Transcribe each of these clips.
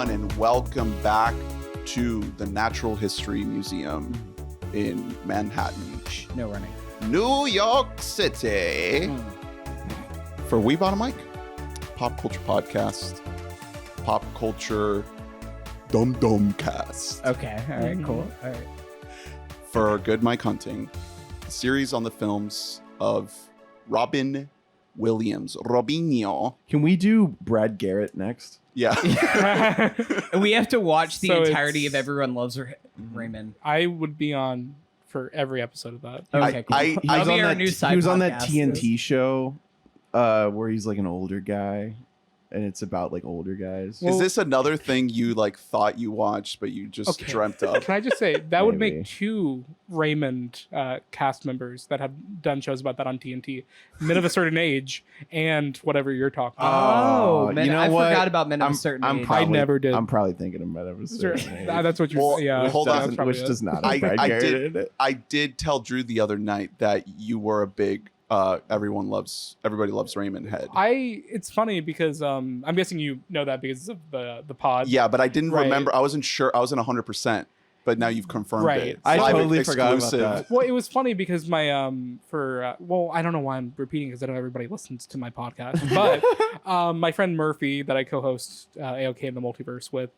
everyone, and welcome back to the Natural History Museum in Manhattan. No running. New York City. For weboughtamic, pop culture podcast, pop culture dum cast. Okay, all right, cool. All right. For Good Mike Hunting, a series on the films of Robin Williams. Robinho. Can we do Brad Garrett next? Yeah. We have to watch the So entirety it's- of Everyone Loves Raymond. I would be on for every episode of that. Okay, cool. I- That'll be our new he side was on that podcast. TNT show where he's like an older guy, and it's about like older guys. Well- Is this another thing you like thought you watched, but you just Okay. dreamt of? Can I just say that would Maybe. make two Raymond cast members that have done shows about that on TNT, men of a certain age, and whatever you're talking about. Oh, man, you know I what? forgot about Men of a Certain Age. I never did. I'm probably thinking about it. Sure. That's what you're. Well, yeah, hold that's on. probably Which it. does not I- have Brad I Garrett did- in it. I did tell Drew the other night that you were a big everybody loves Raymond head. It's funny because I'm guessing you know that because of the pod. Yeah, but I didn't Right. remember. I wasn't sure. I wasn't 100%, but now you've confirmed Right. it. I Live totally forgot about exclusive. that. Well, it was funny because my I don't know why I'm repeating because I know everybody listens to my podcast, but my friend Murphy that I co-host AOK in the Multiverse with,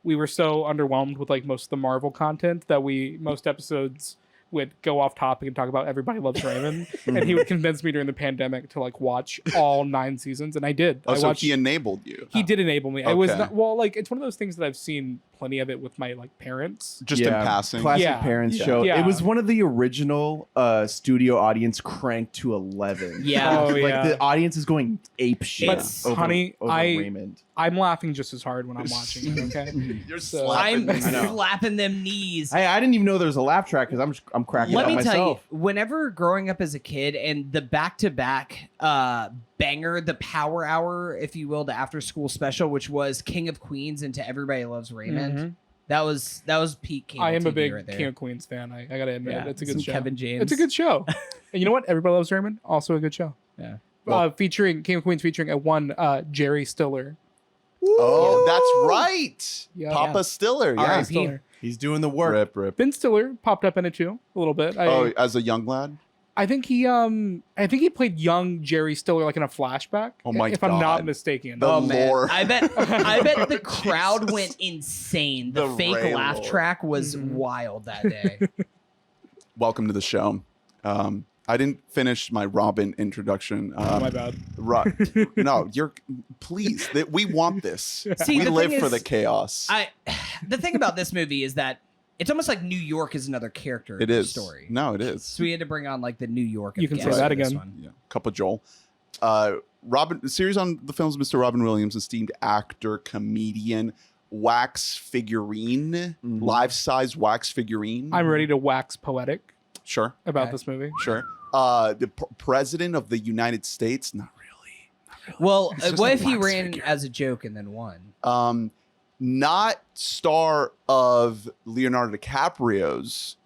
we were so underwhelmed with like most of the Marvel content that most episodes would go off topic and talk about Everybody Loves Raymond, and he would convince me during the pandemic to like watch all 9 seasons, and I did. Oh, I so watched. he enabled you. He did enable me. I was Okay. not, well, like it's one of those things that I've seen plenty of it with my like parents. Just in passing. Classic Yeah. Parents Yeah. show. Yeah. It was one of the original studio audience cranked to 11. Yeah. Oh, Like yeah. the audience is going ape shit. But, over, honey, over Raymond. I'm laughing just as hard when I'm watching it. Okay. You're So- slapping. I'm me. slapping them knees. I didn't even know there was a laugh track because I'm cracking Let up me myself. tell you, whenever growing up as a kid and the back-to-back banger, the power hour, if you will, the after-school special, which was King of Queens into Everybody Loves Raymond, Mhm. that was peak King I of am a TV big right there. King of Queens fan. I gotta admit, Yeah, it's a good some show. Kevin James. It's a good show. And you know what? Everybody Loves Raymond. Also a good show. Yeah. Featuring King of Queens, featuring a one Jerry Stiller. Oh, that's right. Yeah. Papa Yeah. Stiller. Yeah. R.I.P. Stiller. He's doing the work. Rip, rip. Ben Stiller popped up in it too a little bit. Oh, as a young lad. I think he played young Jerry Stiller like in a flashback. Oh my if I'm not God. mistaken. The Oh man, lore. I bet the crowd Jesus. went insane. The The fake Ray laugh lore. track was Mhm. wild that day. Welcome to the show. I didn't finish my Robin introduction. Oh, my bad. No, please. We want this. See, we the live thing for is, the chaos. The thing about this movie is that it's almost like New York is another character in It the is. story. No, it is. So we had to bring on like the New York. You of can say guests that for this again. one. Yeah. Cup of Joel. The series on the films of Mr. Robin Williams, esteemed actor, comedian, wax figurine, life-size wax figurine. I'm ready to wax poetic Sure, about Okay. this movie. sure. The president of the United States? Not really. Well, It's just what a if he wax ran figure. as a joke and then won? Not star of Leonardo DiCaprio's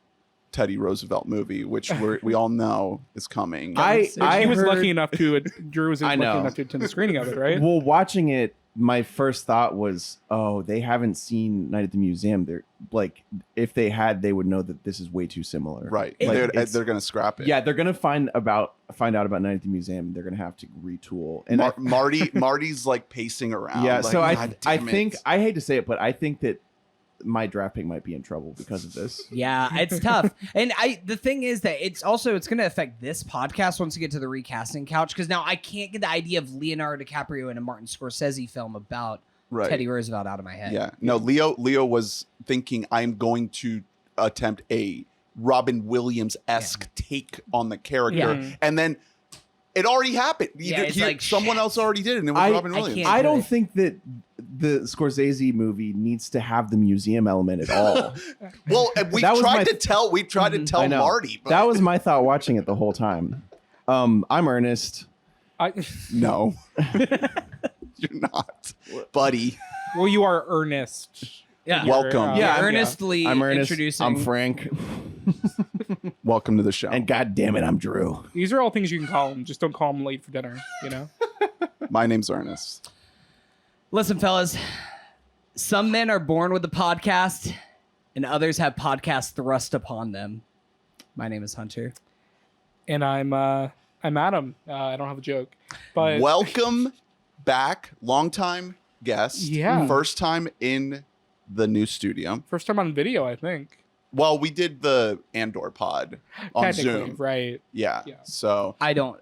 Teddy Roosevelt movie, which we all know is coming. I He was heard- lucky enough to. Drew was I lucky know. enough to attend the screening of it, right? Well, watching it, my first thought was, oh, they haven't seen Night at the Museum. They're like, if they had, they would know that this is way too similar. Right. Like, They're going to scrap it. Yeah, they're gonna find out about Night at the Museum. They're gonna have to retool. And Marty's like pacing around. yeah, like, so I "God I damn think it." I hate to say it, but I think that my draft pick might be in trouble because of this. Yeah, it's tough. And the thing is that it's going to affect this podcast once we get to the recasting couch, because now I can't get the idea of Leonardo DiCaprio in a Martin Scorsese film about Right. Teddy Roosevelt out of my head. Yeah. No, Leo was thinking I'm going to attempt a Robin Williams-esque take on the character. Yeah. And then it already happened. Yeah, it's like, someone shit. else already did it, and it was I- Robin I Williams. can't- I do don't it. think that the Scorsese movie needs to have the museum element at all. Well, we That was my- tried to tell I know. Marty, but That was my thought watching it the whole time. I'm Ernest. no. You're not, buddy. Well, you are earnest. Yeah. Welcome. Yeah, earnestly I'm Ernest. introducing. I'm Frank. Welcome to the show. And God damn it, I'm Drew. These are all things you can call him. Just don't call him late for dinner. You know. My name's Ernest. Listen, fellas, Some men are born with a podcast, and others have podcasts thrust upon them. My name is Hunter. And I'm Adam. I don't have a joke, but Welcome back, long time guest. Yeah. First time in the new studio. first time on video, I think. Well, we did the Andor pod on Technically, Zoom. right? Yeah. Yeah. So I don't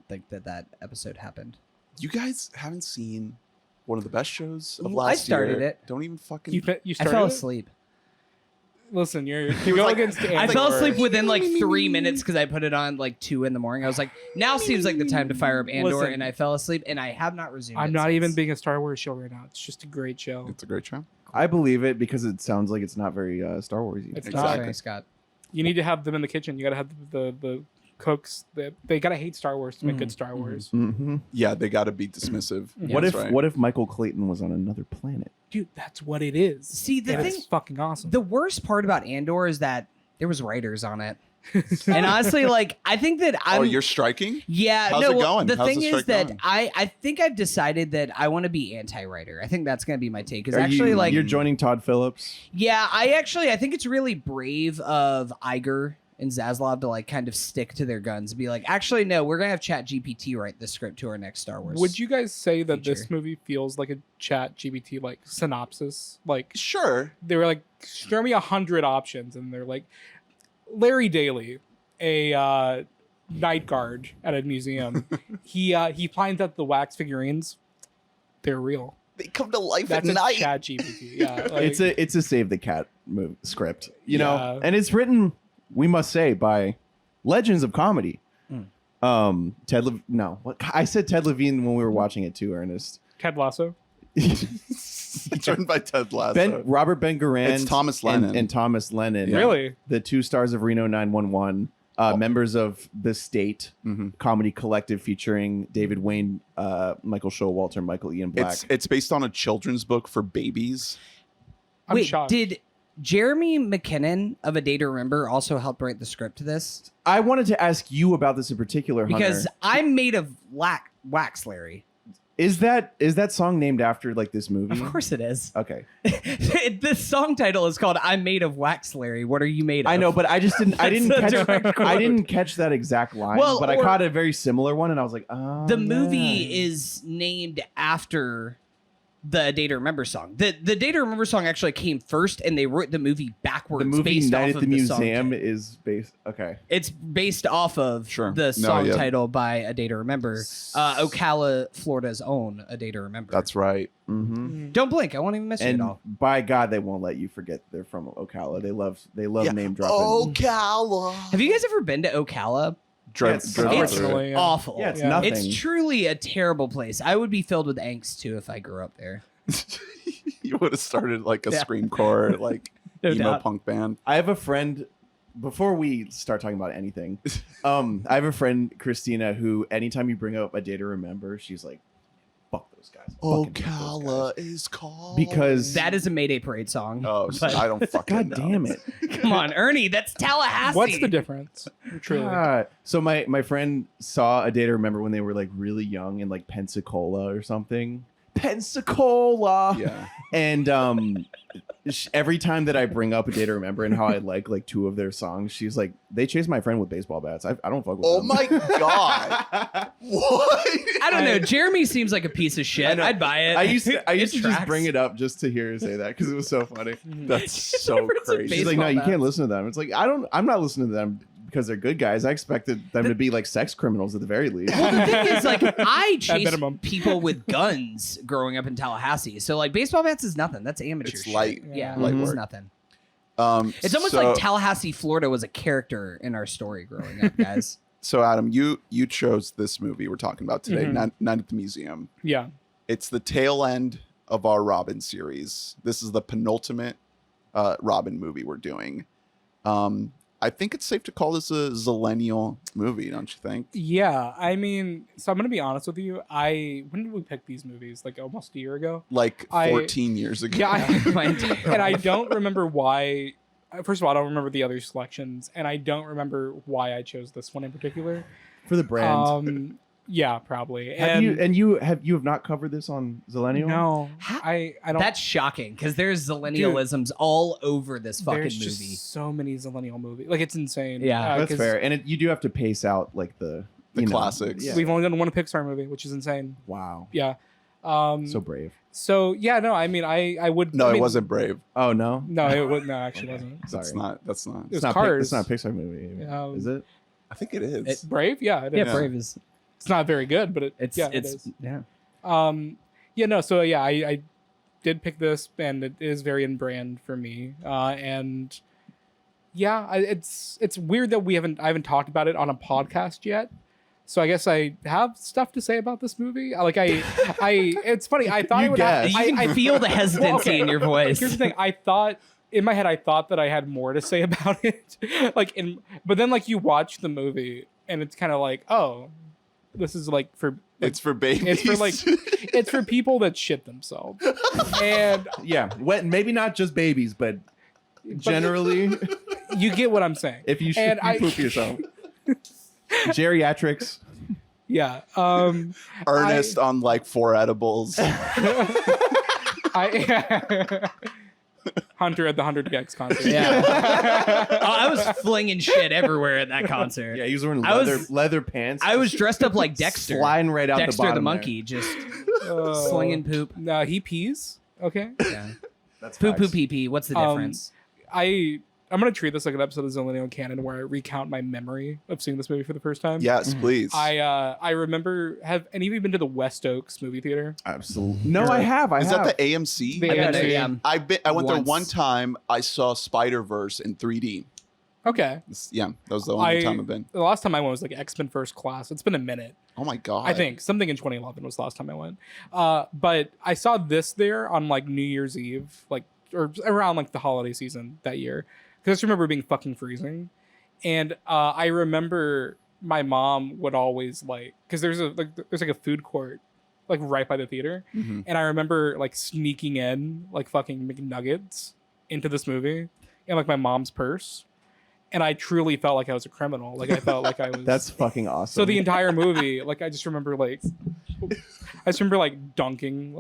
think that episode happened. you guys haven't seen one of the best shows of I last started year. it. Don't even fucking. You I started fell it? asleep. Listen, you're was going like- against. I Andor. fell asleep within like 3 minutes because I put it on like 2 a.m. I was like, now seems like the time to fire up Andor, Listen. and I fell asleep, and I have not resumed. I'm it not since. even being a Star Wars show right now. It's just a great show. It's a great show. I believe it because it sounds like it's not very Star Warsy. It's Exactly. Sorry, Scott. You need to have them in the kitchen. You got to have the cooks. They got to hate Star Wars to make good Star Wars. Mm-hmm. Yeah, they got to be dismissive. Yeah, What That's if right. what if Michael Clayton was on another planet? Dude, that's what it is. See, the And thing, it's fucking awesome. the worst part about Andor is that there was writers on it, and honestly, like I think that I'm. Oh, you're striking? Yeah, How's no. it going? The How's thing the is strike that going? I think I've decided that I want to be anti-writer. I think that's going to be my take. Because Are actually, you, like, you're joining Todd Phillips. yeah, I think it's really brave of Iger and Zaslav to like kind of stick to their guns and be like, actually, no, we're gonna have ChatGPT write the script to our next Star Wars. Would you guys say that feature. this movie feels like a Chat GPT like synopsis? Like Sure. they were like, show me 100 options, and they're like, Larry Daly, a night guard at a museum. he finds out the wax figurines, they're real. They come to life That's at a night. Chat GPT. Yeah, like, It's a Save the Cat script, you Yeah. know, and it's written, we must say, by legends of comedy. Ted no, what I said Ted Levine when we were watching it too, Ernest. Ted Lasso. It's written by Ted Lasso. Robert Ben Garant. It's Thomas Lennon. and Thomas Lennon. Yeah. Really? The 2 stars of Reno 911, members of the State Mhm. comedy collective featuring David Wayne, Michael Showalter, Michael Ian Black. It's based on a children's book for babies. I'm Wait, shocked. did Jeremy McKinnon of A Day to Remember also help write the script to this? I wanted to ask you about this in particular, Because Hunter. I'm made of wax, Larry. Is that song named after like this movie? Of course it is. Okay. The song title is called "I'm Made of Wax, Larry." What are you made of? I know, but I just didn't. I That's didn't a catch. direct quote. I didn't catch that exact line. Well, but I or- caught a very similar one, and I was like, oh. The movie yeah. is named after the Day to Remember song. The Day to Remember song actually came first, and they wrote the movie backwards. The movie based Night off at of the the song Museum title. is based. Okay. It's based off of Sure. the No, song yeah. title by A Day to Remember. Ocala, Florida's own A Day to Remember. That's right. Mm-hmm. Don't blink. I won't even miss you And at all. by God, they won't let you forget they're from Ocala. They love Yeah. name dropping. Ocala. Have you guys ever been to Ocala? Yes. Driven It's through it. Unfortunately, yeah. awful. Yeah, it's Yeah. nothing. It's truly a terrible place. I would be filled with angst too if I grew up there. You would have started like a Yeah. screamcore, like No emo doubt. punk band. I have a friend. Before we start talking about anything, I have a friend, Christina, who anytime you bring up A Day to Remember, she's like, "Fuck those guys." Fucking fuck those Ocala is called Because- That is a Mayday Parade song. Oh, But- I don't fucking God know. damn it! Come on, Ernie. That's Tallahassee. What's the difference? Truly. God. So my friend saw A Day to Remember when they were like really young in like Pensacola or something. Pensacola. Yeah. And every time that I bring up A Day to Remember and how I like 2 of their songs, she's like, they chase my friend with baseball bats. I don't fuck with Oh them. my god. What? I don't know. Jeremy seems like a piece of I shit. know. I'd buy it. I used to It just tracks. bring it up just to hear her say that because it was so funny. That's so It's a crazy. She's like, no, baseball you can't bats. listen to them. It's like I'm not listening to them because they're good guys. I expected them to be like sex criminals at the very least. Well, the thing is, like, I chased minimum. people with guns growing up in Tallahassee. So, like, baseball bats is nothing. That's amateur It's shit. light. Yeah, light it's work. nothing. It's almost so- like Tallahassee, Florida was a character in our story growing up, guys. So Adam, you chose this movie we're talking about today, Mhm. Night at the Museum. Yeah. It's the tail end of our Robin series. This is the penultimate Robin movie we're doing. I think it's safe to call this a Zillennial movie, don't you think? Yeah. I mean, so I'm going to be honest with you. When did we pick these movies? Like almost a year ago? Like I- 14 years ago. Yeah. My entire And I life. don't remember why. First of all, I don't remember the other selections. And I don't remember why I chose this one in particular. For the brand. Yeah, probably. Have you have not covered this on Zillennial? No, How- I don't. That's shocking because there's Zillennialisms all over this fucking there's movie. just so many Zillennial movies. Like it's insane. Yeah. That's 'cause fair, and you do have to pace out like the classics. Yeah. We've only done one Pixar movie, which is insane. Wow, Yeah. so brave. So yeah, no, I mean, I would. No, I mean, it wasn't Brave. Oh no, No, it would. No, actually, wasn't. sorry. That's not. It was not Cars. It's not a Pixar movie, is it? I think it is. Brave. Yeah, it is. yeah, Brave is. It's not very good, but it is. Yeah. Yeah, no. So yeah, I did pick this, and it is very in brand for me. And yeah, it's weird that I haven't talked about it on a podcast yet. So I guess I have stuff to say about this movie. It's funny. I thought You it would. guess. You can feel the hesitancy in your voice. Here's the thing. In my head, I thought that I had more to say about it. But then you watch the movie, and it's kind of like, oh, this is for. It's for babies. It's for it's for people that shit themselves. And Yeah, maybe not just babies, but generally, you get what I'm saying. if you And you poop yourself, geriatrics. Yeah. Ernest on 4 edibles. Hunter at the 100 Gex concert. Yeah. I was flinging shit everywhere at that concert. Yeah, he was wearing I was- leather pants. I was dressed up like Dexter. sliding right out Dexter the bottom. the there. monkey, just Uh, slinging poop. No, he pees. Okay. Yeah. That's Poo poo facts. pee pee. What's the Um, difference? I'm gonna treat this like an episode of Zillennial Canon where I recount my memory of seeing this movie for the first time. Yes, please. I remember. Have any of you been to the West Oaks movie theater? Absolutely. No, I have. Is that the AMC? The I've been AMC. there, yeah. I went there Once. one time. I saw Spider-Verse in 3D. Okay. Yeah, that was the only time I've been. The last time I went was X-Men First Class. It's been a minute. Oh my god! I think something in 2011 was the last time I went. But I saw this there on New Year's Eve, or around the holiday season that year. Because I just remember being fucking freezing, and I remember my mom would always because there's a food court right by the theater, Mhm. and I remember sneaking in fucking McNuggets into this movie in my mom's purse, and I truly felt like I was a criminal. I felt like I was. That's fucking awesome. So the entire movie, I just remember dunking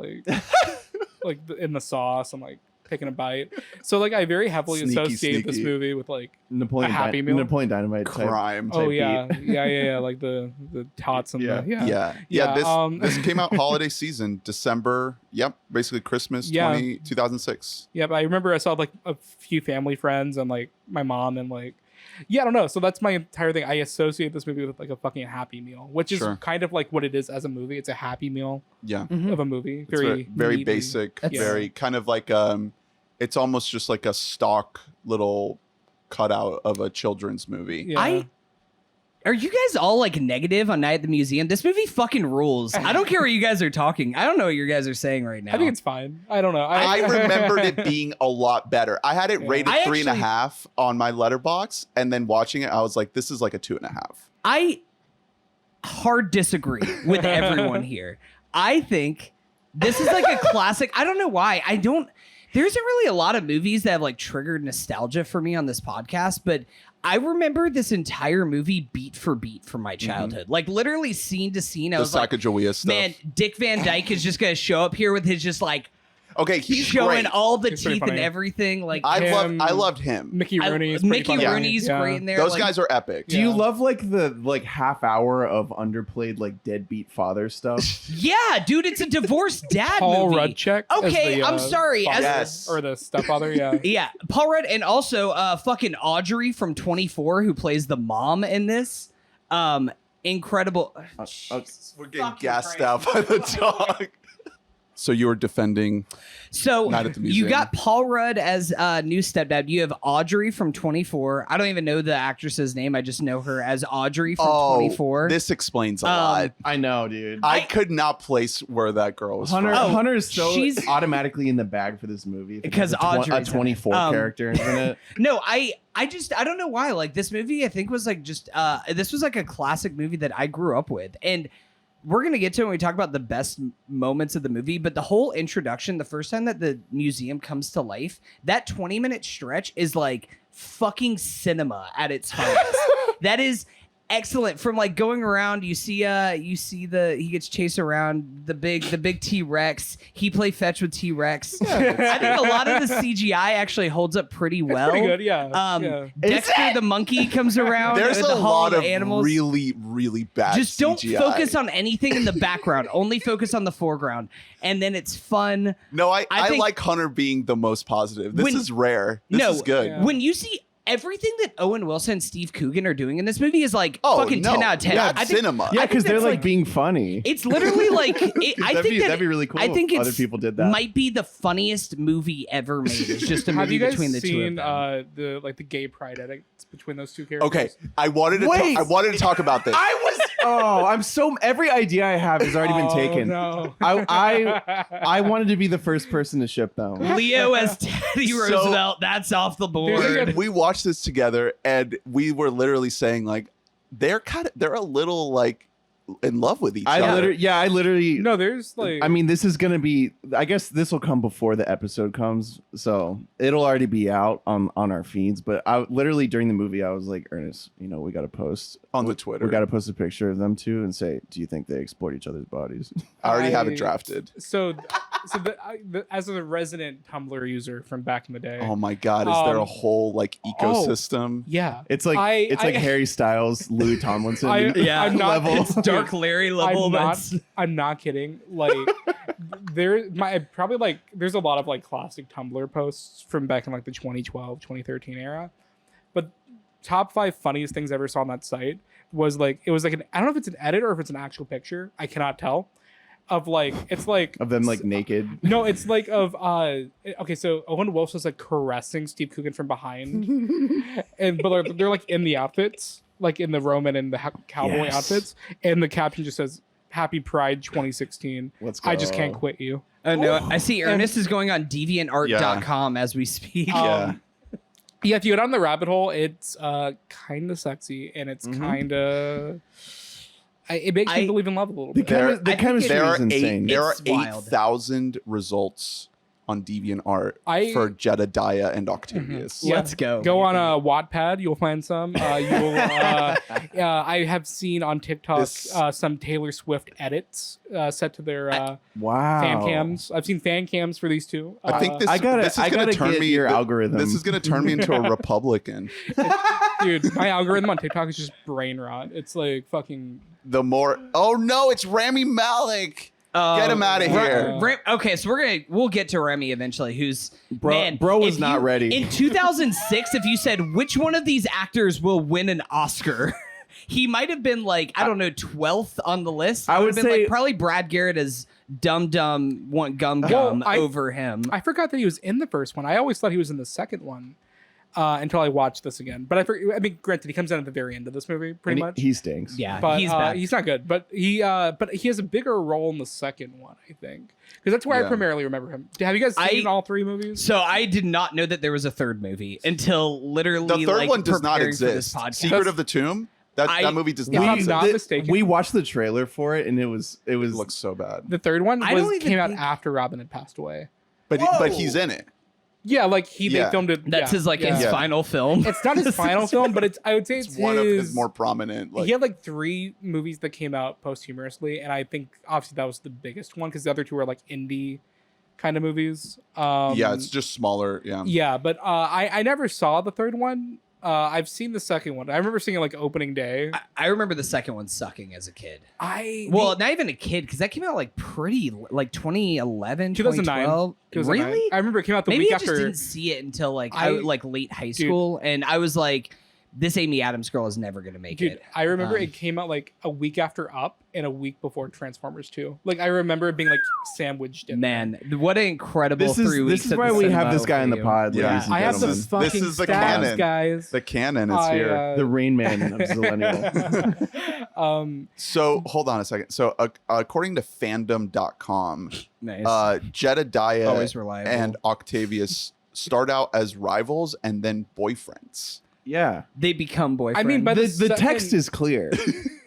in the sauce and taking a bite. So I very heavily Sneaky, associate this sneaky. movie with Napoleon a Happy Meal? Napoleon Dynamite type. crime. oh type yeah, beat. yeah, the tots and Yeah. the Yeah. Yeah, This came out holiday season, December. Yep, basically Christmas Yeah. 2006. yeah. But I remember I saw a few family friends and my mom and yeah, I don't know. So that's my entire thing. I associate this movie with a fucking Happy Meal, which is Sure. kind of what it is as a movie. It's a Happy Meal Yeah, Mhm. of a movie. it's very neat and- basic. That's- Very kind of it's almost just a stock little cutout of a children's movie. Yeah. Are you guys all negative on Night at the Museum? This movie fucking rules. I don't care what you guys are talking. I don't know what you guys are saying right now. I think it's fine. I don't know. I remembered it being a lot better. I had it Yeah. rated I 3.5 on my letterbox, and then watching it, I was like, "This is a 2.5." I hard disagree with everyone here. I think this is a classic. I don't know why. There isn't really a lot of movies that have triggered nostalgia for me on this podcast, but I remember this entire movie beat for beat from my childhood. Literally scene to scene. I The was like, Sacagawea stuff. man, Dick Van Dyke is just going to show up here with his just okay, he's showing great. all the He's pretty teeth and funny. everything. I loved him. Mickey Rooney is pretty Mickey funny. Rooney's Yeah. great in there. Those guys are epic. Do you Yeah. love the half hour of underplayed Oh, deadbeat father stuff? Yeah, dude, it's a divorced dad Paul movie. Rudchek. as Okay, the, I'm sorry, father, Yes. or the stepfather. Yeah. Yeah, Paul Rudd, and also fucking Audrey from 24, who plays the mom in this. Incredible. We're getting Fucking gassed Christ. out by the dog. So you were defending So Night at the you Museum. got Paul Rudd as new stepdad. You have Audrey from 24. I don't even know the actress's name. I just know her as Audrey from 24. This explains a lot. I know, dude. I could not place where that girl was Hunter, from. Hunter is so she's- automatically in the bag for this movie if it Because has a Audrey's in it. 24 character in it. No, I don't know why. This movie, I think, was this was a classic movie that I grew up with. And we're going to get to it when we talk about the best moments of the movie. But the whole introduction, the first time that the museum comes to life, that 20-minute stretch is fucking cinema at its finest. That is excellent. From like going around, you see he gets chased around the big T-Rex. He play fetch with T-Rex. I think a lot of the CGI actually holds up pretty well. Pretty good, yeah. Dexter the monkey comes around. There's the a Hall lot of animals. really, really bad Just don't CGI. focus on anything in the background. Only focus on the foreground, and then it's fun. No, I think- like Hunter being the most positive. This is rare. This is good. Yeah. When you see everything that Owen Wilson and Steve Coogan are doing in this movie is like Oh, fucking no. 10 out of 10. Yeah, I think, cinema. Yeah, because they're that's, like like- being funny. It's literally like That'd be really cool I think if it's other people did that. might be the funniest movie ever made. It's just a Have movie you guys between the two seen of them. the gay pride edits between those two characters? Okay, I wanted to talk about this. Every idea I have has already been taken. No. I wanted to be the first person to ship them. Leo as Teddy Roosevelt. That's off the board. We watched this together, and we were literally saying like they're a little like in love with each other. I literally. No, there's like. I mean, this is gonna be. I guess this will come before the episode comes, so it'll already be out on our feeds. But I literally during the movie, I was like, Ernest, we got to post on the Twitter. We got to post a picture of them two and say, do you think they exploit each other's bodies? I already have it drafted. So as a resident Tumblr user from back in the day. Oh my God! Is there a whole like ecosystem? Yeah, It's like Harry Styles, Louis Tomlinson I'm not. level. It's Dark Larry level. I'm not kidding. Like there's a lot of like classic Tumblr posts from back in like the 2012, 2013 era. But top 5 funniest things I ever saw on that site was like I don't know if it's an edit or if it's an actual picture. I cannot tell. Of like it's like of them like naked. No, it's like of okay, so Owen Wilson's like caressing Steve Coogan from behind, but they're like in the outfits, like in the Roman and the cowboy outfits, and the caption just says "Happy Pride 2016." Let's go. I just can't quit you. Oh no! I see Ernest is going on DeviantArt.com as we speak. Yeah. Yeah, if you go down the rabbit hole, it's kind of sexy and it's kind of. It makes me believe in love a little bit. The chemistry There is are insane. there are It's wild. 8,000 results on DeviantArt for Jedediah and Octavius. Yeah. Let's go. Go on a Wattpad, you'll find some. I have seen on TikTok some Taylor Swift edits set to their Wow. fan cams. I've seen fan cams for these two. I think this I gotta is gonna turn get me your algorithm. This is going to turn me into a Republican. Dude, my algorithm on TikTok is just brain rot. It's like fucking. Oh no, it's Rami Malek. Get him out of here. Okay, so we'll get to Remy eventually. Who's bro was if not you- ready. In 2006, if you said which one of these actors will win an Oscar, he might have been like 12th on the list. I would It would've been say- like probably Brad Garrett as Dum want Gum over him. I forgot that he was in the first one. I always thought he was in the second one until I watched this again. But I mean, granted, he comes in at the very end of this movie, pretty much. He stinks. Yeah, But he's bad. he's not good. But he has a bigger role in the second one, I think, because that's where I primarily remember him. Have you guys seen all 3 movies? So I did not know that there was a third movie until literally The third one does not preparing for this exist. podcast. Secret of the Tomb. That movie does If not I'm exist. not mistaken. We watched the trailer for it, and it looks so bad. The third one I don't even came out think- after Robin had passed away. But he's in it. Yeah, like they filmed it. That's yeah, his final film. It's not his final film, but I would say it's One of his his more prominent. he had like 3 movies that came out posthumously, and I think obviously that was the biggest one because the other 2 were like indie kind of movies. Yeah, it's just smaller. Yeah. Yeah, but I never saw the third one. I've seen the second one. I remember seeing it like opening day. I remember the second one sucking as a kid. Not Not even a kid, because that came out like pretty, like 2011, 2009. 2012. Really? I remember it came out the Maybe week I after. just didn't see it until like late high school, and I was like, this Amy Adams girl is never gonna make Dude, it. I remember it came out like a week after Up and a week before Transformers 2. Like I remember it being like sandwiched in. Man, what an incredible This 3 weeks. is at why the we have cinema this guy for in the you. pod. Yeah. ladies and I have the gentlemen. fucking This is the stats, canon. guys. The canon is here. The Rain Man of Zillennial. So hold on a second. So according to fandom.com, Nice. Jedediah Always reliable. and Octavius start out as rivals and then boyfriends. Yeah. They become boyfriends. I mean, but The text is clear.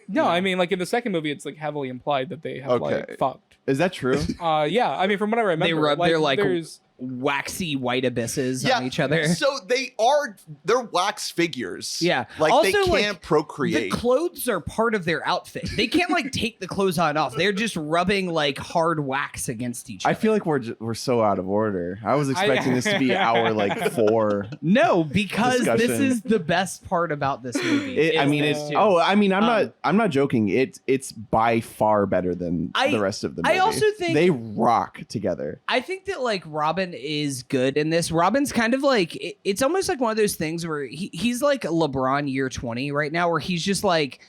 No, I mean, like in the second movie, it's like heavily implied that they have like fucked. Is that true? Yeah, I mean, from what I remember, they rub their like there's waxy white abysses on each other. So they're wax figures. Yeah. Like Also, they like, can't procreate. The clothes are part of their outfit. They can't like take the clothes on and off. They're just rubbing like hard wax against each other. I feel like we're so out of order. I was expecting this to be our like 4. No, because this discussion. is the best part about this movie. I'm not joking. It's by far better than the rest of the movie. I also think they rock together. I think that like Robin is good in this. Robin's kind of like it's almost like one of those things where he's like LeBron year 20 right now, where he's just like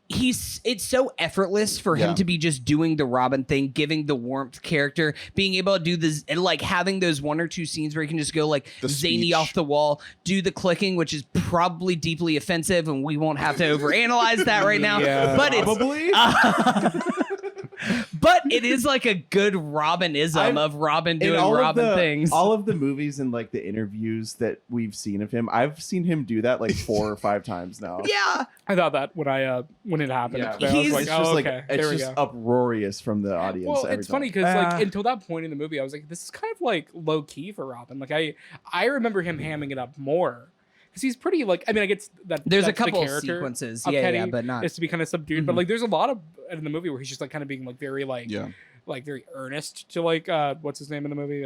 it's so effortless for him to be just doing the Robin thing, giving the warmth character, being able to do this, and like having those 1 or 2 scenes where he can just go like zany off the wall, do the clicking, which is probably deeply offensive, and we won't have to overanalyze that right now. But Probably. but it is like a good Robinism of Robin doing Robin things. All of the movies and like the interviews that we've seen of him, I've seen him do that like 4 or 5 times now. Yeah. I thought that when it happened. Yeah. I was like, It's just like okay, it's there we just go. uproarious from the audience. Well, every it's time. funny because like until that point in the movie, I was like, this is kind of like low key for Robin. Like I remember him hamming it up more because he's pretty like. I mean, I get that There's that's a couple the of character sequences, of Teddy but not. is to be kind of subdued. But like, there's a lot of in the movie where he's just like kind of being like very like very earnest to like what's his name in the movie.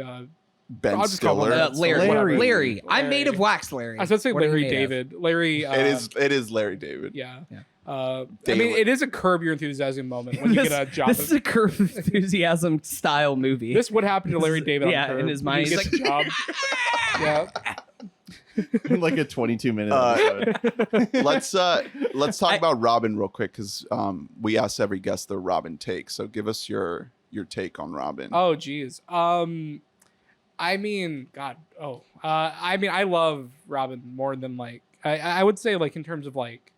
Ben I'll just call him Stiller. Larry. Larry. I'm made of wax, Larry. I was about to say What are you Larry made of? David. Larry. It is Larry David. Yeah. Yeah. I mean, it is a Curb Your Enthusiasm moment when you get a job. This is a Curb Enthusiasm style movie. This would happen to Larry David. Yeah, on Curb. in his mind, He he's gets a job. Yeah. like a 22-minute episode. Let's talk about Robin real quick because we ask every guest their Robin take. So give us your take on Robin. Oh, geez. I mean, God. Oh, I mean, I love Robin more than like I would say like in terms of like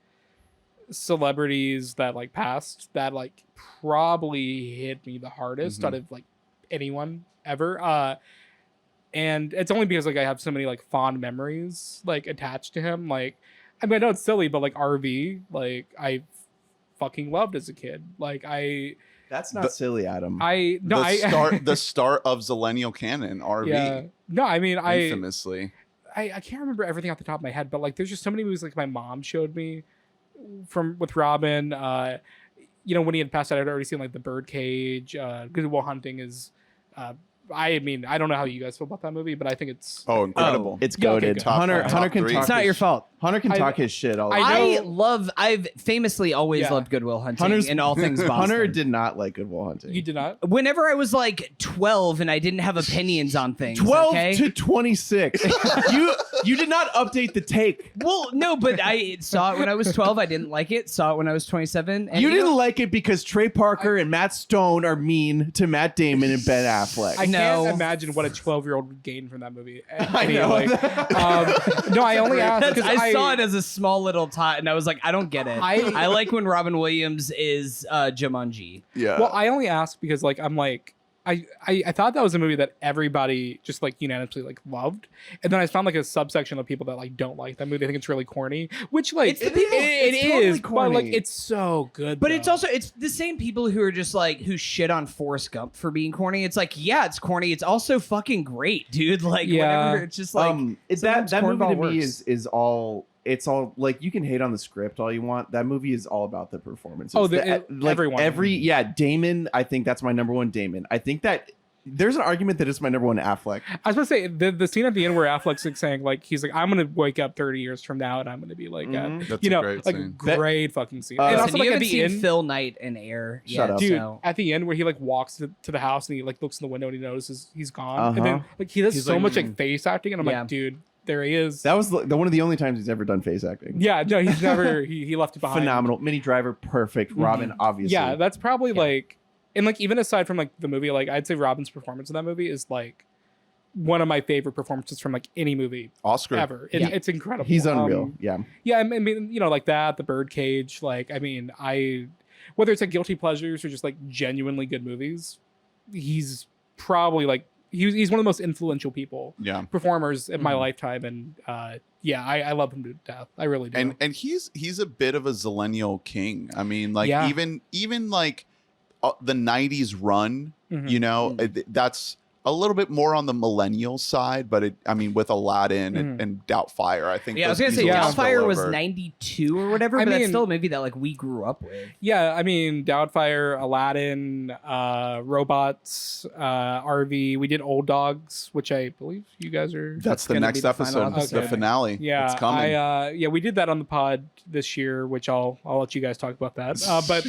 celebrities that like passed that like probably hit me the hardest out of like anyone ever. And it's only because like I have so many like fond memories like attached to him. Like, I mean, I know it's silly, but like RV, like I fucking loved as a kid. Like That's not silly, Adam. The start of Zillennial canon, RV. Yeah. No, I mean, infamously. I can't remember everything off the top of my head, but like there's just so many movies like my mom showed me with Robin. You know, when he had passed out, I'd already seen like The Birdcage. Good Will Hunting is. I mean, I don't know how you guys feel about that movie, but I think it's incredible. It's Yeah, okay, goated. good. Hunter can three. talk. It's not your fault. Hunter can talk his shit all the I time. know- I've famously always loved Good Will Hunting and all things Boston. Hunter did not like Good Will Hunting. You did not. Whenever I was like 12 and I didn't have opinions on things. 12 okay? to 26. you did not update the take. Well, no, but I saw it when I was 12. I didn't like it. Saw it when I was 27. And You know- didn't like it because Trey Parker and Matt Stone are mean to Matt Damon and Ben Affleck. I No. can't imagine what a 12-year-old would gain from that movie. I know. No, I only asked because I saw it as a small little tot, and I was like, I don't get it. I- I like when Robin Williams is Jumanji. Yeah. Well, I only asked because like I'm like I thought that was a movie that everybody just like unanimously like loved, and then I found like a subsection of people that like don't like that movie. I think it's really corny, which like It's the people- it it's totally is, but like corny. it's so good. But though. it's the same people who are just like who shit on Forrest Gump for being corny. It's like, yeah, it's corny. It's also fucking great, dude. Like, Yeah. whatever. It's just like that movie to cornball me works. is all. It's all like you can hate on the script all you want. That movie is all about the performances. Oh, like everyone. Damon. I think that's my number one Damon. I think that there's an argument that it's my number one Affleck. I was gonna say the scene at the end where Affleck's like saying like he's like I'm gonna wake up 30 years from now and I'm gonna be like That's you a know great like scene. great fucking scene. and Listen, also you like at haven't the seen end, Phil Knight in Air. Shut up. dude, So. at the end where he like walks to the house and he like looks in the window and he notices he's gone, and Uh-huh. then like he does He's so like, much like face acting, and I'm Yeah. like, dude, there he is. That was the one of the only times he's ever done face acting. Yeah, no, he's never he left it behind. Phenomenal. Mini Driver, perfect. Robin, obviously. Yeah, that's probably like, and like even aside from like the movie, like I'd say Robin's performance in that movie is like one of my favorite performances from like any movie Oscar. ever. It's incredible. He's unreal. Yeah. Yeah, I mean, you know, like that, The Birdcage. Like, I mean, whether it's like guilty pleasures or just like genuinely good movies, he's probably like he's one of the most influential performers in my lifetime, and I love him to death. I really do. And he's a bit of a Zillennial king. I mean, like even like the 90s run, Mhm. you know, that's a little bit more on the millennial side, but with Aladdin and Doubtfire, I think. Yeah, I was those gonna say easily Doubtfire spill was over. 92 or whatever, I but that's mean- still a movie that like we grew up with. Yeah, I mean, Doubtfire, Aladdin, Robots, RV. We did Old Dogs, which I believe you guys are. That's the gonna next be the final episode, the episode. finale. Yeah, it's coming. we did that on the pod this year, which I'll let you guys talk about that. But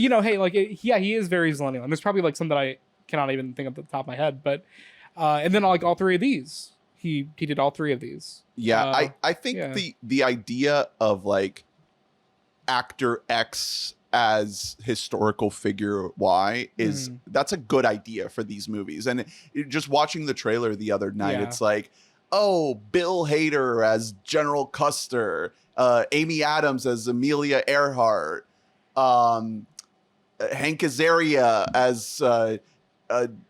you know, hey, like, he is very Zillennial, and there's probably like some that I cannot even think of at the top of my head, but and then like all three of these, he did all three of these. Yeah, I think yeah. the idea of like actor X as historical figure Y is that's a good idea for these movies. And just watching the trailer the other night, Yeah. it's like, oh, Bill Hader as General Custer, Amy Adams as Amelia Earhart, Hank Azaria as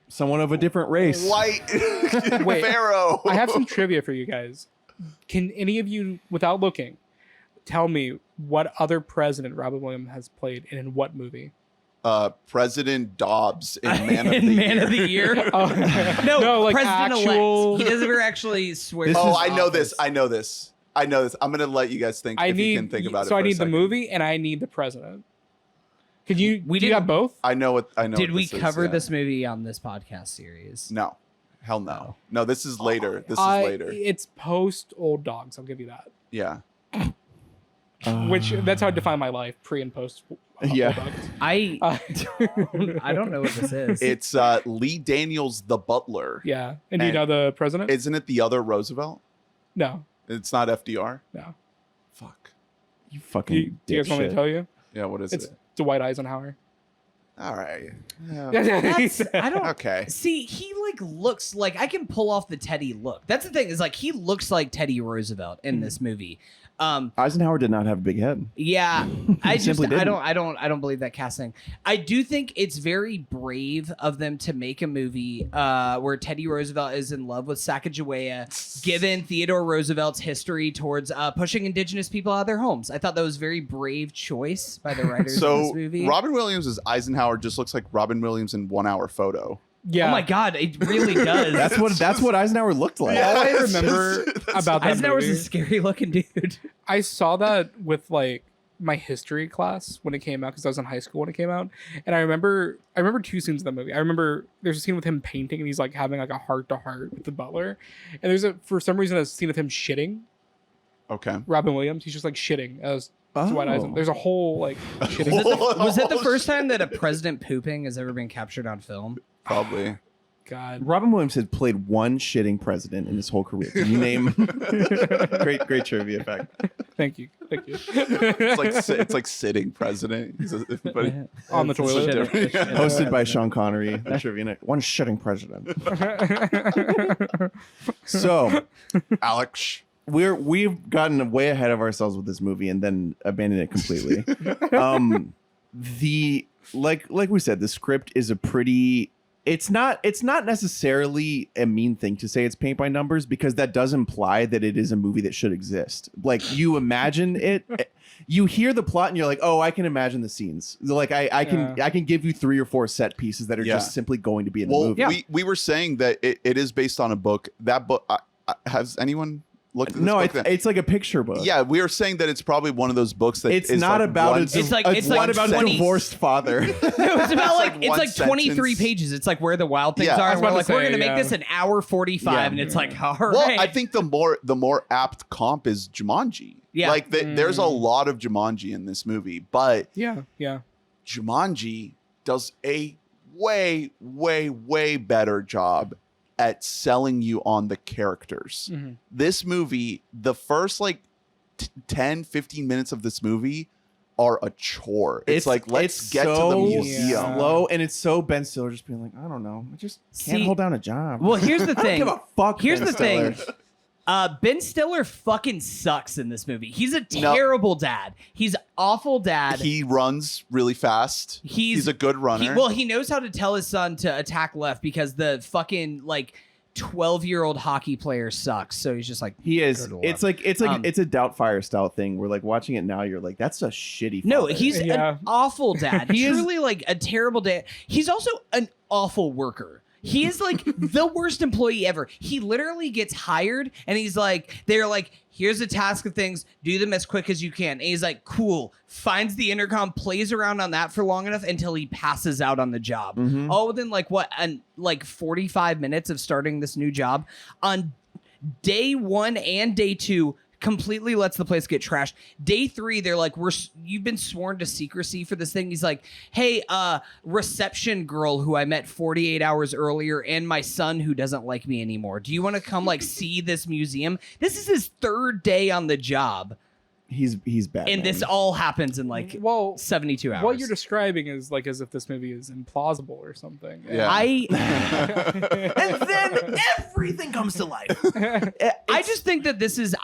Someone of a different race. White Wait, Pharaoh. I have some trivia for you guys. Can any of you, without looking, tell me what other president Robin Williams has played and in what movie? President Dobbs in Man of the In Year. Man of the Year. Oh, No, like President-elect. actual. He doesn't ever actually swear. This to Oh, is- I know this. office. I know this. I know this. I'm gonna let you guys think I if need. you can think about it. So for I a need the second. movie and I need the president. Could you? We do you didn't- have both? I know what I know. Did what we this is, cover yeah. this movie on this podcast series? No, hell no. No, this is later. This is later. It's post Old Dogs. I'll give you that. Yeah. Which that's how I define my life: pre and post. Yeah. Old Dogs. I Uh, don't know what this is. It's Lee Daniels, the butler. yeah. And do you And- know the president? Isn't it the other Roosevelt? No. It's not FDR. No. Fuck. You Do fucking you guys want me to dipshit. tell you? Yeah. What is It's it? Dwight Eisenhower. All right. Yeah. That's, I don't Okay. see. He like looks like I can pull off the Teddy look. That's the thing is like he looks like Teddy Roosevelt in this movie. Eisenhower did not have a big head. Yeah, I just simply didn't. I don't believe that casting. I do think it's very brave of them to make a movie where Teddy Roosevelt is in love with Sacagawea, given Theodore Roosevelt's history towards pushing indigenous people out of their homes. I thought that was a very brave choice by the writers of So this movie. Robin Williams as Eisenhower just looks like Robin Williams in 1 Hour Photo. Yeah. Oh my God, it really does. That's what Eisenhower looked like. All I it's remember just- about that Eisenhower's movie, a scary looking dude. I saw that with like my history class when it came out because I was in high school when it came out, and I remember two scenes in the movie. I remember there's a scene with him painting and he's like having like a heart to heart with the butler, and there's for some reason a scene of him shitting. Okay. Robin Williams, he's just like shitting as Oh. Dwight Eisenhower. There's a whole like shitting. Was that the first time that a president pooping has ever been captured on film? Probably. God. Robin Williams had played one shitting president in his whole career. Can you name? great trivia fact. Thank you. It's like sitting president. But On the toilet. Shit, shit, Hosted by Sean Connery. The trivia night. One shitting president. So Alex. we've gotten way ahead of ourselves with this movie and then abandoned it completely. The like we said, the script is a pretty. It's not necessarily a mean thing to say it's paint by numbers, because that does imply that it is a movie that should exist. Like, you imagine it, you hear the plot and you're like, oh, I can imagine the scenes. Like I can give you 3 or 4 set pieces that are Yeah. just simply going to be in the Well, movie. we were saying that it is based on a book. That book has anyone looked at this No, book? it's like a picture book. Yeah, we were saying that it's probably one of those books that It's is not like about one- It's like- it's like not about 20 a divorced father. No, it's about like like it's one like 23 sentence. pages. It's like where the wild things Yeah. are. I And was we're about like, to we're say, gonna make yeah. this an hour 45, Yeah. and it's like, all right. Well, I think the more apt comp is Jumanji. Yeah. Like there's a lot of Jumanji in this movie, but Yeah. Jumanji does a way better job at selling you on the characters. Mm-hmm. This movie, the first like 10-15 minutes of this movie are a chore. It's like, let's get to the so museum. Yeah. slow, and it's so Ben Stiller just being like, I don't know, I just can't See- hold down a job. well, here's the I don't thing. give a fuck. Here's Ben the Stiller. thing. Ben Stiller fucking sucks in this movie. He's a terrible dad. He's awful dad. He runs really fast. He's a good runner. He knows how to tell his son to attack left because the fucking like 12-year-old hockey player sucks. So he's just like, He is. Go to It's like it's Um, a Doubtfire style thing. Where like watching it now, you're like, that's a shitty. no, father. he's Yeah. an awful dad. He is- Truly like a terrible dad. He's also an awful worker. He is like the worst employee ever. He literally gets hired and he's like, they're like, here's a task of things, do them as quick as you can. And he's like, cool, finds the intercom, plays around on that for long enough until he passes out on the job. All within like 45 minutes of starting this new job. On day 1 and day 2, completely lets the place get trashed. Day 3, they're like, you've been sworn to secrecy for this thing. He's like, hey, reception girl who I met 48 hours earlier and my son who doesn't like me anymore. Do you want to come like see this museum? This is his 3rd day on the job. He's bad. And this all happens in like 72 hours. What you're describing is like as if this movie is implausible or something. Yeah. and then everything comes to life. I just think that this is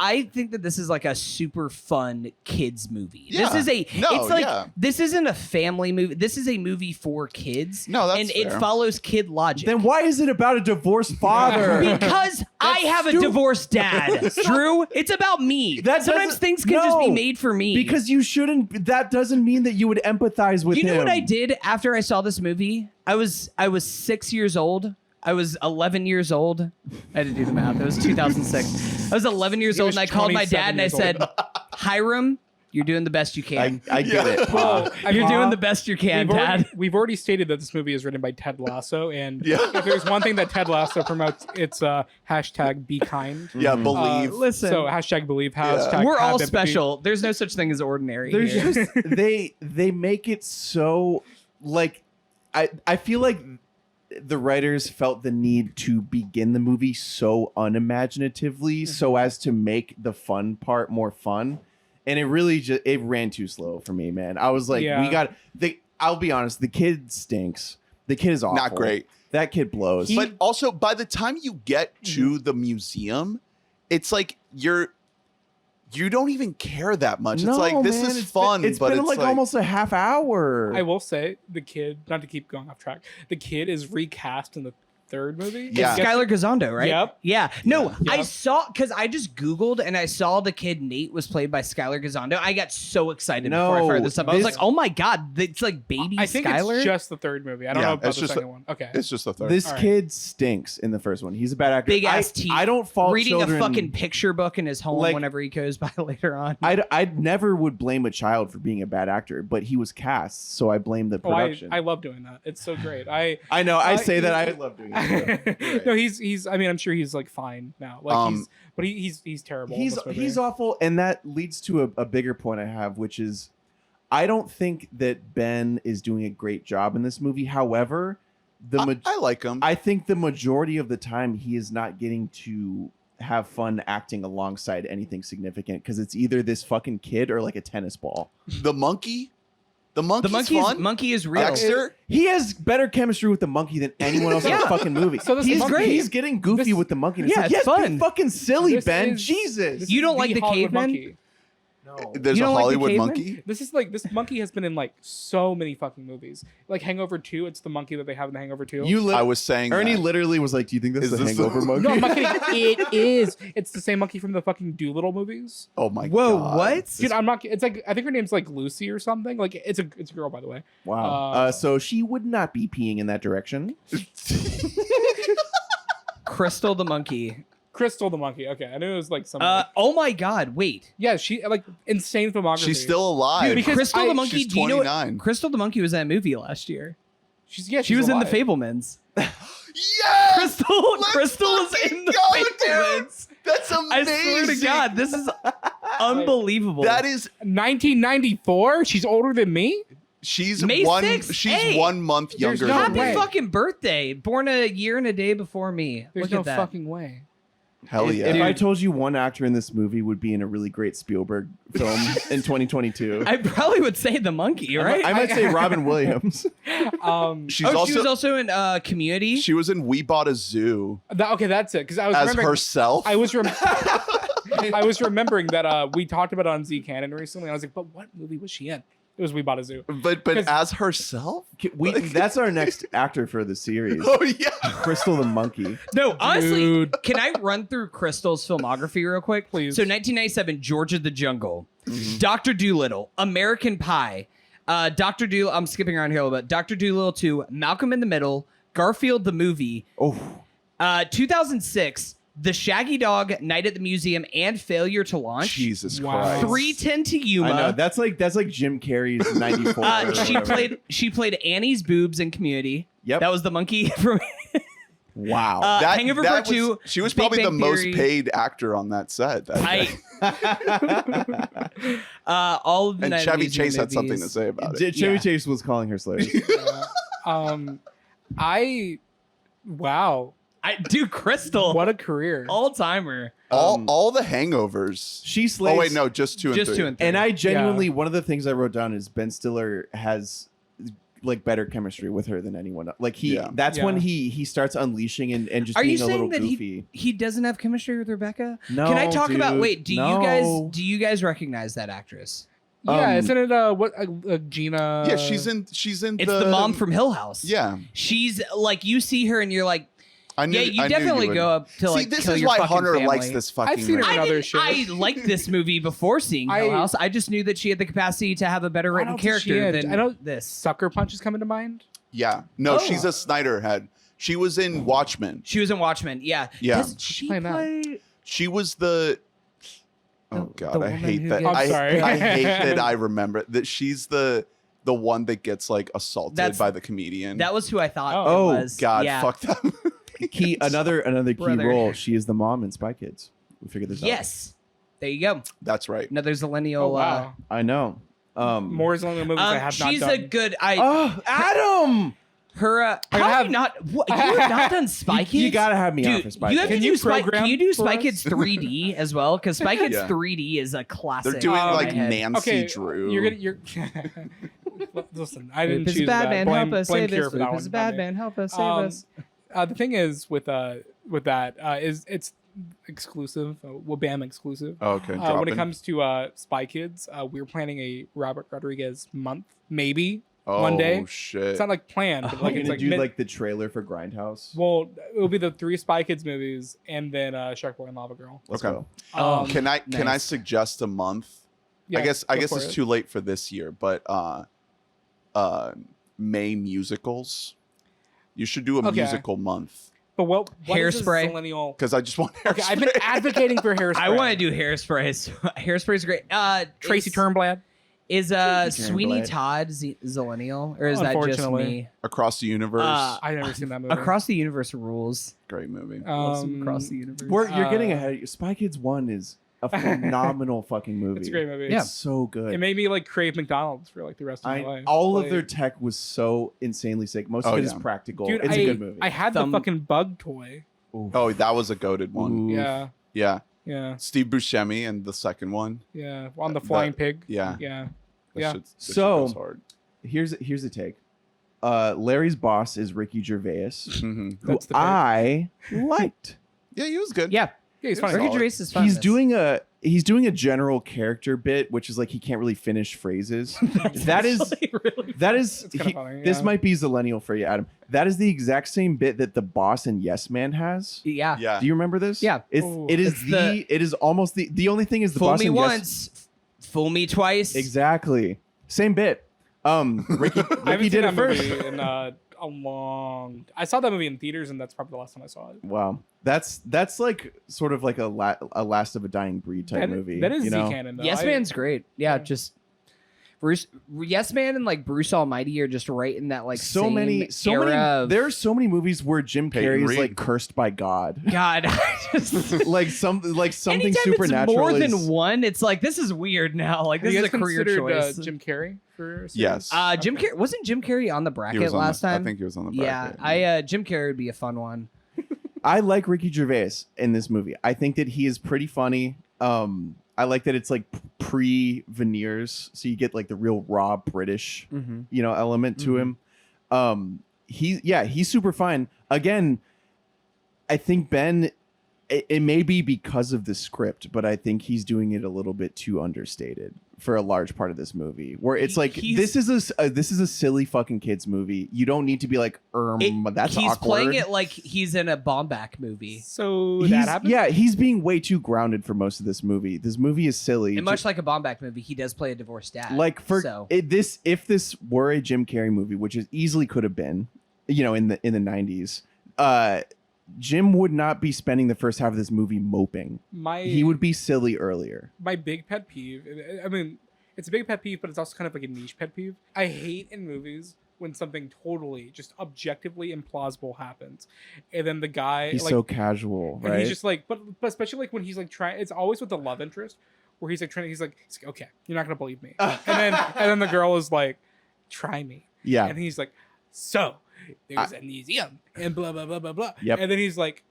like a super fun kids movie. Yeah. This isn't a family movie. This is a movie for kids. No, that's and fair. it follows kid logic. Then why is it about a divorced father? Because I have a divorced dad, Drew. It's about me. That Sometimes doesn't- things can just be no, made for me. Because you shouldn't. That doesn't mean that you would empathize with you know him. what I did after I saw this movie? I was 6 years old. I was 11 years old. I had to do the math. It was 2006. I was 11 years old, and I called my dad and I said, Hiram, you're doing the best you can. I get it. Pa. You're doing the best you can, Dad. We've already stated that this movie is written by Ted Lasso, and if there's one thing that Ted Lasso promotes, it's hashtag be kind. Yeah, believe. Listen, So hashtag believe, hashtag we're have all empathy. special. There's no such thing as ordinary. There's here. just they make it so like I feel like the writers felt the need to begin the movie so unimaginatively so as to make the fun part more fun. And it really just it ran too slow for me, man. I was like, I'll be honest, the kid stinks. The kid is awful. Not great. That kid blows. But also, by the time you get to the museum, it's like you don't even care that much. It's like, this is fun, It's but been it's like almost a half hour. I will say the kid, not to keep going off track, the kid is recast in the 3rd movie. Yeah. Skylar Gazondo, right? Yep. Yeah. No, Yep. I saw, because I just Googled and I saw the kid Nate was played by Skylar Gazondo. I got so excited before I heard this up. I was like, oh my God, it's like baby I think Skylar. it's just the 3rd movie. I don't Yeah, know about it's the just second one. Okay. It's just the 3rd. This All right. kid stinks in the first one. He's a bad actor. Big ass teeth. I don't fault reading children. a fucking picture book in his home Like- whenever he goes by later on. I never would blame a child for being a bad actor, but he was cast, so I blame the production. I love doing that. It's so great. I know. I say that I love doing it. no, he's. I mean, I'm sure he's like fine now. Like he's terrible. in this movie. He's awful, and that leads to a bigger point I have, which is I don't think that Ben is doing a great job in this movie. However, I like him. I think the majority of the time he is not getting to have fun acting alongside anything significant because it's either this fucking kid or like a tennis ball. The monkey. The monkey's fun. Monkey is real. Dexter. He has better chemistry with the monkey than anyone else in the fucking movie. So this he's monkey- great. He's getting goofy this- with the monkey. Yeah, it's yes, fun. be fucking silly, This Ben. is- Jesus. this You is don't like the Hollywood caveman? monkey. No. There's You a don't like the Hollywood caveman? monkey. This monkey has been in like so many fucking movies. Like Hangover 2, it's the monkey that they have in the Hangover 2. You I was saying Ernie that. literally was like, "Do you think this Is is the this Hangover the- monkey?" No, I'm not kidding. It is. It's the same monkey from the fucking Doolittle movies. Oh my Whoa, god. what? Dude, I'm not. It's like I think her name's like Lucy or something. Like it's a girl, by the way. Wow. So she would not be peeing in that direction. Crystal the monkey. Crystal the monkey. Okay, I knew it was like some. Oh my God, wait. Yeah, she like insane filmography. She's still alive. Dude, because Crystal the monkey, she's do you know what? 29. Crystal the monkey was in that movie last year. She was in the alive. Fablemans. Yes! Crystal is fucking in the go, dude! Fablemans. That's amazing. I swear to God, this is unbelievable. That is 1994. She's older than me. she's May one 6th? she's Hey! 1 month There's younger no than happy me. way. fucking birthday. Born a year and a day before me. There's Look no at that. fucking way. Hell If- yeah. If I Dude. told you one actor in this movie would be in a really great Spielberg film in 2022, I probably would say the monkey, right? I might say Robin She's Williams. she also was also in Community. she was in We Bought a Zoo Okay, that's it. Because I was as remembering. herself. I was I was remembering that we talked about it on Z Canon recently. I was like, but what movie was she in? It was We Bought a Zoo. but 'Cause- as herself? That's our next actor for the series. Oh yeah. Crystal the monkey. No, honestly, Dude. can I run through Crystal's filmography real quick? Please. So 1997, George of the Jungle, Dr. Dolittle, American Pie, Dr. Dolittle, I'm skipping around here a little bit, Dr. Dolittle 2, Malcolm in the Middle, Garfield the movie. Oh, 2006, The Shaggy Dog, Night at the Museum, and Failure to Launch. Jesus Wow. Christ. 310 to Yuma. I know. That's like Jim Carrey's 94. or She whatever. played Annie's boobs in Community. Yep. That was the monkey from Wow. Hangover Part 2. She was Big probably Bang the most Theory. paid actor on that set. All of the And Night at Chevy the Museum Chase had something to movies. say about it. Chevy Yeah. Chase was calling her slaves. Wow, Dude, Crystal. what a career. All timer. All the hangovers. She slays. Oh wait, no, just 2 and 3. Just 2 and 3. And I genuinely, one of the things I wrote down is Ben Stiller has like better chemistry with her than anyone else. Like that's when he starts unleashing and just Are being you a little saying that goofy. he doesn't have chemistry with Rebecca? No, Can I talk dude, about? Wait, do no. you guys recognize that actress? Yeah, isn't it Gina? Yeah, she's in It's the mom from Hill House. Yeah. She's like, you see her and you're like, I knew, yeah, I you knew definitely would. go up to See, like this kill is your why fucking Hunter family. likes this fucking I've seen her movie. in other shows. I liked this movie before seeing Hill House. I just knew that she had the capacity to have a better What written else is she character in? than I don't- this. Sucker Punch is coming to mind. Yeah. No, Oh. she's a Snyder head. She was in Watchmen. She was in Watchmen. Yeah. Yeah. Does she playing that? play? She was the Oh The god, I woman hate who that. gets- I'm sorry. I hate that I remember that she's the one that gets like assaulted That's- by the comedian. That was who I thought Oh. it was. God, yeah. fuck that movie. Another key Brother. role. She is the mom in Spy Kids. We figured this out. Yes. There you go. That's right. Another Zillennial. Oh wow, I know. more Zillennial movies I have not she's done. a good. Oh, Adam! Her. I How have have- you not? What, you have not done Spy Kids? You gotta have me on for Dude, Spy you have Kids. to Can do you Spy. program Can you do for Spy us? Kids 3D as well? Because Spy Kids Yeah. 3D is a classic. They're doing Oh, like my head. Nancy Okay, Drew. You're listen. I didn't Poop is choose a bad that. man. Blame, Help us blame save Cure us. for that Poop one. is a not bad me. man. Help us save us. The thing is with that is it's exclusive, WBAM exclusive. Oh, okay. When dropping. it comes to Spy Kids, we're planning a Robert Rodriguez month, maybe one day. Oh shit. It's not like planned, but like You're it's gonna like do mid- like the trailer for Grindhouse. well, it'll be the 3 Spy Kids movies and then Shark Boy and Lava Girl. Let's Okay. go. Oh, Can I nice. suggest a month? Yeah, I guess go it's for it. too late for this year, but May musicals. You should do a Okay. musical month But what is this Hairspray? Zillennial? because I just want Hairspray. Okay, I've been advocating for Hairspray. I want to do Hairspray. Hairspray's great. Tracy is, Turnblad. Is Tracy Sweeney Turnblad. Todd Zillennial, or is that just Unfortunately. me? Across the Universe. I've never seen that movie. Across the Universe rules. Great movie. Love some Across the Universe. You're getting Uh, ahead. Spy Kids 1 is a phenomenal fucking movie. It's a great movie. It's so good. It made me like crave McDonald's for like the rest of my life. all Like, of their tech was so insanely sick. Most of Oh, it is yeah. practical. dude, It's a good movie. I had Thumb- the fucking bug toy. Oof. Oh, that was a goated one. Oof. Yeah, Yeah. yeah, Steve Buscemi and the second one. yeah. On the flying pig. Yeah. Yeah. That Yeah. shit So- goes hard. Here's a take. Larry's boss is Ricky Gervais, Mhm. who That's the pick. I liked. Yeah, he was good. Yeah, Yeah, he's Ricky funny. Ricky Gervais is fun. He's doing a general character bit, which is like he can't really finish phrases. that is really This kinda funny, This yeah. might be Zillennial for you, Adam. That is the exact same bit that the boss in Yes Man has. yeah. Yeah. Do you remember this? Yeah. Ooh. It is It's it is almost the only thing is the Fool boss me in Yes. once, fool me twice. Exactly. Same bit. Ricky I haven't Ricky seen did that it first. movie in a long. I saw that movie in theaters, and that's probably the last time I saw it. Wow. That's like sort of like a Last of a Dying Breed type movie. That is you Z know? canon. Though. Yes I- Man's great. Yeah, Yeah. just Bruce. Yes Man and like Bruce Almighty are just right in that like So same many era of, there are so many movies where Jim Peyton Carrey is Reed. like cursed by God. God. I just, like something anytime supernatural it's more is, than one, it's like this is weird now. Like Have this you is guys a career considered, choice. Jim Carrey for? a series? Yes. Jim Carrey wasn't Jim Carrey on the He bracket was on last the- time. I think he was on the Yeah, bracket. Jim Carrey would be a fun one. I like Ricky Gervais in this movie. I think that he is pretty funny. I like that it's like pre-veneers, so you get like the real raw British, Mm-hmm. element to him. He's super fine. Again, I think Ben. It may be because of the script, but I think he's doing it a little bit too understated for a large part of this movie. Where it's like this is a silly fucking kids movie. You don't need to be like, that's he's awkward. playing it like he's in a Baumbach movie. So He's, that happened. yeah, he's being way too grounded for most of this movie. This movie is silly. And much like a Baumbach movie, he does play a divorced dad. Like for so. if this were a Jim Carrey movie, which it easily could have been, in the 90s, Jim would not be spending the first half of this movie moping. He would be silly earlier. My big pet peeve, I mean, it's a big pet peeve, but it's also kind of like a niche pet peeve. I hate in movies when something totally just objectively implausible happens, and then the guy he's like, so casual, and right? he's just like, but especially like when he's like trying, it's always with the love interest where he's like he's like okay, you're not gonna believe me, and then the girl is like, try me, Yeah. and he's like, so there's a museum and blah blah blah blah blah, Yep. and then he's like,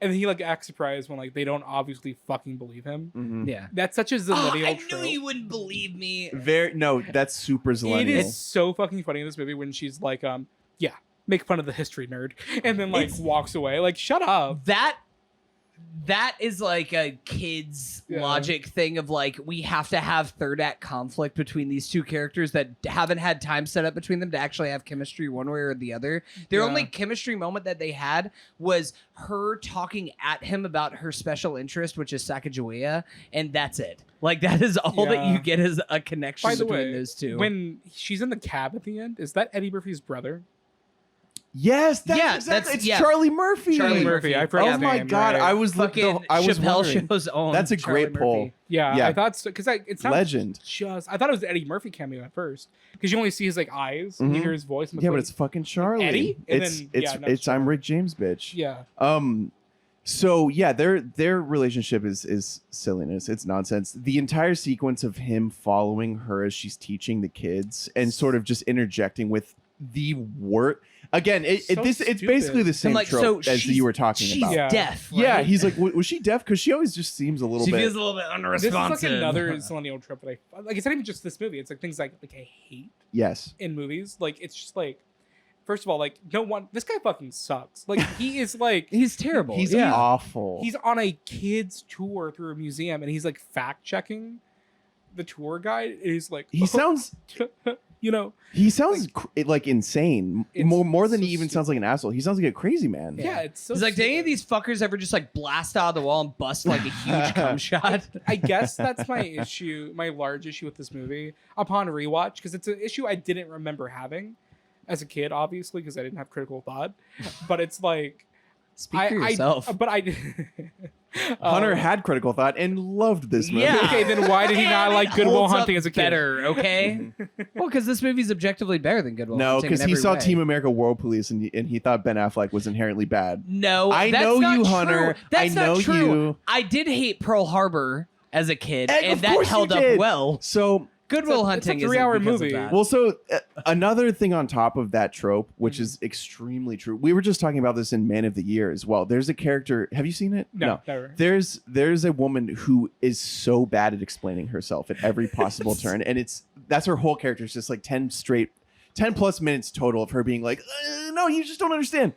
and then he like acts surprised when like they don't obviously fucking believe him. Mhm. Yeah. That's such a Zillennial I trope. knew you wouldn't believe me. That's super Zillennial. It is so fucking funny in this movie when she's like, yeah, make fun of the history nerd, and then like walks away. Like, shut up. That is like a kid's logic thing of like, we have to have third act conflict between these two characters that haven't had time set up between them to actually have chemistry one way or the other. Their only chemistry moment that they had was her talking at him about her special interest, which is Sacagawea, and that's it. Like, that is all that you get as a connection By the between way, those two. when she's in the cab at the end, is that Eddie Murphy's brother? Yes, Yeah, exactly. It's yeah. Charlie Murphy. Charlie Murphy. I forgot Oh his my name, god, right. I was Fucking I was Chappelle wondering. Show's own. That's a Charlie great pull. Murphy. Yeah, Yeah. I thought so because it sounds Legend. I thought it was Eddie Murphy cameo at first because you only see his like eyes and you Mhm. hear his voice. And Yeah, but like, it's fucking Charlie. Eddie? And It's then- it's yeah, no, it's I'm Charlie. Rick James, bitch. yeah. So yeah, their relationship is silliness. It's nonsense. The entire sequence of him following her as she's teaching the kids and sort of just interjecting with the word again. It's stupid. basically the same I'm like, trope so as she's- you were talking she's about. Yeah. deaf. Yeah, right? he's like, was she deaf? Because she always just seems a little She bit. feels a little bit This is unresponsive. like another Zillennial trope that I like. It's not even just this movie. It's like things like I hate Yes. in movies. Like it's just like, first of all, like no one. This guy fucking sucks. Like he is like He's terrible. He's yeah. awful. he's on a kid's tour through a museum and he's like fact checking the tour guide. And he's like he sounds you know, like insane. It's More than so he even stupid. sounds like an asshole. He sounds like a crazy man. yeah, it's so. He's like, did any of stupid. these fuckers ever just like blast out of the wall and bust like a huge cum shot? I guess that's my issue, my large issue with this movie upon rewatch, because it's an issue I didn't remember having as a kid, obviously, because I didn't have critical thought. But it's like, Speak for yourself. but I Hunter had critical thought and loved this movie. Yeah. Okay, then why did he not And like it Good Will holds up Hunting as a kid? better, okay? Well, because this movie's objectively better than Good Will No, Hunting. because in he every saw way. Team America World Police and he thought Ben Affleck was inherently bad. No, I that's know not you, true. Hunter. That's I know not true. you. I did hate Pearl Harbor as a kid, And and of that course you held up did. well. So, Good Will It's a Hunting is 3-hour because movie. Of that. well, another thing on top of that trope, which is extremely true. We were just talking about this in Man of the Year as well. There's a character. Have you seen it? No, never. There's a woman who is so bad at explaining herself at every possible turn, and that's her whole character. It's just like 10 plus minutes total of her being like, no, you just don't understand.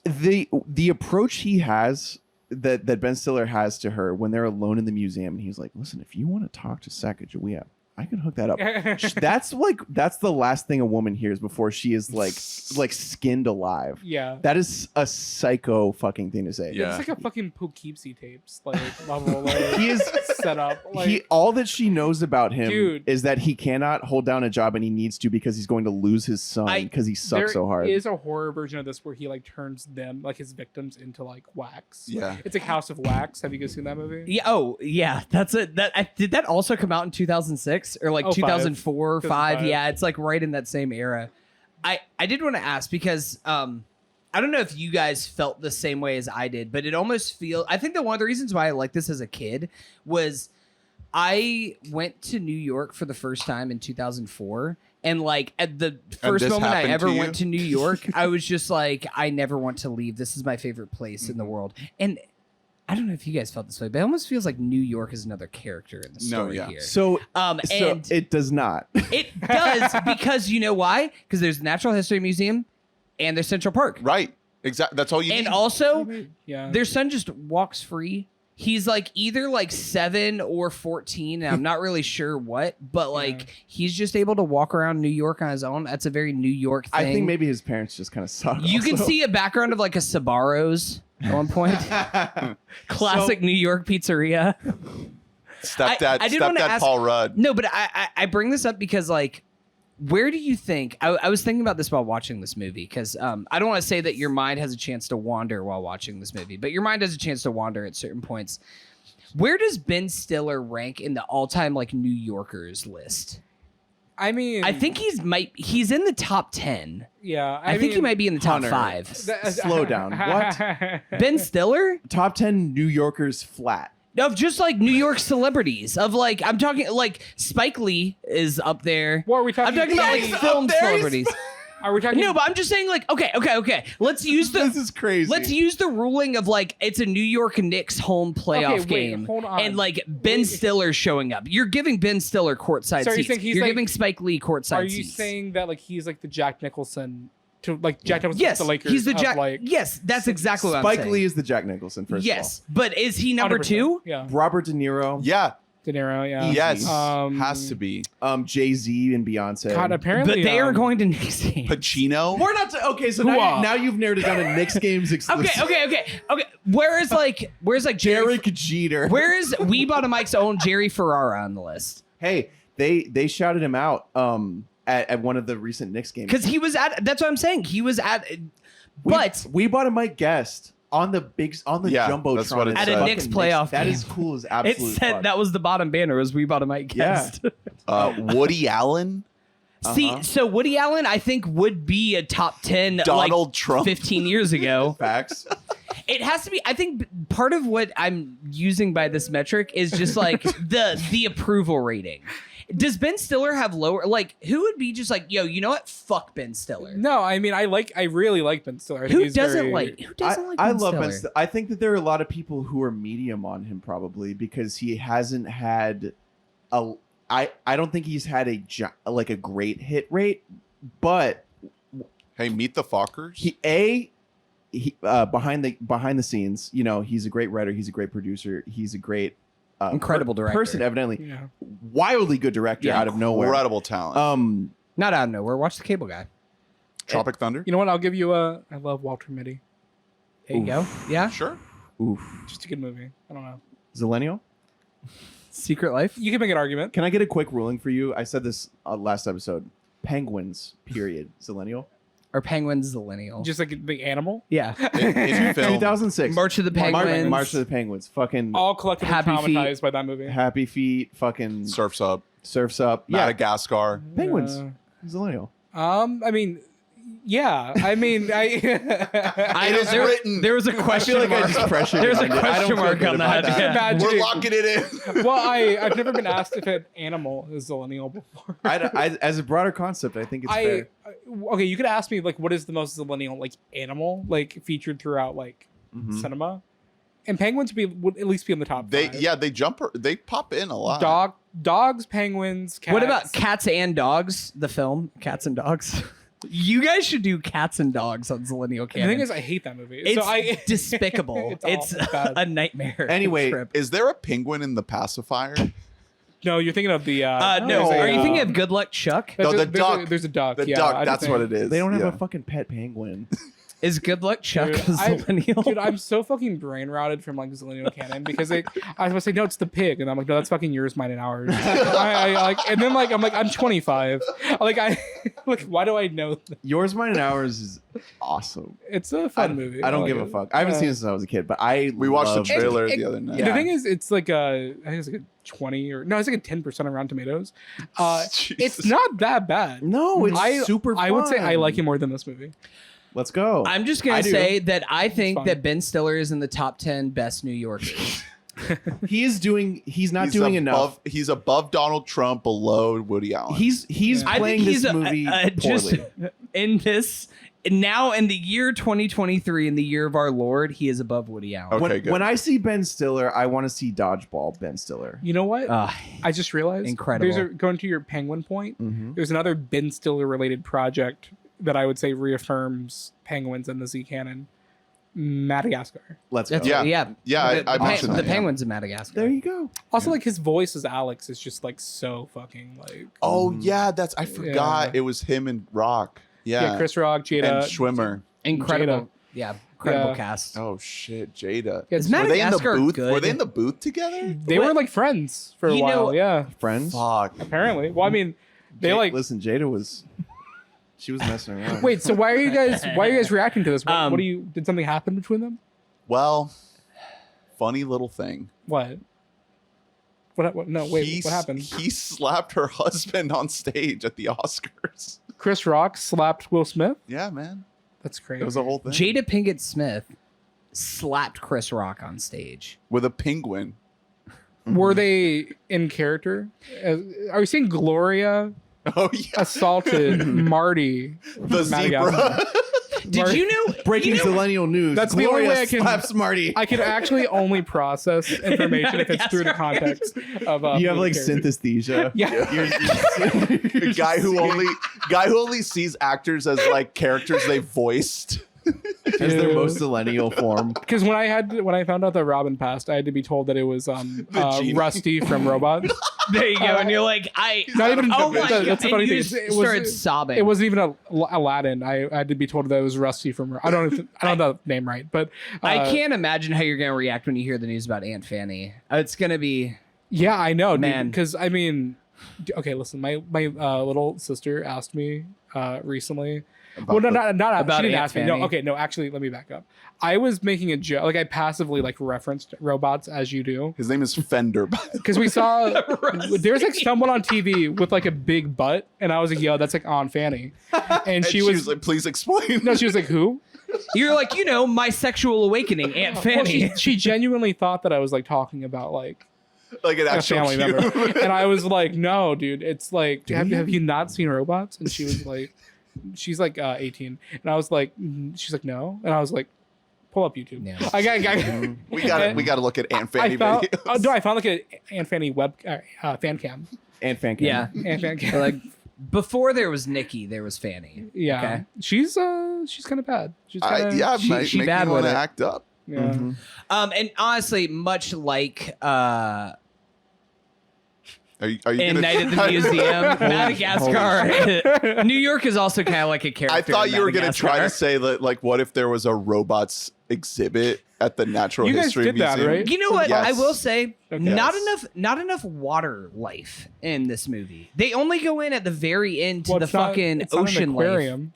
The approach he has that Ben Stiller has to her when they're alone in the museum, and he's like, listen, if you want to talk to Sacagawea, I can hook that up. That's the last thing a woman hears before she is like skinned alive. Yeah. That is a psycho fucking thing to say. Yeah. It's like a fucking Poughkeepsie tapes like level like He is set up. Like all that she knows about him Dude. is that he cannot hold down a job and he needs to because he's going to lose his son because he sucks so hard. There is a horror version of this where he like turns them like his victims into like wax. Yeah. It's like House of Wax. Have you guys seen that movie? Yeah. Oh, yeah. That's it. Did that also come out in 2006 or like Oh, 2004 or 5? 2005. Yeah, it's like right in that same era. I did want to ask because I don't know if you guys felt the same way as I did, but it almost feels. I think that one of the reasons why I liked this as a kid was I went to New York for the first time in 2004. And like at the first this moment I happened ever to you? went to New York, I was just like, I never want to leave. This is my favorite place in the world. And I don't know if you guys felt this way, but it almost feels like New York is another character in the story here. So and it does not. it does because you know why? Because there's the Natural History Museum and there's Central Park. Right. Exactly. That's all you And need. also, Yeah. their son just walks free. He's like either like 7 or 14, and I'm not really sure what, but like he's just able to walk around New York on his own. That's a very New York thing. I think maybe his parents just kind of suck. You can also. see a background of like a Sbarro's at one point. Classic New York pizzeria. Stepdad I did wanna ask- Paul Rudd. No, but I bring this up because like where do you think? I was thinking about this while watching this movie because I don't want to say that your mind has a chance to wander while watching this movie, but your mind has a chance to wander at certain points. Where does Ben Stiller rank in the all-time like New Yorkers list? I mean, I think he's in the top 10. Yeah, I think he might be in the top Hunter. 5. Slow down. What? Ben Stiller? Top 10 New Yorkers flat. Of just like New York celebrities. Of like, I'm talking like Spike Lee is up there. What are we talking? I'm talking about like He's film up there? celebrities. Are we talking? No, but I'm just saying like, okay. Let's use the This is crazy. Let's use the ruling of like it's a New York Knicks home playoff Okay, wait, game, hold on. and like Ben Stiller showing up. You're giving Ben Stiller courtside So are you seats. saying he's You're like- giving Spike Lee courtside Are you seats. saying that like he's like the Jack Nicholson to like Jack Nicholson Yes, to the Lakers? he's the of, Jack. Like, Yes, that's exactly what I'm Spike saying. Lee is the Jack Nicholson, first Yes, but is he number 100%. 2? Yeah, Robert De Niro, Yeah. De Niro. Yeah. Yes. Um, Has to be. Jay-Z and Beyonce. God, apparently But they are um, going to Knicks games. Pacino. We're not okay, so Hoo-ah. now you've narrowed it down to Knicks games exclusive. Okay. Where's like Jerry? Derek Jeter. Where is We Bought a Mic's own Jerry Ferrara on the list? Hey, they shouted him out at one of the recent Knicks games. Because he was at. That's what I'm saying. He was at. But we bought a mic guest on the Yeah, jumbotron. that's what it It's said. At a fucking Knicks playoff That game. is cool as it absolute said fuck. that was the bottom banner. Was We Bought a Mic guest? Woody Allen. See, so Woody Allen, I think, would be a top 10 Donald like, Trump. 15 years ago. Facts. It has to be. I think part of what I'm using by this metric is just like the approval rating. Does Ben Stiller have lower? Like, who would be just like, yo, you know what? Fuck Ben Stiller. No, I mean, I really like Ben Stiller. I think Who he's doesn't very- like? Who doesn't like? I Ben love Stiller? Ben Stiller. I think that there are a lot of people who are medium on him probably because he hasn't had a. I don't think he's had a great hit rate, but Hey, Meet the Fockers. he behind the scenes, you know, he's a great writer, he's a great producer, he's a great Incredible director. person, evidently Yeah. wildly good director Yeah. out of nowhere. Incredible talent. Not out of nowhere. Watch the Cable Guy. Tropic Thunder. You know what? I'll give you a. I love Walter Mitty. There you go. Yeah. Sure. Oof. Just a good movie. I don't know. Zillennial. Secret Life. You can make an argument. Can I get a quick ruling for you? I said this last episode. Penguins. Period. Zillennial. Or Penguins Zillennial. Just like the animal. Yeah. In film. 2006. March of the Penguins. March of the Penguins. Fucking All collectively Happy traumatized Feet. by that movie. Happy Feet. Fucking Surfs Up. Surfs Up. Yeah. Madagascar. Penguins. Uh, Zillennial. I mean, yeah. I mean, It is written. There was a question like I mark. just pressured There's a it. I don't question feel mark good on about that. that. Yeah. Imagine We're it. locking it in. Well, I've never been asked if an animal is Zillennial before. I, as a broader concept, I think it's fair. Okay, you could ask me like, what is the most Zillennial like animal like featured throughout like Mhm. cinema? And penguins would at least be in the top. They five. they pop in a lot. Dogs, penguins, cats. What about Cats and Dogs? The film Cats and Dogs. You guys should do Cats and Dogs on Zillennial The Canon. thing is, I hate that movie. it's so I despicable. It's It's, awful. Bad. a nightmare. Anyway, trip. Is there a penguin in the pacifier? no, you're thinking of the. No, there's a, are you thinking of Good Luck Chuck? No, the there's a- duck. There's a duck. The yeah, duck. I That's think. what it is. they don't have Yeah. a fucking pet penguin. Is Good Luck Chuck Dude, a Zillennial? Dude, I'm so fucking brain routed from like Zillennial canon because I was gonna say no, it's the pig, and I'm like, no, that's fucking yours, mine, and ours. I like, and then like I'm like, I'm 25. Like like, why do I know? Yours, Mine, and Ours is awesome. It's a fun movie. I don't like give it. a fuck. I haven't seen it since I was a kid, but I We watched the love- trailer And- the other night. The thing is, it's like I think it's like a 20 or no, it's like a 10% on Rotten Tomatoes. It's Jesus. not that bad. No, it's super. I would say I fun. like it more than this movie. Let's go. I'm just I gonna do. say that I think fine. that Ben Stiller is in the top 10 best New Yorkers. He's not He's doing above, enough. He's above Donald Trump, below Woody Allen. He's Yeah. I playing think he's this movie just poorly. in this now in the year 2023, in the year of our Lord, he is above Woody Allen. Okay, good. When I see Ben Stiller, I want to see Dodgeball Ben Stiller. You know what? Uh, I just realized. Incredible. Going to your Penguin point. Mm-hmm. There's another Ben Stiller related project that I would say reaffirms penguins in the Z canon. Madagascar. Let's go. that's Yeah. yeah. I mentioned the that, yeah. penguins in Madagascar. There you go. Also, like his voice as Alex is just like so fucking like. Oh Mhm. yeah, I forgot Yeah. it was him and Rock. Yeah, Chris Rock, Jada, and Schwimmer. Incredible. Yeah, incredible Yeah. cast. Oh shit, Jada. Yeah, Is Were they in the Madagascar booth? good? Were they in the booth together? They were like friends for a You while. know- Yeah, Friends. Fuck. apparently. Well, I mean, They like listen. Jada was messing around. Wait, so why are you guys reacting to this? What do you did something happen between them? Well, funny little thing. What? What? No, wait. What happened? He slapped her husband on stage at the Oscars. Chris Rock slapped Will Smith? Yeah, man. That's crazy. It was a whole thing. Jada Pinkett Smith slapped Chris Rock on stage. With a penguin. Were they in character? Are you saying Gloria Oh, yeah. assaulted Marty? The zebra. Did you know? Breaking Zillennial news. That's the Gloria only way I can- slaps Marty. I can actually only process information if it's through the context of. You have like characters. synesthesia. Yeah. The guy who only sees actors as like characters they voiced. As their most Zillennial form. Because when I found out that Robin passed, I had to be told that it was genie. Rusty from Robots. There you go, and you're like, Not even. Oh my God. That's the And funny you thing. started sobbing. It wasn't even Aladdin. I had to be told that it was Rusty from. I don't know the name right, but I can't imagine how you're gonna react when you hear the news about Aunt Fanny. It's gonna be. Yeah, I know, Man. Because I mean, okay, listen. My little sister asked me recently. Well, no, not about she didn't Aunt ask me. Fanny. No, okay, no. Actually, let me back up. I was making a joke. Like I passively like referenced robots as you do. His name is Fender. Because we saw there's like someone on TV with like a big butt, and I was like, "Yo, that's like Aunt Fanny," and she was like, "Please explain." no, she was like, "Who?" You're like, my sexual awakening, Aunt Fanny. Well, she genuinely thought that I was like talking about like like an a actual family human. member, and I was like, "No, dude, it's like, have you not seen Robots?" And she was like, "She's like 18," and I was like, She's like, "No," and I was like, "Pull up YouTube." Yeah. I got. We gotta look at Aunt Fanny I found, videos. no, I found like a Aunt Fanny web fan cam. And fan cam. Yeah. Aunt fan cam. Like before there was Nikki, there was Fanny. Yeah, Okay. she's kind of bad. She's kind of Yeah, she make bad me with want to it. act up. yeah. And honestly, much like Are you in gonna, Night at the Museum, Madagascar. New York is also kind of like a character. I thought in you were gonna try to Madagascar. say that, like, what if there was a robots exhibit at the Natural You guys History did that, Museum? right? You know what? Yes. I will say, Okay. not enough water life in this movie. They only go in at the very end to Well, the it's not- fucking it's not an ocean life. aquarium.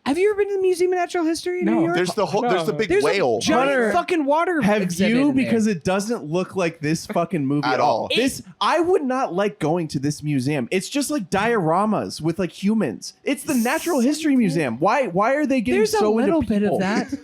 Have you ever been to the Museum of Natural History in No. New York? There's the big There's whale. a giant Hunter, fucking water. Have exhibit you? in there. Because it doesn't look like this fucking movie At at all. all. I would not like going to this museum. It's just like dioramas with like humans. It's the Natural History Museum. Why are they getting There's so a little into bit people? of that.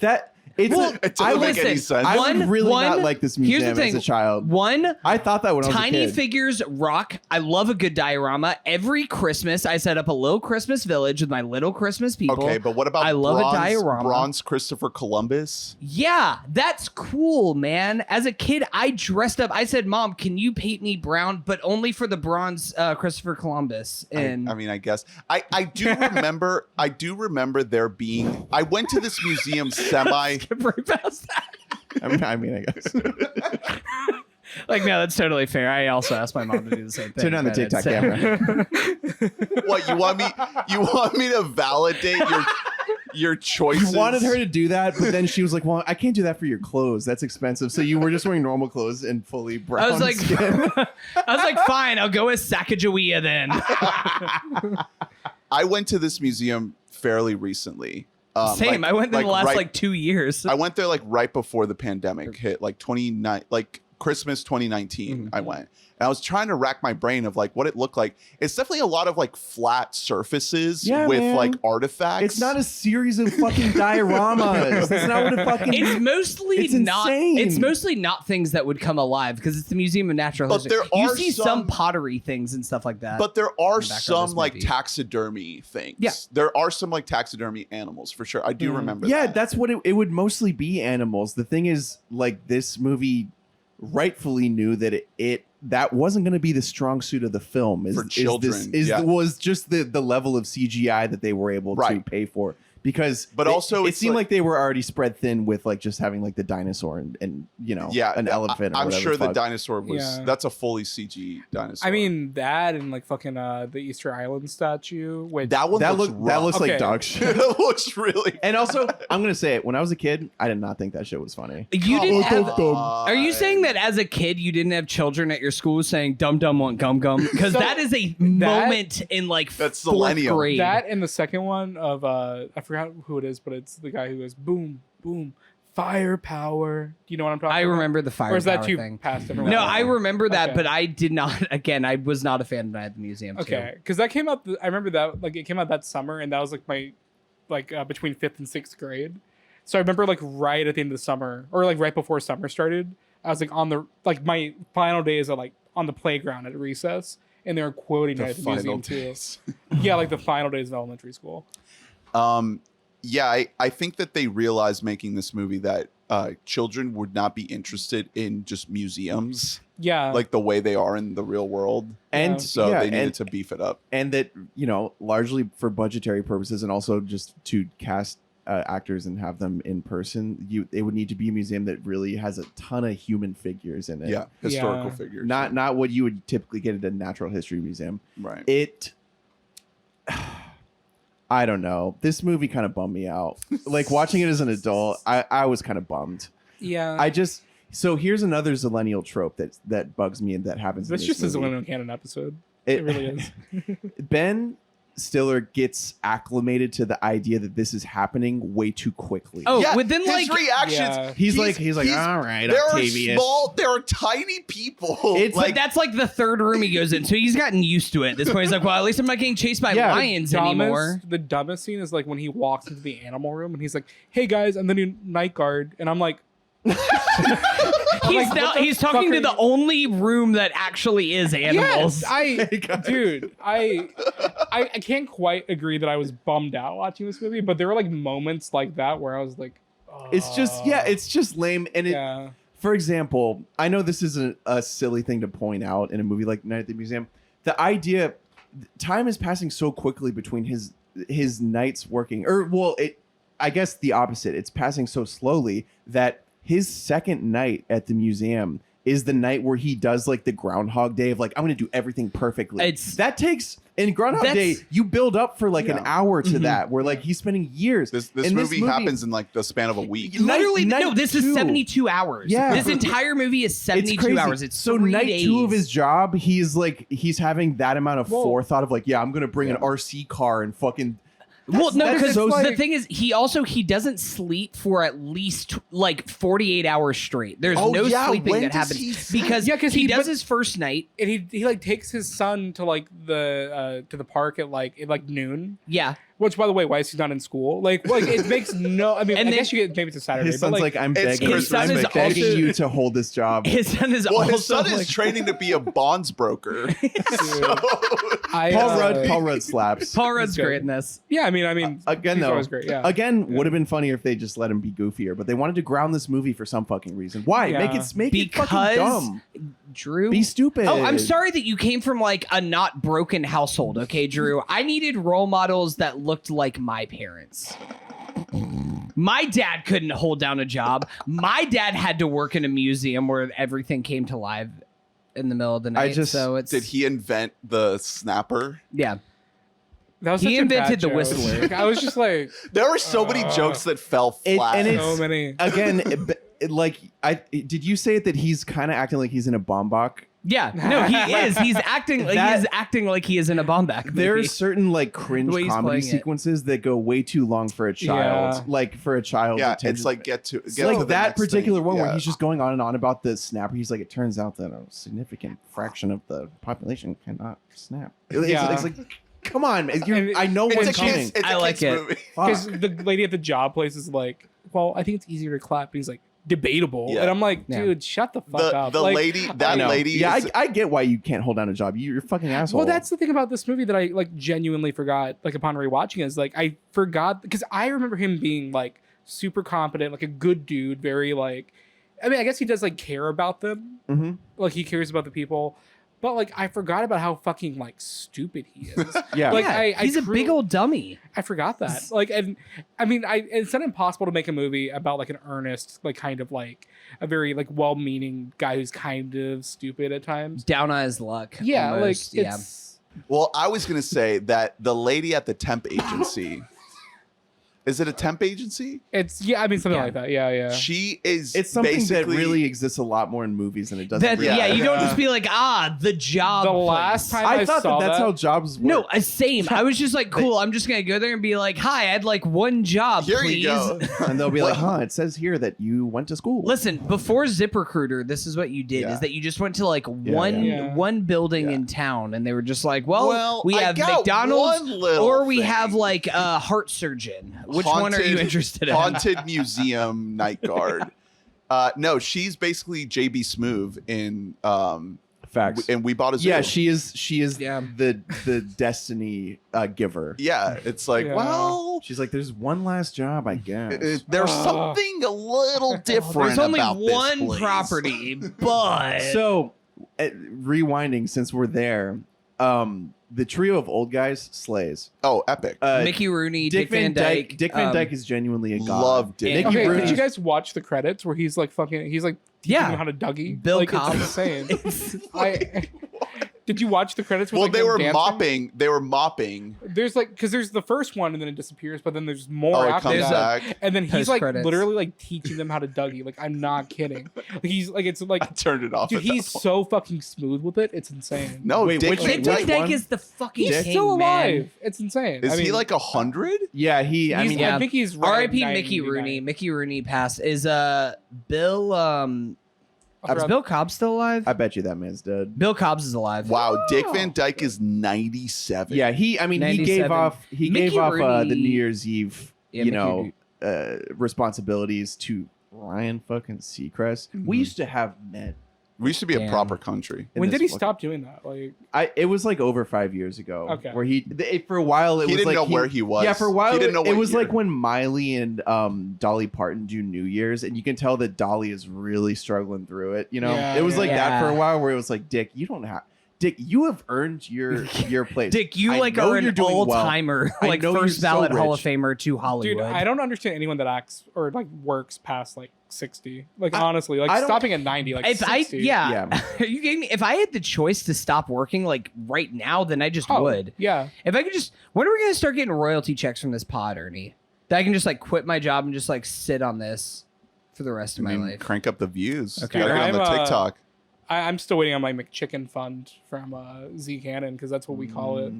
That it's Well, It doesn't make any listen, sense. I One- would really one- not like this here's the museum as thing. a child. One, I thought that when I was a tiny kid. figures rock. I love a good diorama. Every Christmas, I set up a little Christmas village with my little Christmas people. Okay, but what about I love a diorama. bronze Christopher Columbus? Yeah, that's cool, man. As a kid, I dressed up. I said, "Mom, can you paint me brown, but only for the bronze Christopher Columbus?" And I mean, I guess I do remember. I do remember there being. I went to this museum semi. skip right past that. I mean, I guess. Like, no, that's totally fair. I also asked my mom to do the same thing. Turn on the but it's, TikTok camera. What you want me? You want me to validate your choices? You wanted her to do that, but then she was like, "Well, I can't do that for your clothes. That's expensive." So you were just wearing normal clothes and fully brown I was like, skin. I was like, fine, I'll go with Sacagawea then. I went to this museum fairly recently. Same. I went there the last right- like 2 years. I went there like right before the pandemic hit, like Christmas 2019. Mm-hmm. I went. And I was trying to rack my brain of like what it looked like. It's definitely a lot of like flat surfaces Yeah, with man. like artifacts. It's not a series of fucking dioramas. That's not what it fucking It's mostly It's not. insane. It's mostly not things that would come alive because it's the Museum of Natural But History. there You are see some some pottery things and stuff like that. But there are in the background of some this like movie. taxidermy things. Yeah. There are some like taxidermy animals for sure. I do remember Yeah, that. that's what it would mostly be, animals. The thing is, like, this movie rightfully knew that that wasn't going to be the strong suit of the film. For children, yeah. Was just the level of CGI that they were able to Right. pay for. because But also it it's seemed like- like they were already spread thin with like just having like the dinosaur and an elephant. Or I'm whatever sure the fuck. dinosaur was. Yeah. That's a fully CG dinosaur. I mean that and like fucking the Easter Island statue. Which that one that looks looks Okay. like dog shit. that looks really. And also, I'm gonna say it. When I was a kid, I did not think that shit was funny. You didn't have. God. Are you saying that as a kid you didn't have children at your school saying "dum dum want gum gum"? Because So that is a moment in like That's fourth Zillennial. grade. that and the second one of I forgot who it is, but it's the guy who goes boom boom firepower. Do you know what I'm talking I about? remember the fire Or is that power too thing. past everyone? No, I remember that, Okay. but I did not. Again, I was not a fan of that at the museum. Okay, because that came out. I remember that like it came out that summer, and that was like my between 5th and 6th grade. So I remember like right at the end of the summer, or like right before summer started, I was like on the like my final days of like on the playground at recess, and they were quoting it The at the final museum too. days. Yeah, like the final days of elementary school. Yeah, I think that they realized making this movie that children would not be interested in just museums Yeah, like the way they are in the real world. And So yeah, they needed and, to beef it up. and that largely for budgetary purposes, and also just to cast actors and have them in person, it would need to be a museum that really has a ton of human figures in it. Yeah, historical Yeah. figures. Not what you would typically get at a natural history museum. right. It I don't know. This movie kind of bummed me out. Like watching it as an adult, I was kind of bummed. yeah. So here's another Zillennial trope that bugs me and that happens. That's in just this a movie. Lennon canon episode. It really is. Ben Stiller gets acclimated to the idea that this is happening way too quickly. Oh, Yeah, within his like reactions. Yeah. he's like, all right, There Octavius. there are tiny people. It's like that's like the third room he goes in, so he's gotten used to it. At this point, he's like, "Well, at least I'm not getting chased by Yeah, lions anymore." The dumbest scene is like when he walks into the animal room and he's like, "Hey guys, I'm the new night guard," and I'm like, He's like, now what the he's fuck talking are to the you- only room that actually is animals. Yes, dude, I can't quite agree that I was bummed out watching this movie, but there were like moments like that where I was like, It's just lame. And yeah, for example, I know this isn't a silly thing to point out in a movie like Night at the Museum. The idea, time is passing so quickly between his nights working, I guess the opposite. It's passing so slowly that his second night at the museum is the night where he does like the Groundhog Day of like, I'm going to do everything perfectly. That takes in Groundhog Day, you build up for like an hour to that where like he's spending years. This movie happens in like the span of a week. Literally, Night no, this is two. 72 hours. Yeah. This entire movie is 72 crazy. hours. It's so 3 night days. 2 of his job, he's having that amount of Well- forethought of like, yeah, I'm going to bring an RC car and fucking. Well, no, that's because so the sick. thing is, he doesn't sleep for at least like 48 hours straight. There's Oh, no yeah, sleeping when that does happens he sleep? because Yeah, 'cause he he- does but- his first night. and he like takes his son to like the park at like noon. Yeah, Which, by the way, why is he not in school? Like it makes no. I mean, And I then- guess you get maybe it's a Saturday. His but son's like, I'm it's begging, Christmas His son is I'm begging also- you to hold this job. his son is Well, also his son is like, training to be a bonds broker. Paul Rudd slaps. Paul Rudd's That's good. great in this. Yeah, I mean, Again, he's though, always great. Yeah. again, would have been funnier if they just let him be goofier, but they wanted to ground this movie for some fucking reason. Why? Yeah. Make it fucking Because dumb. Drew, Be stupid. Oh, I'm sorry that you came from like a not broken household. Okay, Drew. I needed role models that looked like my parents. My dad couldn't hold down a job. My dad had to work in a museum where everything came to life in the middle of the night. So it's Did he invent the snapper? yeah. That was He such a bad invented the joke. whistler. Like, I was just like, There were so many jokes that fell It- flat. and it's- so many. Again, did you say that he's kind of acting like he's in a Bombach? Yeah. No, he is. He's acting like That- he is acting like he is in a Bomback movie. There are certain like cringe The way he's comedy playing it. sequences that go way too long for a child. Yeah. Like for a child, yeah, attention- it's like get to like the that next particular thing. one where Yeah. he's just going on and on about the snapper. He's like, it turns out that a significant fraction of the population cannot snap. Yeah. It's like, come on, man. And I know it's what's It's a coming. kids, it's I a like kids it. movie. Because Fuck. the lady at the job place is like, well, I think it's easier to clap. He's like, debatable. Yeah. And I'm like, Yeah. dude, shut the fuck up. The Like, lady, I that know. lady Yeah, is, I get why you can't hold down a job. You're a fucking asshole. Well, that's the thing about this movie that I like genuinely forgot. Like upon rewatching, is like I forgot because I remember him being like super competent, like a good dude, very like. I mean, I guess he does like care about them. Mhm. Like he cares about the people. But like I forgot about how fucking like stupid he is. Yeah. Like he's a big old dummy. I forgot that. Like, and I mean, it's not impossible to make a movie about like an earnest, like kind of like a very like well-meaning guy who's kind of stupid at times. Down on his luck. Yeah, almost. like it's Well, I was going to say that the lady at the temp agency, is it a temp agency? yeah. I mean, something like that. Yeah. She is It's something that basically- really exists a lot more in movies than it doesn't. That, really. yeah, you don't Yeah. just be like, the job. The place. last time I thought saw that's how jobs work. No, same. I was just like, cool. I'm just gonna go there and be like, hi, I'd like one job, Here please. you go. And they'll be like, huh, it says here that you went to school. Listen, before ZipRecruiter, this is what you did: Yeah. is that you just went to like Yeah. one building Yeah. in town, and they were just like, well we I have got McDonald's, one little or we thing. have like a heart surgeon. Which one are you Haunted- interested in? Haunted Museum Night Guard. No, she's basically JB Smoove in Facts. and We Bought a Zoo. Yeah, she is Yeah. the destiny giver. Yeah, it's like, Yeah. well, She's like, there's one last job, I guess. there's Ugh. something a little different There's only about this one place. property, but So, rewinding, since we're there, the trio of old guys slays. Oh, epic. Mickey Rooney, Dick Van Dyke. Dick Van Dyke is genuinely a god. Loved it. Nick Mickey Okay, Rooney. did you guys watch the credits where he's like fucking? He's like teaching Yeah. him how to Dougie. Bill like, Cobb. It's insane. Did you watch the credits? With, Well, like, they him were dancing? mopping. They were mopping. There's like because there's the first one and then it disappears, but then there's more Oh, it after comes that. back. And then he's like Post-credits. literally like teaching them how to Dougie. Like I'm not kidding. Like, he's like it's I like turned it off. dude, at that he's point. so fucking smooth with it. It's insane. No, Wait, Dick which- Van Dick which Van Dyke. Dyke one? is the fucking He's king, still alive. man. It's insane. Is I mean, he like 100? Yeah, he. I he's- mean, yeah. I think he's right R.I.P. at Mickey 99. Rooney. Mickey Rooney passed. Is Bill I'll is throw Bill Cobb still alive? I bet you that man's dead. Bill Cobb's is alive. Wow, Dick Van Dyke is 97. Yeah, he. I mean, he gave 97. off. He Mickey gave off the Rooney- New Year's Eve. Yeah, you Mickey know, responsibilities to Ryan fucking Seacrest. We Mhm. used to have men. We used to be a Damn. proper country. in When this did he fucking- stop doing that? Like It was like over 5 years ago. Okay. Where for a while it He was didn't like know where he was. Yeah, for a while He didn't know it what was year. like when Miley and Dolly Parton do New Year's, and you can tell that Dolly is really struggling through it. You know, Yeah, it was like yeah. that for a while, where it was like, Dick, you have earned your place. Dick, you I like know are you're an doing all well. timer, I like know you're first so ballot Hall of rich. Famer to Hollywood. dude, I don't understand anyone that acts or like works past like 60. Like honestly, like I don't- stopping at 90, like if 60. Yeah. are you kidding me? If I had the choice to stop working like right now, then I just Oh, would. Yeah. If I could just, when are we gonna start getting royalty checks from this pod, Ernie? That I can just like quit my job and just like sit on this for the rest of my life. Crank up the views. Okay. Gotta get on the I'm, TikTok. I'm still waiting on my McChicken fund from Z Cannon because that's what we call it.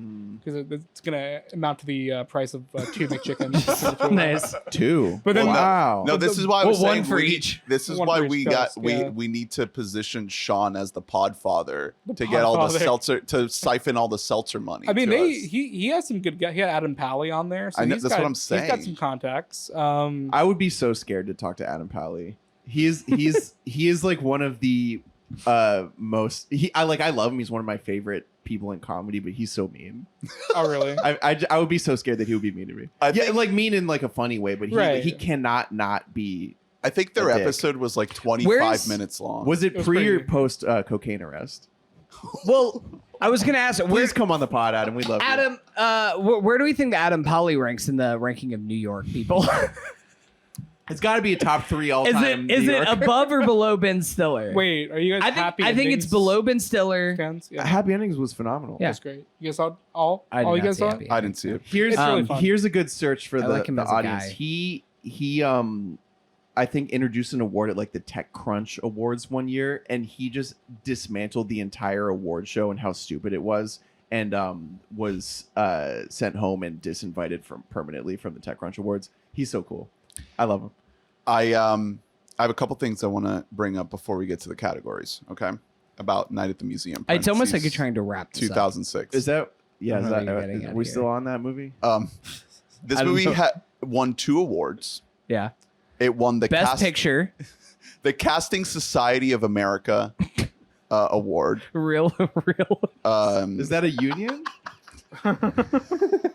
Because it's gonna amount to the price of 2 McChickens. Nice. 2. But then- wow. No, this is why I Well, was one saying for we need- each. This is One why for each we coast, got yeah. we need to position Shawn as the Podfather The to get all the Podfather. seltzer to siphon all the seltzer money. I mean, to they us. he has some good guys. He had Adam Pally on there. So I know, he's that's got, what I'm He's got saying. some contacts. I would be so scared to talk to Adam Pally. He is like one of the most I love him. He's one of my favorite people in comedy, but he's so mean. Oh, really? I would be so scared that he would be mean to me. I Yeah, think- like mean in like a funny way, but Right. he cannot not be. I think their a dick. episode was like 25 Where's- minutes long. Was it It was pre or pretty- post cocaine arrest? Well, I was gonna ask, Please where's come on the pod, Adam. We love you. Adam? Where do we think Adam Polly ranks in the ranking of New York people? It's got to be a top 3 all is time. it above or below Ben Stiller? Wait, are you guys I happy? think it's endings below Ben Stiller. fans? Yeah, Happy Endings was phenomenal. Yeah. that's great. You guys saw all? I did all you not guys see saw? Happy I didn't see it. Here's It's really fun. here's a good search for I the, like him the as a audience. guy. He I think introduced an award at like the TechCrunch Awards one year, and he just dismantled the entire award show and how stupid it was, and was sent home and disinvited permanently from the TechCrunch Awards. He's so cool. I love him. I have a couple things I want to bring up before we get to the categories. Okay, about Night at the Museum. It's almost like parentheses, you're trying to wrap this up. 2006. Is that yeah? I Is don't know that what you're getting are at we here. still on that movie? This I don't movie know. won 2 awards. Yeah. It won the Best Picture. the Casting Society of America award. Real. Is that a union?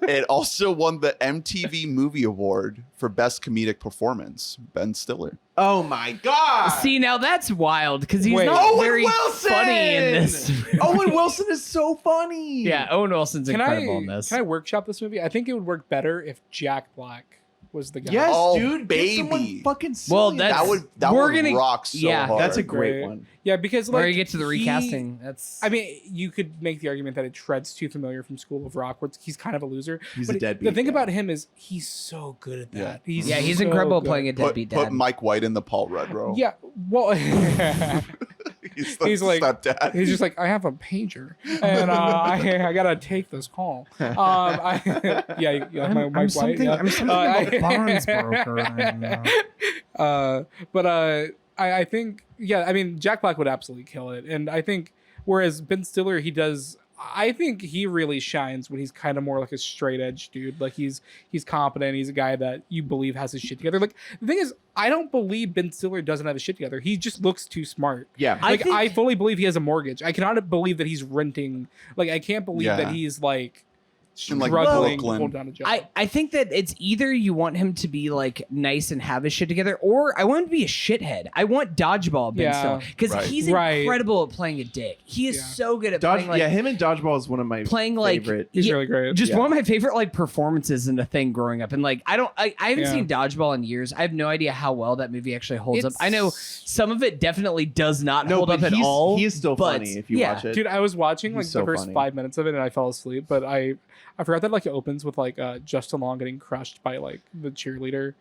It also won the MTV Movie Award for Best Comedic Performance. Ben Stiller. Oh my god! See, now that's wild because he's Wait. not Owen very Wilson! funny in this. Owen Wilson is so funny. Yeah, Owen Wilson's incredible in this. Can I workshop this movie? I think it would work better if Jack Black was the guy. Yes, Oh, dude. baby. Get someone fucking silly. Well, that's- That We're would gonna- rock so yeah, hard. that's a great Right. one. Yeah, because like Where you get to the he- recasting. That's. I mean, you could make the argument that it treads too familiar from School of Rock, where he's kind of a loser. He's But a deadbeat. The thing yeah. about him is he's so good at Yeah. that. yeah, he's so incredible at good. playing a put, deadbeat put dad. Mike White in the Paul Rudd role. Yeah, well, he's, the he's like- stepdad. he's just like, I have a pager, and I gotta take this call. Yeah, Mike White. Yeah. I'm something Uh, of a bonds broker. I think, yeah, I mean, Jack Black would absolutely kill it. And I think, whereas Ben Stiller, I think he really shines when he's kind of more like a straight edge dude. Like he's competent. He's a guy that you believe has his shit together. Like the thing is, I don't believe Ben Stiller doesn't have his shit together. He just looks too smart. Yeah. I fully believe he has a mortgage. I cannot believe that he's renting. Like I can't believe Yeah. that he's like In, like, struggling to Brooklyn. hold down a job. I think that it's either you want him to be like nice and have his shit together, or I want him to be a shithead. I want Dodgeball Ben Yeah. Stiller because Right. he's Right. incredible at playing a dick. He is Yeah. so good at playing like him and Dodgeball is one of my playing like favorite. He's yeah, really great. just Yeah. one of my favorite like performances in the thing growing up. And like I haven't Yeah. seen Dodgeball in years. I have no idea how well that movie actually holds up. I know It's- some of it definitely does not No, hold but up at he's- all. he is still but funny if you yeah. watch it. Dude, I was watching like He's the so first funny. 5 minutes of it and I fell asleep. But I forgot that like it opens with like Justin Long getting crushed by like the cheerleader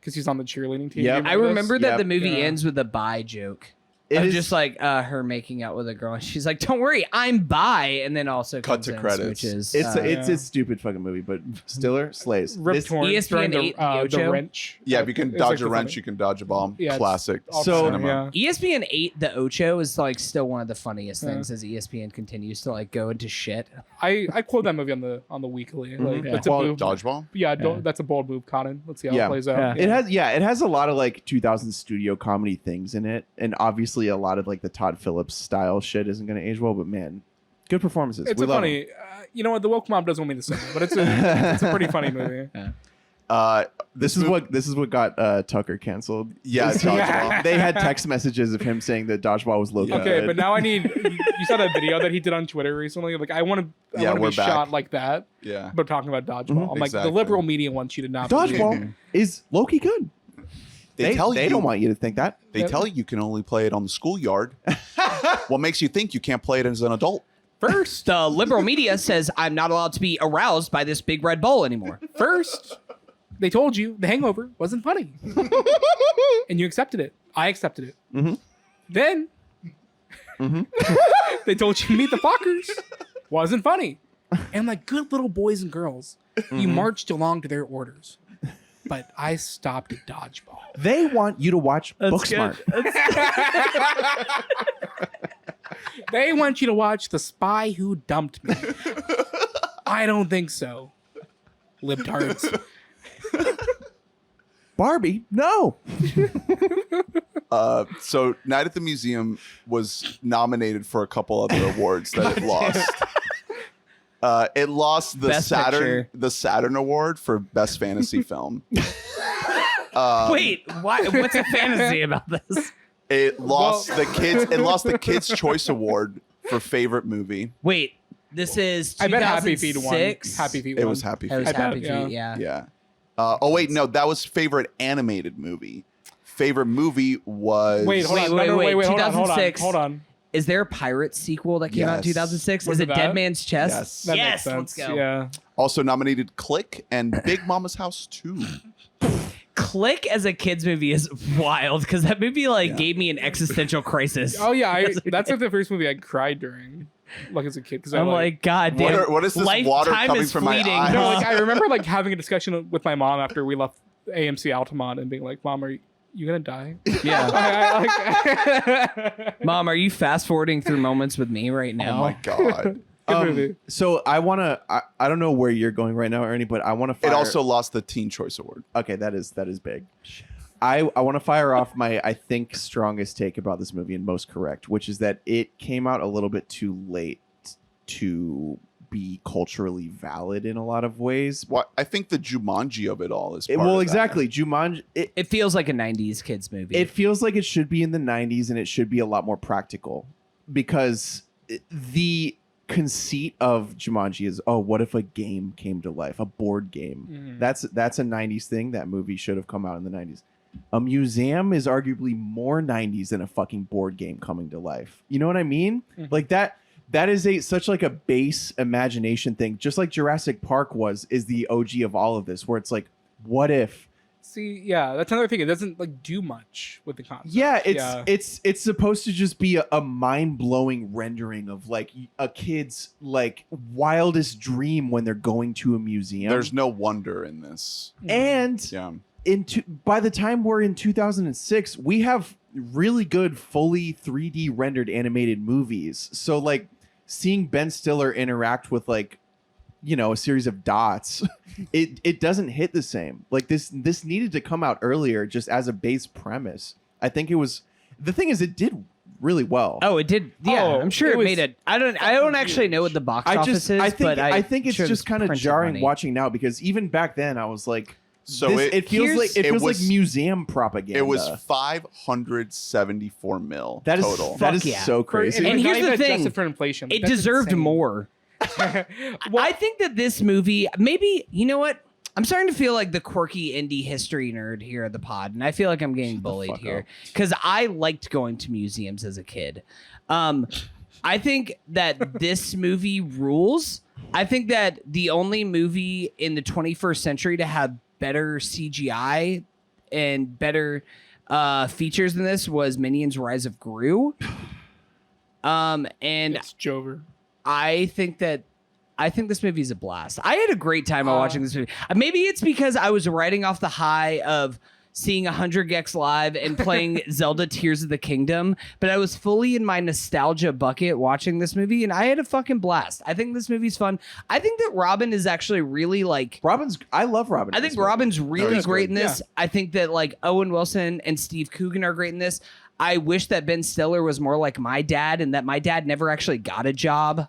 because he's on the cheerleading team. Yep. Do you I remember this? that Yep. the movie Yeah. ends with a bi joke. It Of is- just like her making out with a girl. And she's like, "Don't worry, I'm bi," and then also Cut comes to in, credits. which is It's Yeah. a stupid fucking movie, but Stiller slays. Rip This- Torn ESPN throwing 8, the Ocho? wrench. Yeah, if you can It's dodge actually a wrench, funny. you can dodge a bomb. Yeah, it's Classic all So- cinema. yeah. ESPN 8, the Ocho is like still one of the funniest Yeah. things as ESPN continues to like go into shit. I quote that movie on the weekly. Like Mhm. that's Well, a move. Dodgeball? Yeah, Yeah. that's a bold move, Conan. Let's see how Yeah. it plays out. Yeah. It has a lot of like 2000s studio comedy things in it, and obviously a lot of like the Todd Phillips style shit isn't going to age well. But man, good performances. It's We a love funny. You know what? The woke mom doesn't want me to say, it, but it's a pretty funny movie. This is what got Tucker canceled. Yeah, Is Dodgeball. they had text messages of him saying that Dodgeball was low. Yeah. Okay, but now I need. You saw that video that he did on Twitter recently. Like I want to. Yeah, I want to we're be back. shot like that, Yeah. but talking about dodgeball. Mhm. I'm like Exactly. the liberal media wants you to not. believe it. Dodgeball is low-key good. They tell you don't want you to think that. They tell you can only play it on the schoolyard. What makes you think you can't play it as an adult? First, the liberal media says I'm not allowed to be aroused by this big red ball anymore. First, they told you The Hangover wasn't funny, and you accepted it. I accepted it. Mhm. Then they told you Meet the Fockers wasn't funny, and like good little boys and girls, you marched along to their orders. But I stopped at dodgeball. They want you to watch Booksmart. They want you to watch The Spy Who Dumped Me. I don't think so. Libtards. Barbie, no. So Night at the Museum was nominated for a couple other awards that it lost. It lost the Best Picture. Saturn Award for Best Fantasy Film. Wait, why? What's the fantasy about this? It lost the Kids Choice Award for Favorite Movie. Wait, this is I bet Happy Feet won. 2006? Happy Feet It won. was Happy It was Feet. I bet, Happy yeah. Feet, yeah. Yeah. Oh wait, no, that was Favorite Animated Movie. Favorite movie was Wait, hold Wait, on. wait, No, wait. hold on, 2006. Hold on. Is there a pirate sequel that came out in Yes. 2006? Was Is it it that? Dead Man's Chest? Yes. That Yes, makes sense. let's go. Yeah. Also nominated Click and Big Mama's House 2. Click as a kids movie is wild because that movie like Yeah. gave me an existential crisis. Oh yeah, that's like the first movie I cried during, like as a kid, because I'm like, God damn. What is this Lifetime water coming is from my fleeting. eye? no, like I remember like having a discussion with my mom after we left AMC Altamont and being like, "Mom, are you gonna die?" Yeah. Mom, are you fast forwarding through moments with me right Oh now? my god. Good movie. So I want to. I don't know where you're going right now, Ernie, but I want to. It also lost the Teen Choice Award. Okay, that is big. I want to fire off my I think strongest take about this movie and most correct, which is that it came out a little bit too late to be culturally valid in a lot of ways. Well, I think the Jumanji of it all is part Well, of exactly. Jumanji. It feels like a 90s kids movie. It feels like it should be in the 90s, and it should be a lot more practical, because the conceit of Jumanji is, oh, what if a game came to life, a board game? Mhm. That's a 90s thing. That movie should have come out in the 90s. A museum is arguably more 90s than a fucking board game coming to life. You know what I mean? Mhm. Like that is such like a base imagination thing, just like Jurassic Park is the OG of all of this, where it's like, what if? See, yeah, that's another thing. It doesn't like do much with the concept. Yeah, it's supposed to just be a mind-blowing rendering of like a kid's like wildest dream when they're going to a museum. There's no wonder in this. And Yeah. by the time we're in 2006, we have really good fully 3D rendered animated movies. So like seeing Ben Stiller interact with like, you know, a series of dots, it doesn't hit the same. Like this needed to come out earlier just as a base premise. I think the thing is, it did really well. Oh, it did. Yeah, Oh, I'm sure it made it. I don't actually know what the box office is, but I think it's sure just kind of printed jarring money. watching now, because even back then I was like, So it feels like museum propaganda. It was 574 mil that is total. that is yeah. so crazy. And here's the thing. Adjusted for inflation. It That's deserved insane. more. I think that this movie, maybe, you know what? I'm starting to feel like the quirky indie history nerd here at the pod, and I feel like I'm getting bullied fuck here up. because I liked going to museums as a kid. I think that this movie rules. I think that the only movie in the 21st century to have better CGI and better features than this was Minions: Rise of Gru. And It's Jover. I think this movie is a blast. I had a great time while watching this movie. Maybe it's because I was riding off the high of seeing 100 Gex live and playing Zelda Tears of the Kingdom, but I was fully in my nostalgia bucket watching this movie, and I had a fucking blast. I think this movie's fun. I think that Robin is actually really like... I love Robin. I think Robin's really he's great good. in this. Yeah. I think that like Owen Wilson and Steve Coogan are great in this. I wish that Ben Stiller was more like my dad, and that my dad never actually got a job.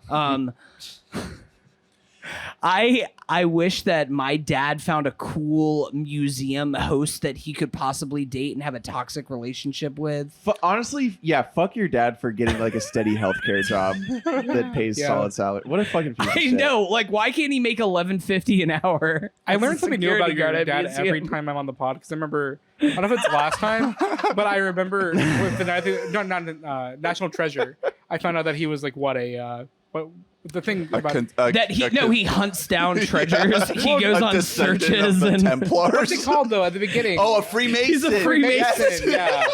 I wish that my dad found a cool museum host that he could possibly date and have a toxic relationship with. Honestly, yeah, fuck your dad for getting like a steady healthcare job that pays Yeah. solid salary. What a fucking piece of I shit. know, like, why can't he make $11.50 an hour? I as a learned something new about security your guard at dad museum? every time I'm on the pod, because I remember, I don't know if it's last time, but I remember with the National Treasure, I found out that he was like what the thing about He hunts down treasures. He goes on searches of the and Templars. what's it called though at the beginning? Oh, a Freemason. He's a Freemason. Yeah.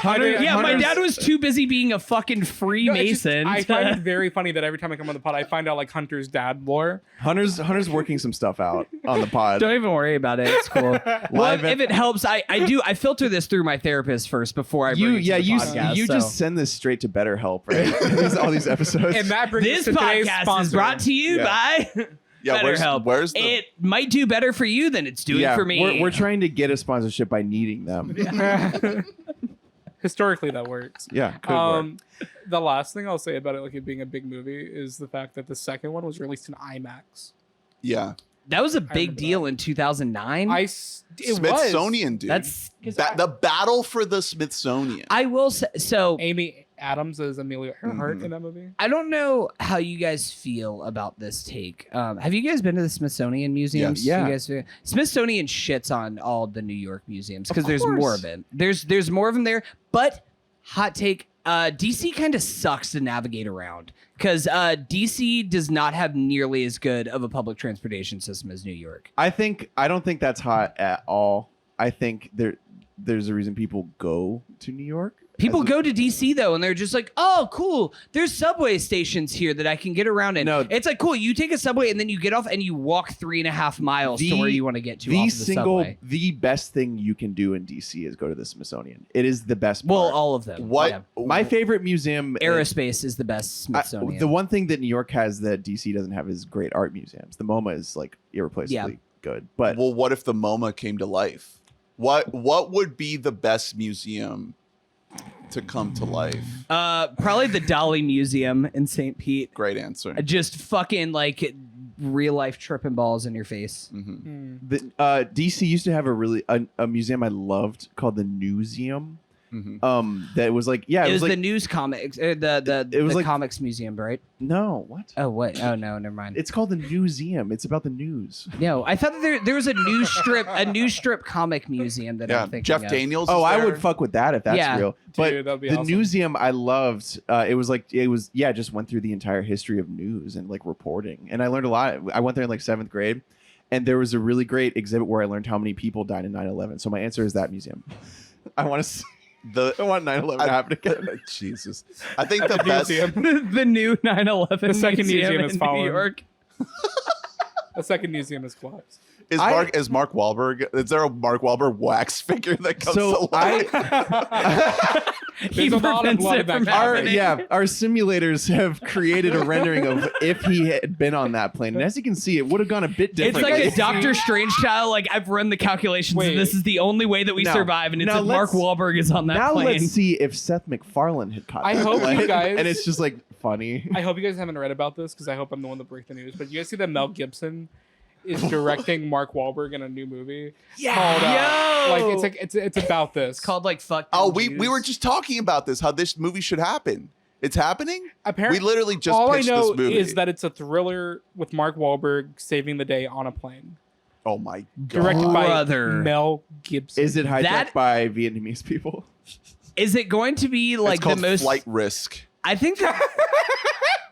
my dad was too busy being a fucking No, it's just- Freemason. I find it very funny that every time I come on the pod, I find out like Hunter's dad lore. Hunter's working some stuff out on the pod. Don't even worry about it. It's cool. Well, Live if it helps, I filter this through my therapist first before I bring it to the podcast, you so. just send this straight to BetterHelp, right? All these episodes. And that brings This us to today's podcast sponsor. is brought to you Yeah. by Yeah, BetterHelp. where's the It might do better for you than it's doing for me. We're trying to get a sponsorship by needing them. Historically, that works. Yeah, could work. The last thing I'll say about it, like it being a big movie, is the fact that the second one was released in IMAX. Yeah. That was a big remember deal that. in 2009. It Smithsonian, dude. That's the battle for the Smithsonian. I will say so. Amy Adams as Amelia Earhart Mhm. in that movie. I don't know how you guys feel about this take. Have you guys been to the Smithsonian museums? Yes. Yeah. You guys, Smithsonian shits on all the New York museums because Of there's more course. of it. There's more of them there. But hot take, DC kind of sucks to navigate around because DC does not have nearly as good of a public transportation system as New York. I don't think that's hot at all. I think there's a reason people go to New York. People go to DC though, and they're just like, "Oh, cool! There's subway stations here that I can get around in." No. It's like cool. You take a subway and then you get off and you walk 3.5 miles to where you want to get to. Off of the subway. The best thing you can do in DC is go to the Smithsonian. It is the best. Well, part. all of them. What? Yeah. My favorite museum. Aerospace is the best Smithsonian. The one thing that New York has that DC doesn't have is great art museums. The MoMA is like irreplaceably good. But Well, what if the MoMA came to life? What would be the best museum to come to life? Probably the Dolly Museum in St. Pete. Great answer. Just fucking like real life tripping balls in your face. Mm-hmm. DC used to have a museum I loved called the Newseum. Mm-hmm. That was like, yeah, It was like, the news comics, the was like- comics museum, right? no, what? Oh, what? Oh no, never mind. It's called the Newseum. It's about the news. No, I thought that there was a news strip comic museum that Yeah, I'm thinking Jeff of. Daniels. Oh, is I there. would fuck with that if that's Yeah. real. But Dude, that'd be the awesome. Newseum I loved. It was just went through the entire history of news and like reporting, and I learned a lot. I went there in like 7th grade, and there was a really great exhibit where I learned how many people died in 9/11. So my answer is that museum. I want to. I want 9/11 to happen again. Jesus. I think the best. Museum. the new 9/11 The second museum in is New fallen. York. The second museum is collapsed. Is Mark Wahlberg? Is there a Mark Wahlberg wax figure that comes So to life? He There's a lot of prevents blood it in that from car. happening. Our simulators have created a rendering of if he had been on that plane, and as you can see, it would have gone a bit It's differently. like a Doctor Strange style. Like I've run the calculations. Wait. And this is the only way that we Now- survive, and it's now if Mark let's- Wahlberg is on that now plane. let's see if Seth MacFarlane had caught I that hope you plane. guys- and it's just like funny. I hope you guys haven't read about this because I hope I'm the one to break the news. But you guys see that Mel Gibson is directing Mark Wahlberg in a new movie? Called, Yo! like it's about this. It's called like fuck. Oh, them we Jews. were just talking about this. How this movie should happen. It's happening. Apparently, We literally just all I pitched know this movie. is that it's a thriller with Mark Wahlberg saving the day on a plane, Oh my god. directed Brother. by Mel Gibson. Is it hijacked That- by Vietnamese people? Is it going to be It's like the called most? Flight Risk. I think that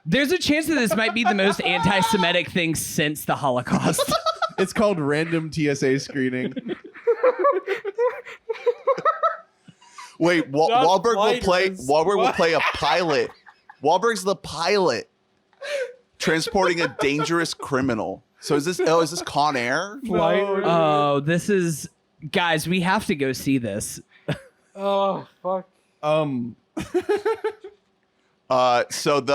there's a chance that this might be the most anti-Semitic thing since the Holocaust. It's called random TSA screening. Wait, Not Wahlberg will Flight play. Risk. Wahlberg will What? play a pilot. Wahlberg's the pilot, transporting a dangerous criminal. So is this? Oh, is this Con Air? Flight No. Risk? Oh, this is guys. We have to go see this. Oh fuck! So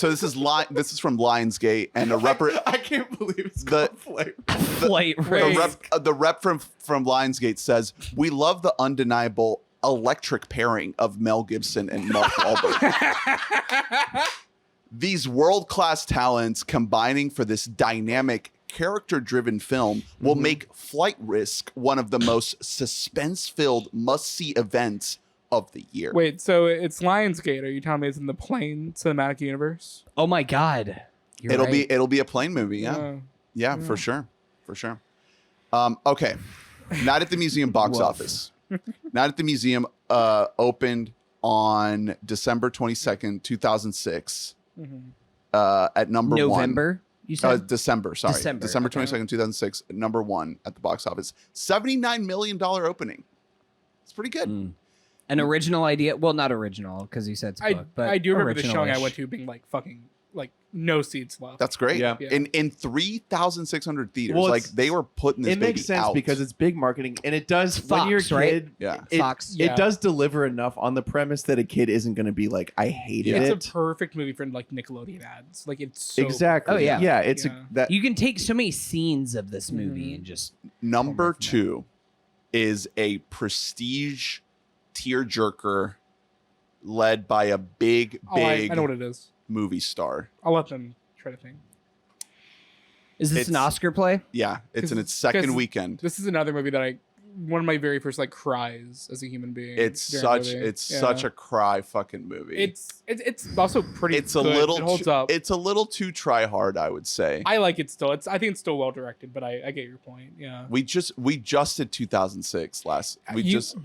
this is This is from Lionsgate, and I can't believe it's The- called Flight. Flight Wait. Risk. the rep from Lionsgate says, "We love the undeniable electric pairing of Mel Gibson and Mark Wahlberg. These world-class talents combining for this dynamic, character-driven film will make Flight Risk one of the most suspense-filled, must-see events of the year." Wait, so it's Lionsgate? Are you telling me it's in the Plane cinematic universe? Oh my God. You're right. It'll be a plane movie, yeah. Yeah, for sure. For sure. Okay. Night at the Museum box office. Night at the Museum opened on December 22nd, 2006 at number one. November. You said December, sorry. December, December okay. 22nd, 2006, number one at the box office. $79 million opening. It's pretty good. an original idea. Well, not original because you said it's a book, but I do remember the showing I original-ish. went to being like fucking like no seats left. That's great. Yeah. Yeah. In 3,600 theaters. Well, like it's- they were putting this It makes baby sense out. because it's big marketing, and it does when you're a Fox, right? kid. Yeah. Fox. Yeah. It does deliver enough on the premise that a kid isn't going to be like, I hated It's it. a perfect movie for like Nickelodeon ads. Like it's so Exactly. Oh, yeah. Yeah. It's Yeah. that. You can take so many scenes of this movie and just Number two is a prestige tearjerker led by a big, Oh, big I know what it is. movie star. I'll let them try to think. Is this an It's- Oscar play? Yeah, it's 'Cause- in its second 'cause weekend. This is another movie that one of my very first like cries as a human being. It's during such the movie. it's Yeah. such a cry fucking movie. It's also pretty. it's a good. little It holds too, up. it's a little too try hard, I would say. I like it still. I think it's still well directed, but I get your point. Yeah. we just did 2006 last.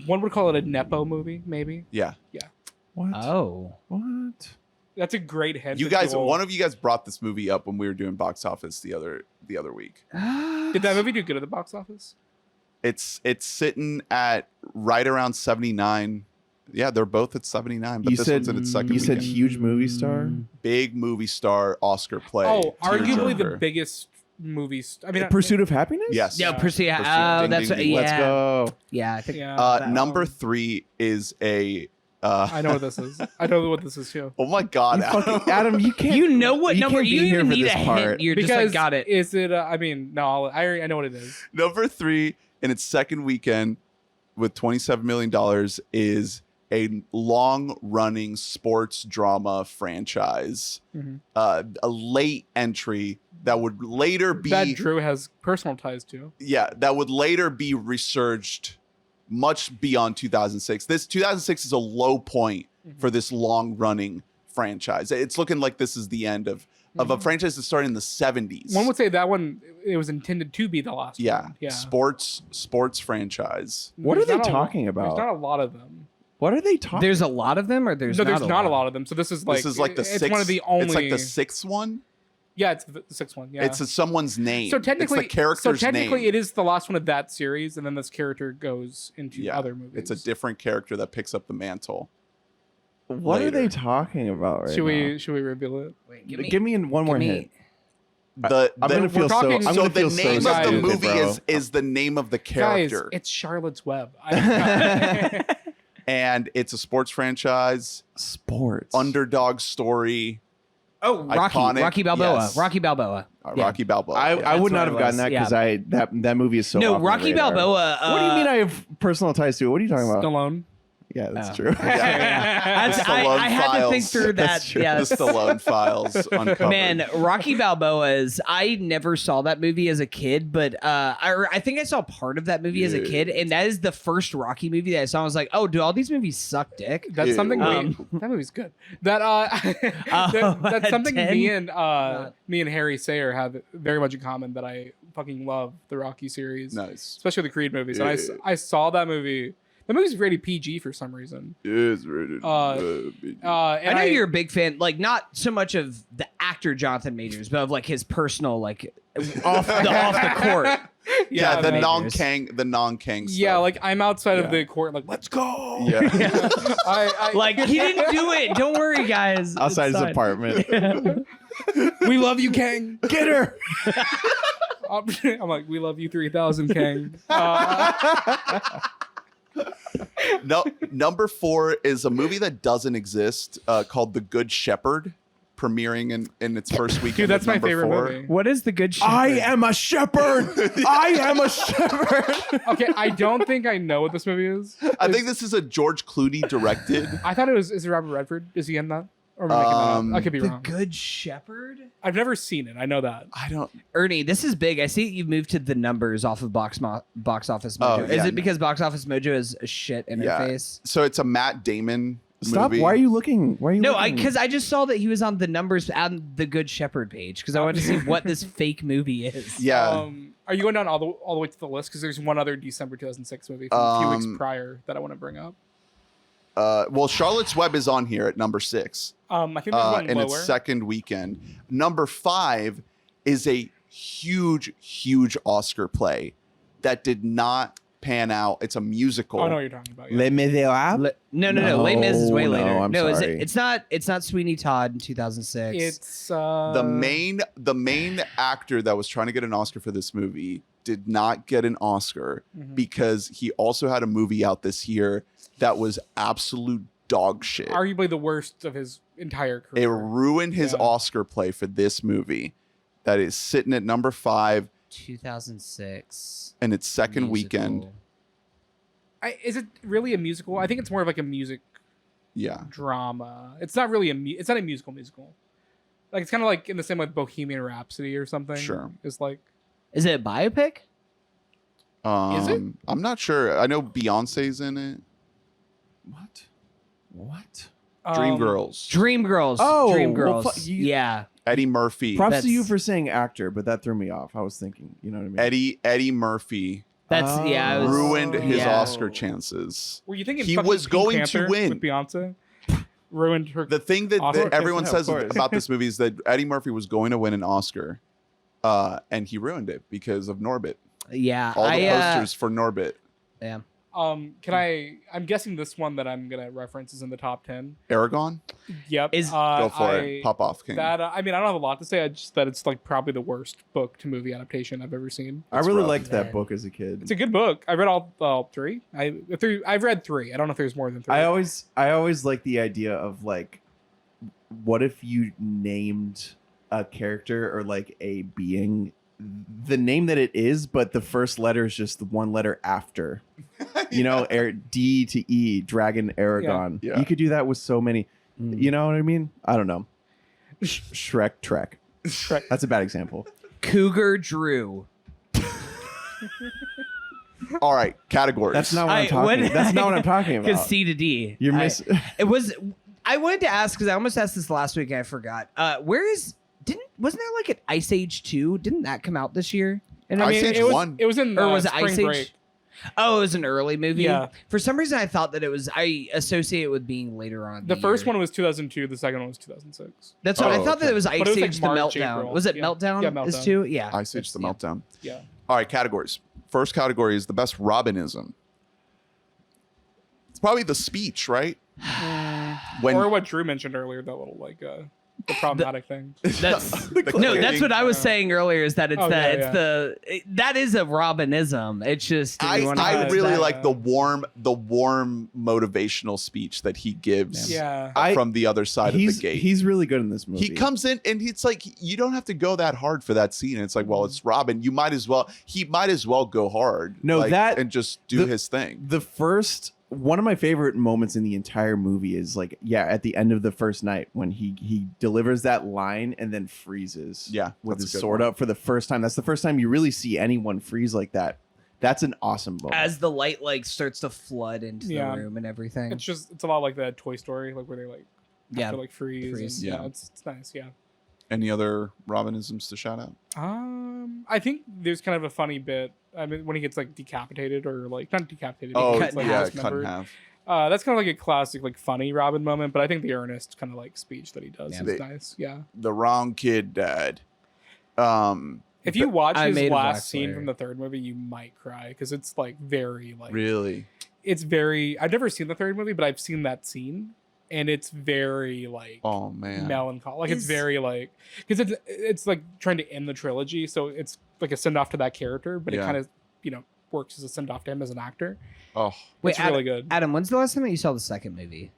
One would call it a nepo movie, maybe. Yeah. What? Oh, What? That's a great hint. You at guys, the whole- one of you guys brought this movie up when we were doing box office the other week. Did that movie do good at the box office? It's sitting at right around 79. Yeah, they're both at 79, but You this said one's in its second you said weekend. huge movie star. Big movie star Oscar play. Oh, arguably the tearjerker. biggest movies. I mean, Pursuit of Happiness. Yes. yeah, Yeah. Percy. Ding, That's ding, ding. yeah. Let's go. Yeah, I think. Yeah. that Number one. 3 is a. I know what this is. I know what this is too. Oh my God, You Adam. fucking, Adam, you can't. You know what you number? can't be You here even for need a this hint. part. You're Because just like, got it. Is it? I mean, no. I know what it is. Number 3 in its second weekend with $27 million is a long-running sports drama franchise, a late entry that would later be that Drew has personal ties to. Yeah, that would later be resurged much beyond 2006. This 2006 is a low point for this long-running franchise. It's looking like this is the end of a franchise that started in the 70s. One would say that one, it was intended to be the last one. Yeah. Sports franchise. What are There's they not a- talking about? There's not a lot of them. What are they talking? There's a lot of them, or there's There's not a lot of them. So this is like the it's sixth. one of the only. It's like the sixth one. Yeah, it's the sixth one. Yeah, It's someone's name. so technically, it's the character's name. it is the last one of that series, and then this character goes into other movies. It's a different character that picks up the mantle. What later. are they talking about right Should now? we reveal it? Wait, Give me one more hint. I'm gonna feel so. talking- I'm So gonna the feel name so of the stupid, movie bro. is the name of the Guys, character, it's Charlotte's Web. and it's a sports franchise, sports underdog story. Oh, Iconic, Rocky Balboa. yes. Rocky Balboa. Yeah. Rocky Balboa. I would what not it have gotten was. that because Yeah. that movie is so. No, off my Rocky radar. Balboa. What do you mean I have personal ties to it? What are you talking about? Stallone. Yeah, that's Oh. true. That's- Stallone I had to think files. through that. That's true. Yeah. The Stallone files uncovered. Man, Rocky Balboa's. I never saw that movie as a kid, but I think I saw part of that movie as a kid, and that is the first Rocky movie that I saw. I was like, oh, do all these movies suck dick? That's Ew. something. That movie's good. That's something 10? me and Harry Sayer have very much in common. That I fucking love the Rocky series, Nice. especially the Creed movies. And Yeah. I saw that movie. The movie's rated PG for some reason. Is rated. And I know you're a big fan, like not so much of the actor Jonathan Majors, but of like his personal, like off the court. Yeah, the Majors. non-Kang stuff. Yeah, like I'm outside Yeah. of the court, like let's go. Yeah. I Like he didn't do it. Don't worry, guys. Outside It's his fine. apartment. We love you, Kang. Get her. I'm like, we love you, 3000, Kang. No, number 4 is a movie that doesn't exist called The Good Shepherd, premiering in its first weekend. Dude, that's at my number favorite 4. movie. What is the good shit? I am a shepherd. I am a shepherd. Okay, I don't think I know what this movie is. I think this is a George Clooney directed. I thought it was. Is it Robert Redford? Is he in that? Or am I making that up? I could be The wrong. Good Shepherd? I've never seen it. I know that. I don't. Ernie, this is big. I see you've moved to the numbers off of Box Office Mojo. Oh, Is yeah, it because Box Office Mojo is a shit interface? So it's a Matt Damon Stop. movie. Why are you looking? Why are you No, looking? because I just saw that he was on the numbers on the Good Shepherd page because I wanted to see what this fake movie is. Yeah. Are you going down all the way to the list? Because there's one other December 2006 movie from a few weeks prior that I want to bring up. Well, Charlotte's Web is on here at number 6. I think there's one in lower. its second weekend. Number 5 is a huge Oscar play that did not pan out. It's a musical. Oh, I know what you're talking about. Yeah. Les Miserables. No. Les Mis is way No, later. I'm no, sorry. it's not Sweeney Todd in 2006. It's the main actor that was trying to get an Oscar for this movie did not get an Oscar because he also had a movie out this year that was absolute dog shit. arguably the worst of his entire It career. ruined his Yeah. Oscar play for this movie that is sitting at number 5 2006. in its second weekend. musical. Is it really a musical? I think it's more of like a music Yeah. drama. It's not really it's not a musical. Like it's kind of like in the same way with Bohemian Rhapsody or something. Sure. It's like Is it a biopic? Is it? I'm not sure. I know Beyonce's in it. What? Dreamgirls. Dreamgirls. Oh, well, Dreamgirls. you- Eddie Murphy. Props to That's- you for saying actor, but that threw me off. I was thinking, you know what I mean? Eddie Murphy That's yeah. It was, ruined his yeah. Oscar chances. Were you thinking He fucking was Pink going to Panther win. with Beyonce? Ruined her. The thing that, Oscar? everyone Yeah, of says course. about this movie is that Eddie Murphy was going to win an Oscar, and he ruined it because of Norbit. Yeah. All the posters for Norbit. Yeah. I'm guessing this one that I'm gonna reference is in the top 10. Aragon? Yep. Go for it. Pop off, King. That I mean, I don't have a lot to say. I just that it's like probably the worst book to movie adaptation I've ever seen. I really rough. liked that Man. book as a kid. It's a good book. I read all 3. I've read 3. I don't know if there's more than 3. I always like the idea of like, what if you named a character or like a being the name that it is, but the first letter is just the one letter after. D to E, Dragon Aragon. Yeah. You could do that with so many. You know what I mean? I don't know. Shrek Trek. That's a bad example. Cougar Drew. All right, categories. That's not what I'm talking. That's not what I'm talking about. Because C to D. You're I wanted to ask because I almost asked this last week and I forgot. Wasn't there like an Ice Age 2? Didn't that come out this year? And Ice Age it was, 1. It was in Or was it spring Ice Age? break. Oh, it was an early movie. Yeah. For some reason, I thought that it was. I associate it with being later on. in The first year. one was 2002. The second one was 2006. That's what I thought that it was. Ice But it was like Age the March, Meltdown. April. Was it Yeah. Meltdown? Yeah, Meltdown. Is 2? Yeah. Ice Age the Meltdown. Yeah. All right, categories. First category is the best Robinism. It's probably the speech, right? When Or what Drew mentioned earlier, that little like the problematic thing. That's The no. That's clicking. what I was saying earlier. Is that it's Oh, that yeah, it's that is a Robinism. It's just do we wanna I use really that? like the warm motivational speech that he gives Yeah. from the other side of the gate. He's really good in this movie. He comes in and it's like you don't have to go that hard for that scene. It's like, well, it's Robin. He might as well go hard. No, like, that- and just do his thing. One of my favorite moments in the entire movie is like, at the end of the first night when he delivers that line and then freezes. Yeah, with that's his a good sword one. up for the first time. That's the first time you really see anyone freeze like that. That's an awesome moment. as the light like starts to flood into Yeah. the room and everything. It's a lot like the Toy Story, like where they like have to like freeze. And, Yeah. it's nice. Yeah. Any other Robinisms to shout out? I think there's kind of a funny bit. I mean, when he gets like decapitated or like not decapitated. Oh, he cut gets, in like, half. cut in dismembered. half. That's kind of like a classic, like funny Robin moment. But I think the earnest kind of like speech that he does Yeah. is nice. Yeah. The wrong kid died. If you watch I his made a last Vax scene layer. from the third movie, you might cry because it's like very like Really? it's very. I've never seen the third movie, but I've seen that scene, and it's very like Oh man. melancholy. Like it's Is- very like because it's like trying to end the trilogy, so it's like a send off to that character, but it Yeah. kind of works as a send off to him as an actor. Oh, It's really good Adam, when's the last time that you saw the second movie?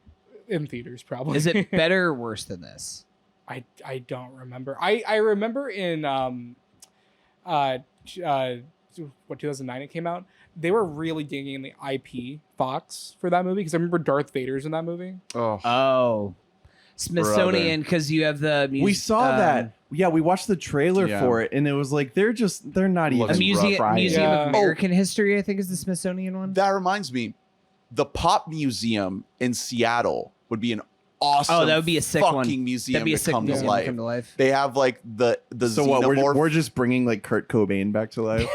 in theaters. Probably Is it better or worse than this? I don't remember. I remember in what 2009 it came out. They were really digging the IP Fox for that movie because I remember Darth Vader's in that movie. oh. Oh, Smithsonian, because you have the we saw that. Yeah, we watched the trailer Yeah. for it, and it was like they're not even a museum trying. Museum Yeah. of American History. I think is the Smithsonian one. That reminds me, the Pop Museum in Seattle would be an awesome. Oh, that would be a sick fucking one. museum That'd be a to sick come museum to to life. come to life. They have like the So what? xenomorph. We're just bringing like Kurt Cobain back to life,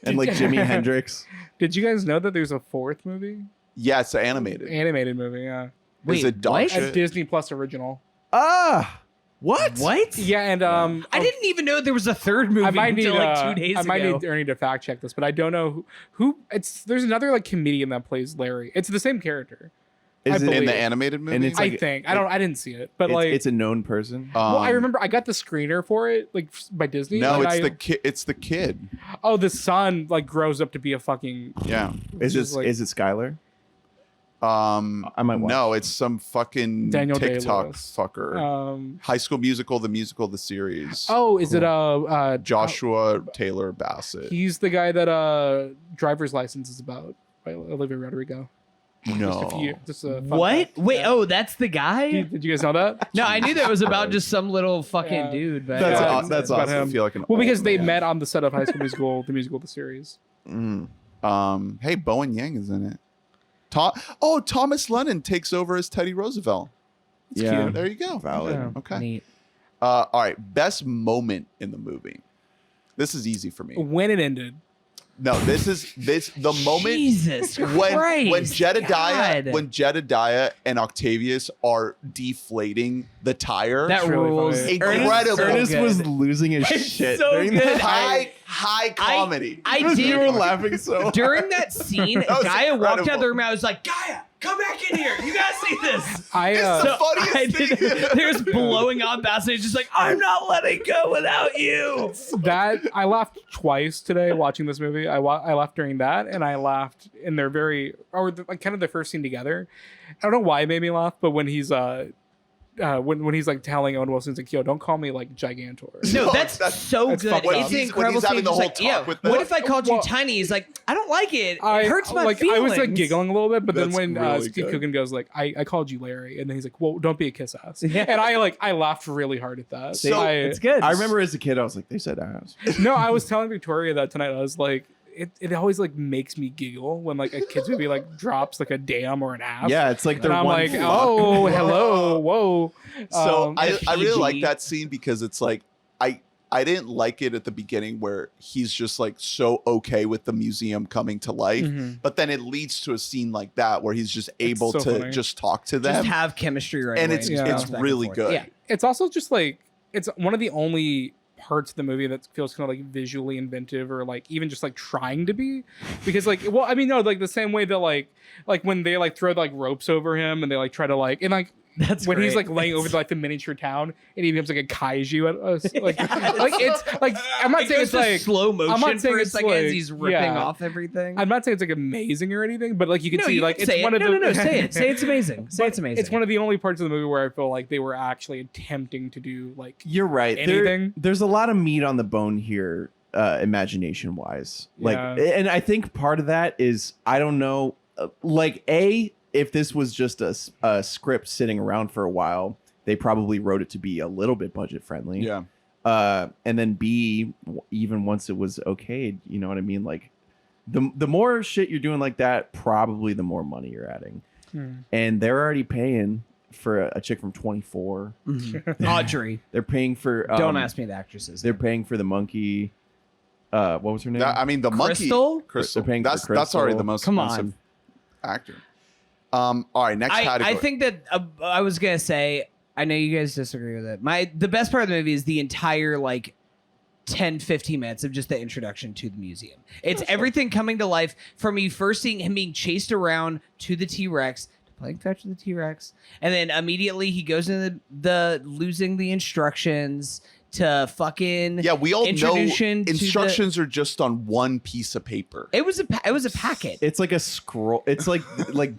and like Jimi Hendrix. Did you guys know that there's a fourth movie? Yeah, it's animated. Animated movie, yeah. Wait, Is it dog what? shit? A Disney Plus original. What? What? Yeah, and I didn't even know there was a third movie I might need until like 2 days I might ago. need Ernie to fact check this, but I don't know who it's. There's another like comedian that plays Larry. It's the same character. Is I it in believe the it. animated movie? And it's like- I think I didn't see it, but like It's a known person. well, I Um, remember I got the screener for it like by Disney. No, and it's I- the kid. It's the kid. Oh, the son like grows up to be a fucking. Yeah. Is just it like- is it Skylar? I might watch. No, it's some fucking Daniel TikTok Day-Lewis. fucker. High School Musical, the musical, the series. Oh, is it Joshua Taylor Bassett. He's the guy that Driver's License is about by Olivia Rodrigo. No. Just a fun What? fact. Wait, Yeah. oh, that's the guy? Did you guys know that? No, I knew that was about just some little fucking Yeah. dude. But That's Yeah, aw- it's that's about awesome. I him. feel like an Well, old because they man. met on the set of High School Musical, the musical, the series. Hey, Bowen Yang is in it. Thomas Lennon takes over as Teddy Roosevelt. Yeah, cute. There you go. valid. Yeah. Okay. Neat. All right. Best moment in the movie. This is easy for me. When it ended, No, the moment Jesus when Christ, God. Jedediah and Octavius are deflating the tire. That really rules. funny. Incredible. Ernest so was good. losing his It's shit so during good. that. high comedy. I You did. were laughing so. During that scene, That was Gaia walked out incredible. the room. I was like, Gaia, come back in here. You gotta see this. I It's the funniest I thing. did, there's blowing on Bassett. Just like, I'm not letting go without you. I laughed twice today watching this movie. I laughed during that, and I laughed in their like kind of their first scene together. I don't know why it made me laugh, but when he's when he's like telling Owen Wilson, he's like, yo, don't call me like Gigantor. No, No, that's so that's good. fucked When up. It's he's, when incredible. he's having scene. the He's whole like, talk yeah, with what them. if I called Well- you tiny? He's like, I don't like it. It hurts my like, feelings. I was like giggling a little bit, but then That's when really Steve good. Coogan goes like, I called you Larry, and then he's like, well, don't be a kiss ass. Yeah. And I laughed really hard at that. So- It's good. I remember as a kid, I was like, they said ass. No, I was telling Victoria that tonight. I was like, it always like makes me giggle when like a kid's movie like drops like a damn or an ass. Yeah, it's like And they're I'm one like, fuck. oh, hello, whoa. So I really PG. like that scene because it's like I didn't like it at the beginning where he's just like so okay with the museum coming to life, Mhm. but then it leads to a scene like that where he's just able so to funny. just talk to Just them, have chemistry right and away. it's Yeah. it's Back and really forth. good. Yeah. It's also just like it's one of the only parts of the movie that feels kind of like visually inventive or like even just like trying to be, because like, well, I mean, no, like the same way that like when they like throw like ropes over him and they like try to like, and like That's when he's great. like laying over like the miniature town and he becomes like a kaiju at us, like it's like I'm not It saying goes it's to like slow I'm motion not saying for a it's second as like- he's ripping yeah. off everything. I'm not saying it's like amazing or anything, but like you can no, see you like can it's say one it. of No, the no, say it. Say it's amazing. Say But it's amazing. It's one of the only parts of the movie where I feel like they were actually attempting to do like You're right. Anything? There's a lot of meat on the bone here, imagination wise. Like, Yeah. and I think part of that is I don't know. If this was just a script sitting around for a while, they probably wrote it to be a little bit budget friendly. Yeah. And then B, even once it was okayed, you know what I mean? Like, the more shit you're doing like that, probably the more money you're adding. And they're already paying for a chick from 24. Mhm. Audrey. They're paying for. Don't ask me the actresses. They're paying for the monkey. What was her name? I mean the Crystal? monkey Crystal. They're paying for That's already Crystal. the most Come expensive on. actor. All right, next category. I think that I was gonna say. I know you guys disagree with it. The best part of the movie is the entire like 10-15 minutes of just the introduction to the museum. It's everything coming to life from you first seeing him being chased around to the T-Rex, to playing fetch with the T-Rex, and then immediately he goes into the losing the instructions to fucking Yeah, we all know introduction to instructions are just on one piece of paper. It was a packet. It's like a scroll. It's like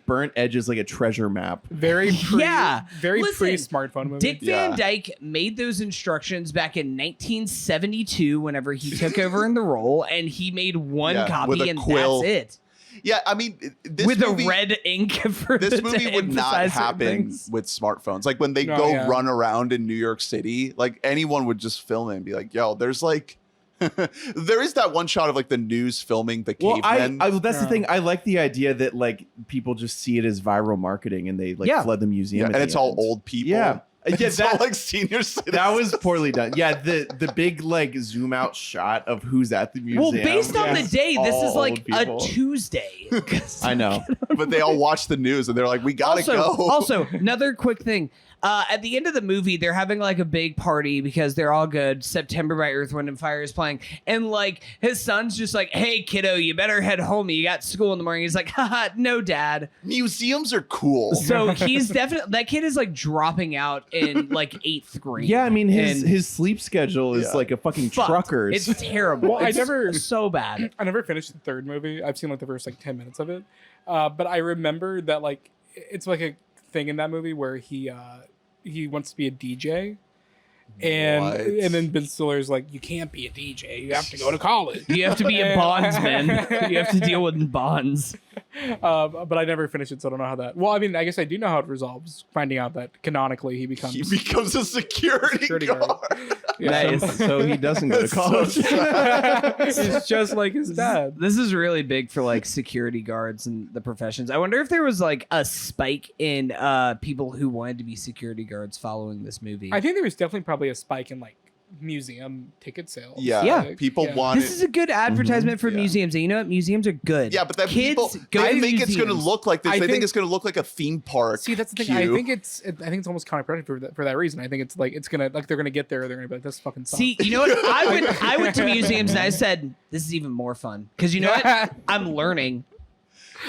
burnt edges, like a treasure map. very very Listen, pre-smartphone movie. Dick Van Yeah. Dyke made those instructions back in 1972 whenever he took over in the role, and he made one Yeah, copy with a and quill. that's it. Yeah, I mean, this With movie, a red ink for this to movie would not emphasize certain happen things. with smartphones. Like when they No, go yeah. run around in New York City, like anyone would just film it and be like, "Yo, there's like." There is that one shot of like the news filming the Well, cavemen. that's the Yeah. thing. I like the idea that like people just see it as viral marketing and they like Yeah. flood the museum. Yeah, at and the it's all end. old people. Yeah. Yeah, It's all that- like senior citizens. That was poorly done. Yeah, the big like zoom out shot of who's at the museum. Well, based on the is day, this all is like old a people. Tuesday. I know. But they all watch the news and they're like, "We gotta go." Also, another quick thing. At the end of the movie, they're having like a big party because they're all good. September by Earth, Wind and Fire is playing. And like his son's just like, "Hey, kiddo, you better head home. You got school in the morning." He's like, "Haha, no, dad." Museums are cool. So he's definitely, that kid is like dropping out in like 8th grade. Yeah, I mean his And his sleep schedule is Yeah. like a fucking fucked. trucker's. It's terrible. Well, I It's never- so bad. I never finished the third movie. I've seen like the first like 10 minutes of it. But I remember that like it's like a thing in that movie where he wants to be a DJ. And What? and then Ben Stiller's like, you can't be a DJ. You have to go to college. You have to be a bondsman. You have to deal with bonds. But I never finished it, so I don't know how that. Well, I mean, I guess I do know how it resolves. Finding out that canonically he becomes He becomes a security security guard. guard. Yeah, Nice. So he doesn't go to It's so college. sad. He's just like his dad. This is really big for like security guards and the professions. I wonder if there was like a spike in people who wanted to be security guards following this movie. I think there was definitely probably a spike in like museum ticket sales. Yeah, Yeah. people Yeah. want This it. is a good advertisement for Yeah. museums. And you know what? Museums are good. Yeah, but then kids people go they to think it's going to museums. look like this. I They think think- it's going to look like a theme park. See, that's the thing. queue. I think it's almost counterproductive for that reason. I think it's like it's gonna like they're gonna get there. They're gonna be like, this fucking sucks. See, you know what? I went to museums and I said, this is even more fun. Because you know what? I'm learning.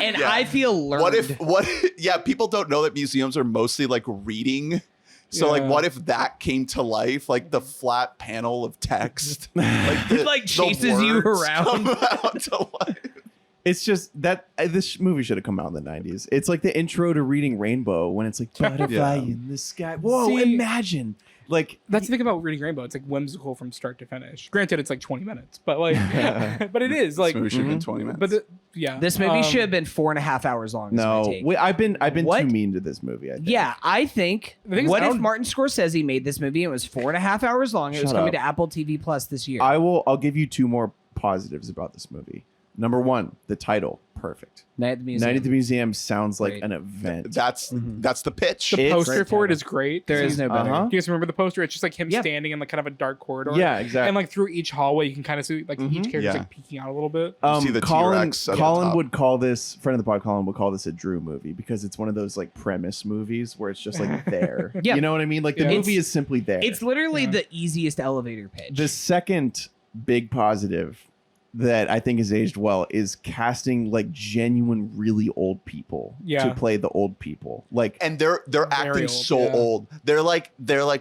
And Yeah. I feel learned. Yeah, people don't know that museums are mostly like reading. So like, Yeah. what if that came to life? Like the flat panel of text, like It, like, chases you words around. come out to life. It's just that this movie should have come out in the 90s. It's like the intro to Reading Rainbow when it's like butterfly in the sky. Whoa, See, imagine. Like that's the thing about Reading Rainbow. It's like whimsical from start to finish. Granted, it's like 20 minutes, but like, but it is like. This movie should have been 20 minutes. But This movie should have been 4.5 hours long. is my no, take. wait, I've been What? too mean to this movie. I think. Yeah, I think. The thing is, What I if don't- Martin Scorsese made this movie and it was 4.5 hours long? It was Shut coming up. to Apple TV Plus this year. I'll give you 2 more positives about this movie. Number 1, the title, perfect. Night at the Museum. Night at the Museum sounds like Great. an event. That's the pitch. the It's poster great for it title. is great. There is no better. Uh-huh. Do you guys remember the poster? It's just like him Yeah. standing in like kind of a dark corridor. Yeah, exactly. And like through each hallway, you can kind of see like each character's Yeah. like peeking out a little bit. You see the Colin, T-Rex at the Colin top. would call this, friend of the pod, Colin would call this a Drew movie because it's one of those like premise movies where it's just like there. Yeah. You know what I mean? Like the Yeah. movie It's- is simply there. It's literally Yeah. the easiest elevator pitch. The second big positive that I think is aged well is casting like genuine, really old people Yeah. to play the old people. Like, And they're acting old, so yeah. old. They're like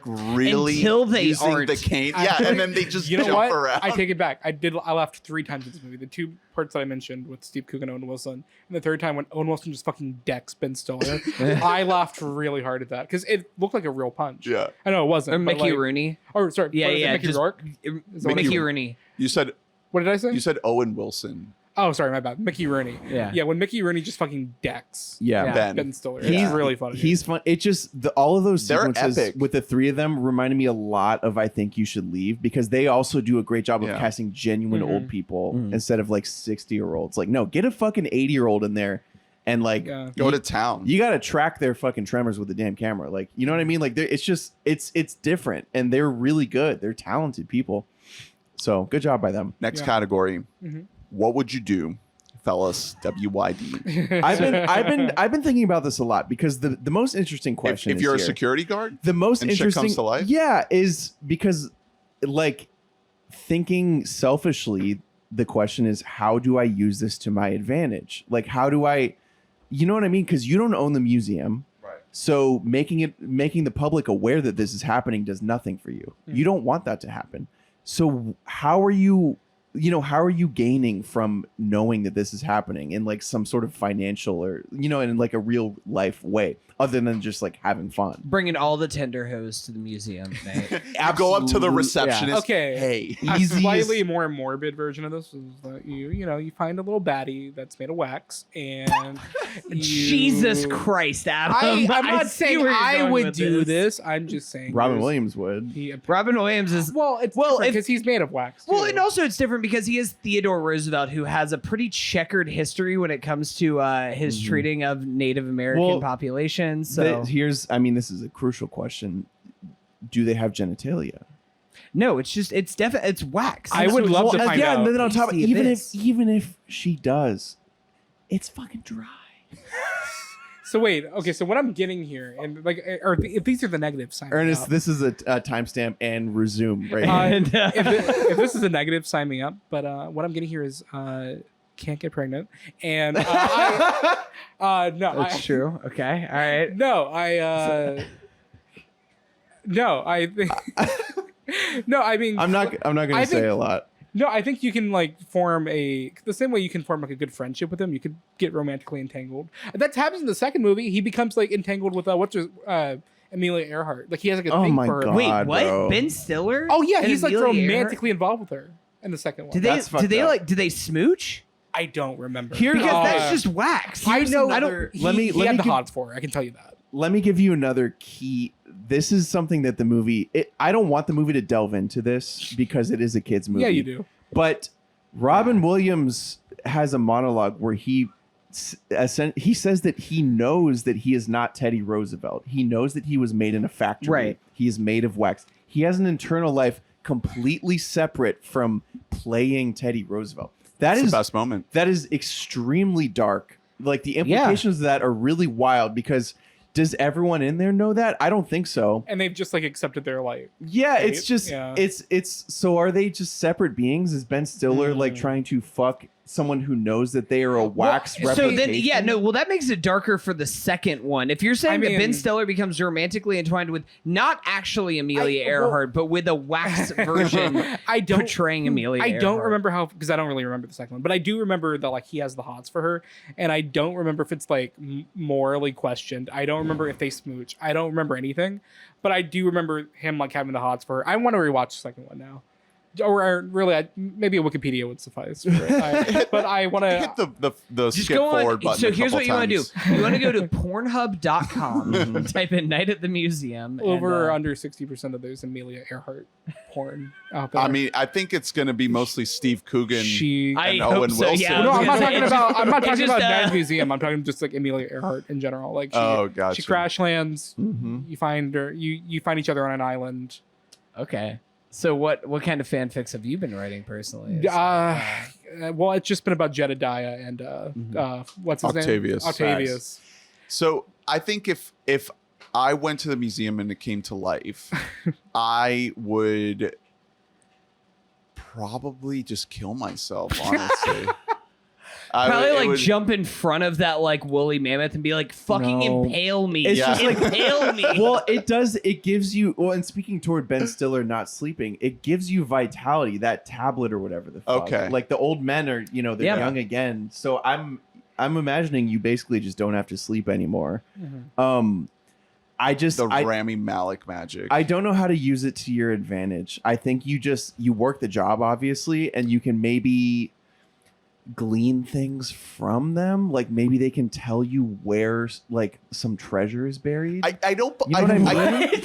really Until they using aren't. the cane. Yeah, and then they just You know jump what? around. I take it back. I laughed 3 times in this movie. The 2 parts that I mentioned with Steve Coogan and Owen Wilson, and the third time when Owen Wilson just fucking decks Ben Stiller. I laughed really hard at that because it looked like a real punch. Yeah. I know it wasn't. or but Mickey like, Rooney. Oh, sorry. Yeah, what is it, yeah. Mickey just- Rourke. Is that what Mickey it is? Rooney. You said What did I say? Owen Wilson. Oh, sorry, my bad. Mickey Rooney. Yeah. Yeah, when Mickey Rooney just fucking decks yeah. Ben. Ben Stiller. He's- It's really funny. He's fun. It just all of those They're sequences epic. with the 3 of them reminded me a lot of I Think You Should Leave because they also do a great job of Yeah. casting genuine Mhm. old people Mhm. instead of like 60-year-olds. Like, no, get a fucking 80-year-old in there and like Yeah. Go to town. you got to track their fucking tremors with the damn camera. Like, you know what I mean? Like, it's just it's different and they're really good. They're talented people. So good job by them. Next Yeah. category. Mhm. What would you do, fellas? WYD. I've been thinking about this a lot because the most interesting question If is you're a here. security guard, The most and shit interesting comes to life? yeah, is because like thinking selfishly, the question is how do I use this to my advantage? Like how do I, you know what I mean? Because you don't own the museum. right? So making the public aware that this is happening does nothing for you. Mhm. You don't want that to happen. So how are you gaining from knowing that this is happening in like some sort of financial or in like a real life way other than just like having fun? Bringing all the tender hose to the museum. Mate. You go up to the Absolute- receptionist. Okay. Hey. A Easiest- slightly more morbid version of this is that you find a little baddie that's made of wax and Jesus Christ, Adam. I'm I not see saying where you're I going would with do this. I'm just saying Robin there's- Williams would. Robin Williams is Well, it's Well, because he's made of wax. well, too. and also it's different because he is Theodore Roosevelt, who has a pretty checkered history when it comes to his Mhm. treating of Native American Well, populations. So This is a crucial question. Do they have genitalia? no, it's definitely it's wax. I would love to find yeah, out. and then on top, Tasty abyss. even if she does, it's fucking dry. So wait, okay. So what I'm getting here, and like, if these are the negatives, sign me Ernest, up. this is a timestamp and resume right Uh, here. And, if this is a negative, sign me up. But what I'm getting here is can't get pregnant, and no, that's true. Okay, all right. No, I think no. I mean, I'm not gonna I say think- a lot. No, I think you can like form the same way you can form like a good friendship with him. You could get romantically entangled. That happens in the second movie. He becomes like entangled with Amelia Earhart. Like he has like a Oh thing my for her. God. Wait, what? bro. Ben Stiller? Oh yeah, and he's like Amelia romantically involved with her in the second one. Did they? That's fucked Did they up. like? Did they smooch? I don't remember. Here- Because Uh, that's just wax. I Here's know. another- He, Let me- he let had me the give- hots for her. I can tell you that. Let me give you another key. This is something that the movie. I don't want the movie to delve into this because it is a kids movie. Yeah, you do. But Robin Williams has a monologue where he says that he knows that he is not Teddy Roosevelt. He knows that he was made in a factory. Right. He is made of wax. He has an internal life completely separate from playing Teddy Roosevelt. That's the best moment. That is extremely dark. Like the implications of that are really wild because does everyone in there know that? I don't think so. And they've just like accepted their life. Yeah, it's Right? just Yeah. it's so are they just separate beings? Is Ben Stiller like trying to fuck someone who knows that they are a wax replication. So then, yeah, no. Well, that makes it darker for the second one. If you're saying that Ben Stiller becomes romantically entwined with not actually Amelia Earhart, but with a wax version portraying Amelia Earhart. I don't remember how, because I don't really remember the second one, but I do remember that like he has the hots for her, and I don't remember if it's like morally questioned. I don't remember if they smooch. I don't remember anything, but I do remember him like having the hots for her. I want to rewatch the second one now. Or really, maybe a Wikipedia would suffice for it. But I want to hit the just skip go forward on. button. So here's what you want to do. times. You want to go to Pornhub.com, type in "Night at the Museum." over or under 60% of those Amelia Earhart porn out there. I mean, I think it's going to be mostly Steve Coogan I and hope Owen so, Wilson. yeah. no, I'm not It's talking just- about. I'm not it's talking just, about Night Museum. I'm talking just like Amelia Earhart in general. Like, she, Gotcha. she crash lands. Mhm. You find her. You find each other on an island. Okay. So what kind of fanfics have you been writing personally? Well, it's just been about Jedediah and what's his Octavius. name? Octavius. So I think if I went to the museum and it came to life, I would probably just kill myself, honestly. Probably it like would- jump in front of that like woolly mammoth and be like, "Fucking No. impale me!" It's just like- impale me. Well, it does. It gives you. Well, and speaking toward Ben Stiller not sleeping, it gives you vitality. That tablet or whatever the fuck. Okay. Like the old men are, they're Yeah. young again. So I'm imagining you basically just don't have to sleep anymore. I just the Rami Malek magic. I don't know how to use it to your advantage. I think you work the job obviously, and you can maybe glean things from them. Like maybe they can tell you where like some treasure is buried. I don't. You know what I mean?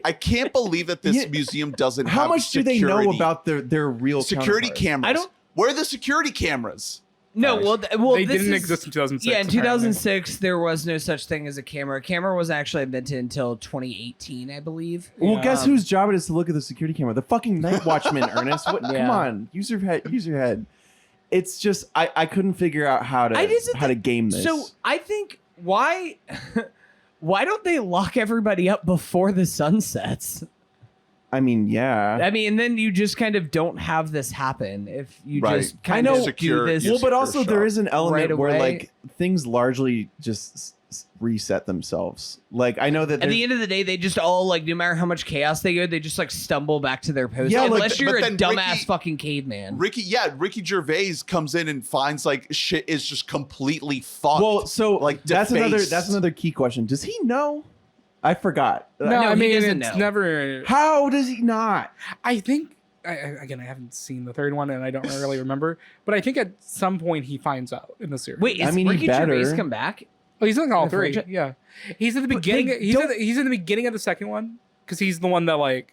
I can't believe that this Yeah. museum doesn't How have much do they know about their real security counterparts? cameras? I don't- Where are the security cameras? No, well, They this didn't is- exist in 2006. Yeah, in apparently. 2006, there was no such thing as a camera. A camera was actually invented until 2018, I believe. Well, Yeah. guess whose job it is to look at the security camera? The fucking night watchman, Ernest. What? Yeah. Come on, use your head. It's just I couldn't figure out how to game this. So I think why don't they lock everybody up before the sun sets? I mean, yeah. I mean, and then you just kind of don't have this happen if you Right. just kind of Secure- do this. you Well, but secure also shop. there is an element right where away. like things largely just reset themselves. Like I know that At there's- the end of the day, they just all like, no matter how much chaos they go, they just like stumble back to their post. Yeah, like, unless you're but a then dumbass Ricky- fucking caveman. Ricky Gervais comes in and finds like shit is just completely fucked. well, so like that's defaced. another key question. Does he know? I forgot. No, No, I he mean doesn't it's know. never. How does he not? I think again, I haven't seen the third one and I don't really remember, but I think at some point he finds out in the series. Wait, is I mean, he Ricky better. Gervais come back? Oh, he's in all The three. franchise? Yeah, he's at the But beginning. they He's don't- he's in the beginning of the second one because he's the one that like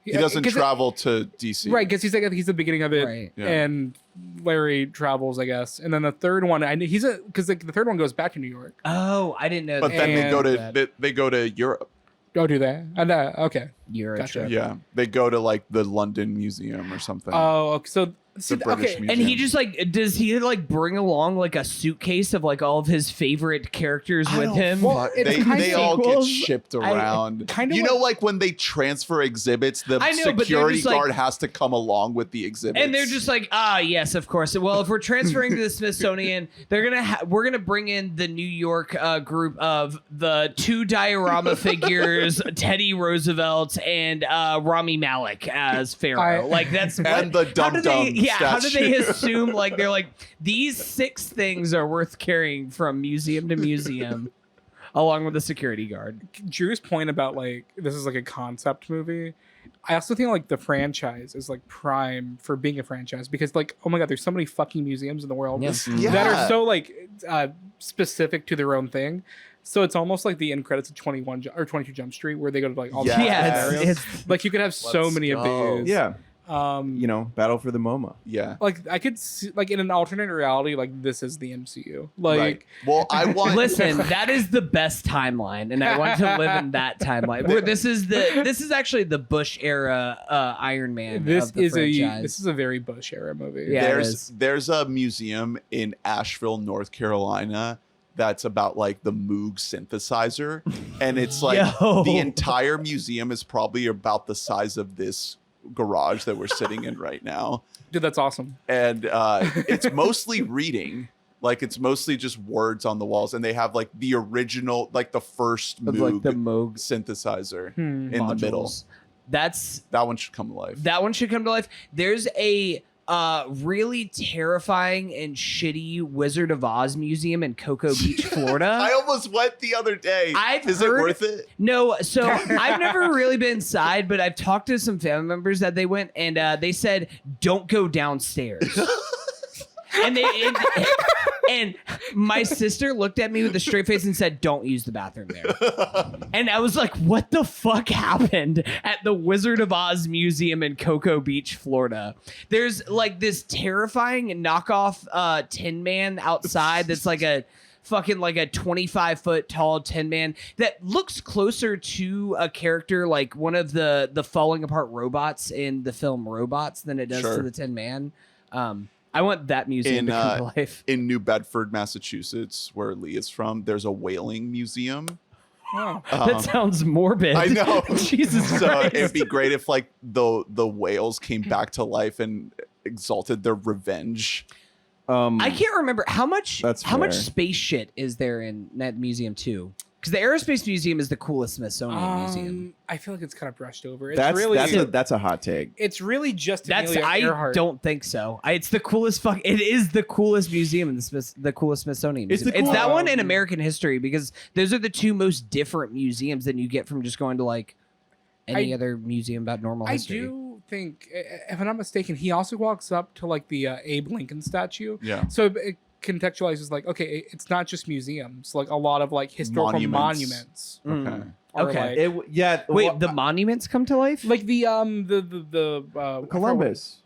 he doesn't 'cause travel to DC. right, because he's at the beginning of it, Right. Yeah. and Larry travels, I guess, and then the third one, because the third one goes back to New York. Oh, I didn't know But that. then they go that. to they go to Europe. Go do that. And okay. Euro Gotcha. trip. Yeah, they go to like the London Museum or something. Oh, okay. So see, British okay. Museum. And he just like, does he like bring along like a suitcase of like all of his favorite characters I with don't him? Well, fuck- it's they kind they of all get sequels. shipped around. kinda you know, like when they transfer exhibits, the I know, but they're security just, like- guard has to come along with the exhibits. And they're just like, yes, of course. Well, if we're transferring to the Smithsonian, we're gonna bring in the New York group of the two diorama figures, Teddy Roosevelt and Rami Malek as Pharaoh. Like that's And the how do they- dum-dum Yeah, how do they statue. assume like they're like these 6 things are worth carrying from museum to museum, along with the security guard. Drew's point about like this is like a concept movie. I also think like the franchise is like prime for being a franchise because like oh my god, there's so many fucking museums in the world Yeah. that are so like specific to their own thing. So it's almost like the end credits of 21 or 22 Jump Street where they go to like all the Yes. Yeah, different areas. it's Like you could have so Let's many go. of these. Yeah, You Battle for the MoMA. yeah. like I could see like in an alternate reality, like this is the MCU. Like Right. Well, I want Listen, that is the best timeline, and I want to live in that timeline. Where this is actually the Bush era Iron Man. this of the is franchise. this is a very Bush era movie. Yeah. it is. there's a museum in Asheville, North Carolina that's about like the Moog synthesizer, and it's like Yo. the entire museum is probably about the size of this garage that we're sitting in right now. Dude, that's awesome. And it's mostly reading. Like it's mostly just words on the walls, and they have like the original, like the first Of, Moog like the Moog synthesizer in the middle. That's That one should come to life. That one should come to life. There's a really terrifying and shitty Wizard of Oz museum in Cocoa Beach, Florida. I almost went the other day. Is it worth it? No, so I've never really been inside, but I've talked to some family members that they went, and they said, don't go downstairs. And my sister looked at me with a straight face and said, don't use the bathroom there. And I was like, what the fuck happened at the Wizard of Oz Museum in Cocoa Beach, Florida? There's like this terrifying knockoff Tin Man outside that's like a fucking like a 25-foot tall Tin Man that looks closer to a character like one of the falling apart robots in the film Robots than it does to the Tin Man. I want that museum to come to life. In New Bedford, Massachusetts, where Lee is from, there's a whaling museum. Oh. That sounds morbid. I know. Jesus So Christ. it'd be great if like the whales came back to life and exalted their revenge. I can't remember how much That's much fair. space shit is there in that museum too. Because the Aerospace Museum is the coolest Smithsonian museum. I feel like it's kind of brushed over. It's That's a hot take. It's really just That's Amelia I Earhart. don't think so. It's the coolest It is the coolest museum in the coolest Smithsonian It's museum. the It's that cool- one in American history because those are the two most different museums than you get from just going to like any other museum about normal I history. do think, if I'm not mistaken, he also walks up to like the Abe Lincoln statue. Yeah. So it contextualizes like, okay, it's not just museums. Like a lot of like historical monuments. Okay. are, Okay. like- Wait, the monuments come to life? like the Columbus,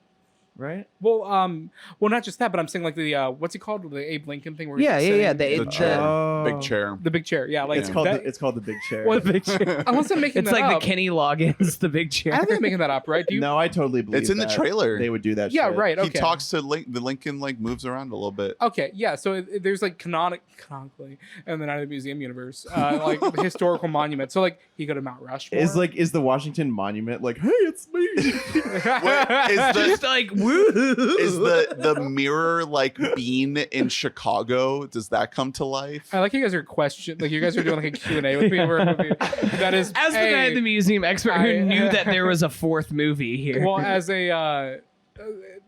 right? Well, not just that, but I'm saying like the what's it called, the Abe Lincoln thing? Where Yeah, he's yeah, sitting- yeah. The chair. Oh. Big chair. the big chair. Yeah, like It's called that, it's called the big chair. well, unless I'm making It's that like up. the Kenny Loggins, the big chair. I think I'm making that up, right? Do you? No, I totally believe It's in the that trailer. They would do that. Yeah, shit. right. Okay. He talks to the Lincoln, like moves around a little bit. Okay, yeah. So there's like canonically in the Night of the Museum universe, like the historical monument. So like he go to Mount Rushmore. Is the Washington Monument like, hey, it's me? Wait, is Just like woo. is the mirror like bean in Chicago? Does that come to life? I like you guys are you guys are doing like a Q&A with me. That is As the guy at the museum expert who knew that there was a fourth movie here. well, as a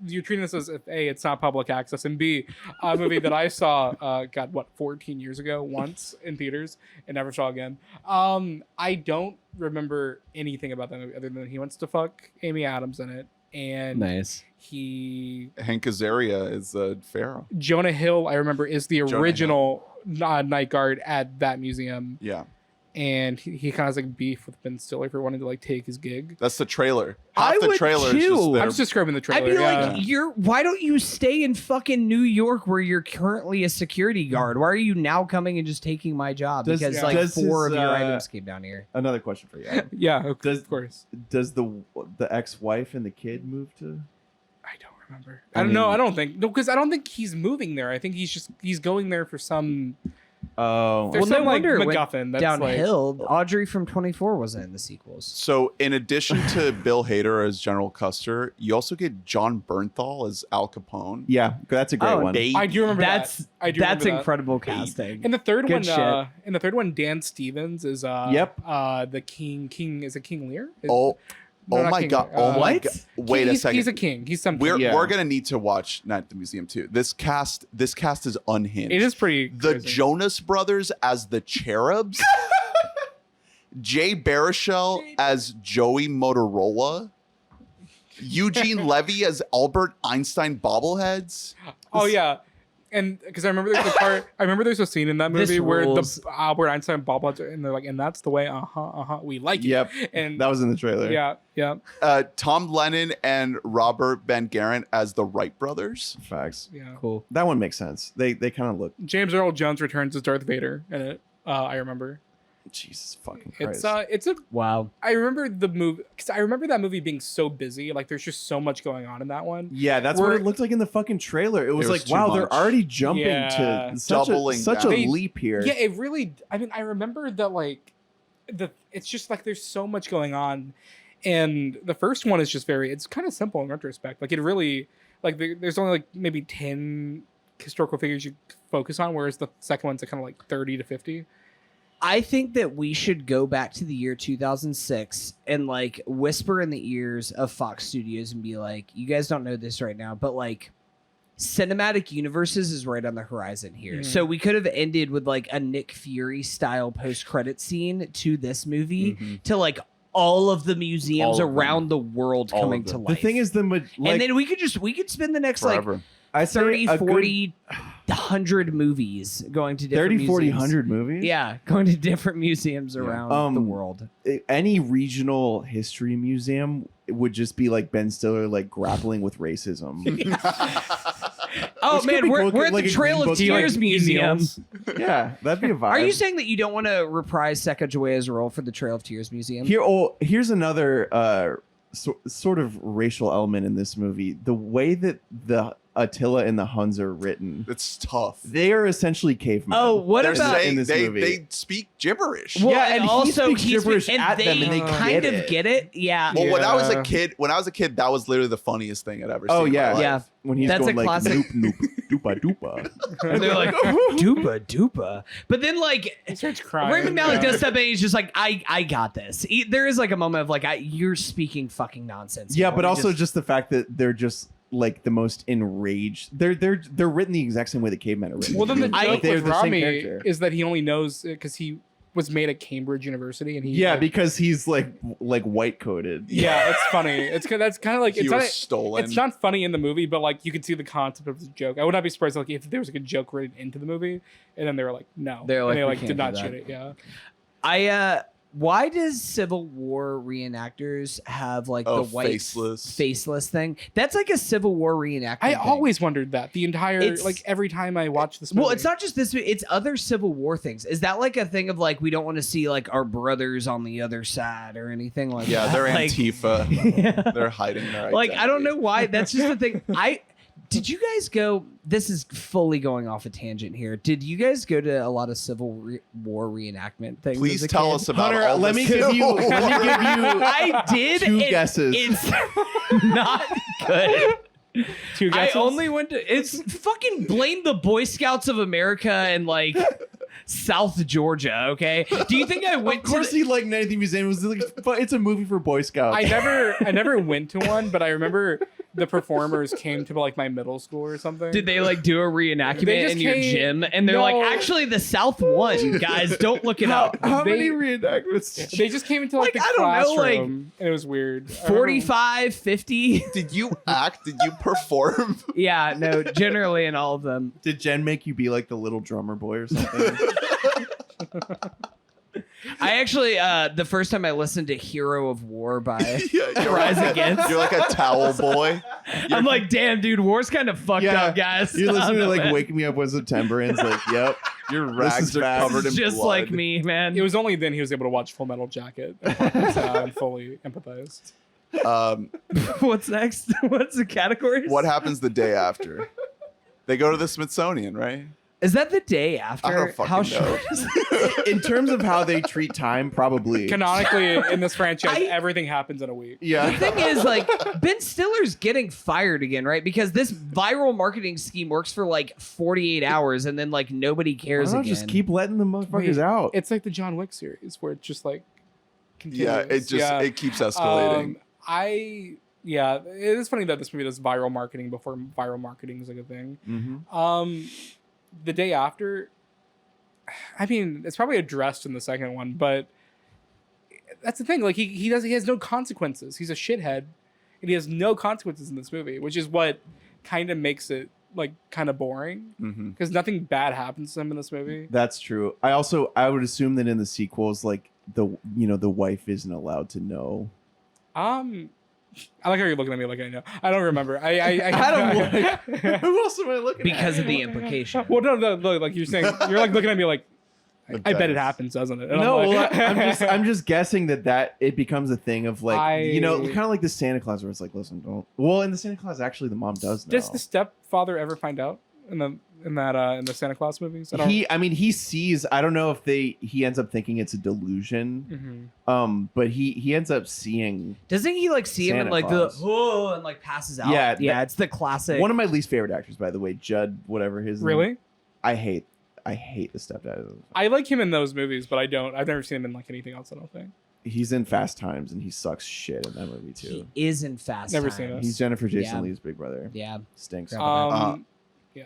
you're treating this as if A, it's not public access, and B, a movie that I saw 14 years ago once in theaters and never saw again. I don't remember anything about that movie other than he wants to fuck Amy Adams in it, and nice. Hank Azaria is the pharaoh. Jonah Hill, I remember, is the Jonah original night guard at that museum, Yeah, and he kind of has like beef with Ben Stiller for wanting to like take his gig. that's the trailer. I Half the would trailer is too. just I'm there. just describing the trailer. I'd be yeah. like, why don't you stay in fucking New York where you're currently a security guard? Why are you now coming and just taking my job? Does- Because yeah. like does four his, of your items came down here. Another question for you. Adam. Yeah, of Does- course. Does the ex-wife and the kid move to? I don't remember. I I don't know. mean- I don't think because I don't think he's moving there. I think he's going there for some. Oh, There's Well, no some like wonder it went MacGuffin that's like. Downhill. Audrey from 24 wasn't in the sequels. So, in addition to Bill Hader as General Custer, you also get John Bernthal as Al Capone. yeah, that's a great Oh, one. They I do remember That's that. I do that's remember that. incredible casting. In the third Good one, Dan Stevens is Yep. the king. King is it King Lear? Is- Oh, no, oh not my King god! Lear. Oh my What? god! Wait a second. He's a king. He's some. We're king. Yeah. we're gonna need to watch Night at the Museum too. This cast is unhinged. It is pretty. The crazy. Jonas Brothers as the Cherubs. Jay Baruchel as Joey Motorola. Eugene Levy as Albert Einstein bobbleheads. Oh yeah. And because I remember there's a part, I remember there's a scene in that This movie where rules. the Albert Einstein bobbleheads, and they're like, and that's the way, we like it. Yep, And that was in the trailer. yeah. Tom Lennon and Robert Ben Garant as the Wright brothers. Facts. Cool. That one makes sense. They kind of look. James Earl Jones returns as Darth Vader in it. I remember. Jesus fucking Christ. It's a. Wow. I remember the movie because I remember that movie being so busy. Like there's just so much going on in that one. Yeah, that's what it looked like in the fucking trailer. It was was like, too wow, much. they're already jumping Yeah. to such Doubling a down. leap here. Yeah, it really. I mean, I remember that like it's just like there's so much going on, And the first one is just it's kind of simple in retrospect. Like it really, like there's only like maybe 10 historical figures you focus on, whereas the second one's kind of like 30 to 50. I think that we should go back to the year 2006 and like whisper in the ears of Fox Studios and be like, you guys don't know this right now, but like cinematic universes is right on the horizon here. So we could have ended with like a Nick Fury style post-credit scene to this movie to like all of the museums around the world coming to life. The thing is, and then we could spend the next Forever. like 30, 40, 100 movies going to different 30, 40, museums. 100 movies? Yeah, going to different museums around the world. Any regional history museum would just be like Ben Stiller like grappling with racism. Oh Which could man, be we're cool, at like the a Trail green of book, Tears like Museum. museums. Yeah, that'd be a vibe. Are you saying that you don't want to reprise Sacagawea's role for the Trail of Tears Museum? Here's another sort of racial element in this movie. The way that the Attila and the Huns are written, It's tough. they are essentially cavemen. Oh, what They're about saying in this movie? they speak gibberish. Well, Yeah, and he also speaks gibberish and at them, and they kind get of it. get it. Yeah. Well, when I was Yeah. a kid, that was literally the funniest thing I'd ever Oh, seen. in my yeah. life. Yeah. when he's That's going a like classic. noop noop doopa doopa. And they're like, dupa dupa. But then like He starts crying. Ray McNally Yeah. does step in and he's just like, I got this. There is like a moment of like, you're speaking fucking nonsense. Yeah, here. but We also just the fact that they're just like the most enraged. They're written the exact same way that cavemen are written. Well, then the I- joke they're with the same Rami character. is that he only knows because he was made at Cambridge University, and he Yeah, because he's like white coated. yeah, it's funny. That's kind of like He it's was not. stolen. It's not funny in the movie, but like you can see the concept of the joke. I would not be surprised like if there was like a joke written into the movie, and then they were like, no, They're like, and they "We like can't did not do shoot that." it. Yeah, why does Civil War reenactors have like the white faceless thing? That's like a Civil War reenactment. I thing. always wondered that the entire It's- like every time I watch this movie. Well, it's not just this. It's other Civil War things. Is that like a thing of like we don't want to see like our brothers on the other side or anything like Yeah, that? they're like, Antifa. Yeah. They're hiding their Like I don't identity. know why. That's just the thing. Did you guys go? This is fully going off a tangent here. Did you guys go to a lot of Civil War reenactment things? Please as a tell kid? us about Hunter, all let the me give Civil you- War. I did. Two and guesses. It's not good. two guesses. I only went to. It's fucking blame the Boy Scouts of America and like South Georgia. Okay. Do you think I went Of course, to? he liked anything museum. It was like, but it's a movie for Boy Scouts. I never went to one, but I remember the performers came to like my middle school or something. Did they like do a They reenactment just in your came- gym? And they're No. like, actually, the South won, guys. Don't look it up. How They- many reenactments? They just came into like, Like, the I don't know, like, classroom, and it was weird. I remember- 45, 50. Did you act? Did you perform? Yeah, no, generally in all of them. Did Jen make you be like the little drummer boy or something? I actually, the first time I listened to Hero of War by Yeah, Rise like Against, You're like a towel boy. I'm like, damn, dude, war's kind of fucked up, guys. You're listening to like Man. "Wake Me Up When September Ends." Like, yep, Your rags are bad. covered in just blood. like me, man. It was only then he was able to watch Full Metal Jacket and fully empathize. What's next? What's the categories? What happens the day after? They go to the Smithsonian, right? Is that the day after? I don't fucking How know. short is it? In terms of how they treat time, probably. Canonically, in this franchise, I- everything happens in a week. The Yeah. thing is, like, Ben Stiller's getting fired again, right? Because this viral marketing scheme works for like 48 hours and then like nobody Why cares don't again. just keep letting the motherfuckers Wait, out? It's like the John Wick series where it just like continues. Yeah, it keeps escalating. It is funny that this movie does viral marketing before viral marketing is like a thing. Mhm. The day after, I mean, it's probably addressed in the second one, but that's the thing. Like he has no consequences. He's a shithead, and he has no consequences in this movie, which is what kind of makes it like kind of boring Mhm. because nothing bad happens to him in this movie. That's true. I would assume that in the sequels, like the wife isn't allowed to know. I like how you're looking at me like I know. I don't remember. I don't Who else am I looking because of the implication. Well, no, like you're saying, you're like looking at me like, I bet it happens, doesn't it? And No, I'm like, I'm just guessing that it becomes a thing of like kind of like the Santa Claus where it's like, listen, don't. Well, in the Santa Claus, actually, the mom does know. Does the stepfather ever find out in the in the Santa Claus movies? I don't- He sees. I don't know if he ends up thinking it's a delusion. But he ends up seeing. Doesn't he like see him Santa and like Claus. and like passes out? Yeah, yeah. It's the classic. One of my least favorite actors, by the way, Judd, whatever his name. Really? I hate the stepdad. I like him in those movies, but I've never seen him in like anything else. I don't think. He's in Fast Times and he sucks shit in that movie too. He is in Fast Never Times. seen it. He's Jennifer Jason Yeah. Leigh's big brother. Yeah. Stinks. Yeah. Yeah.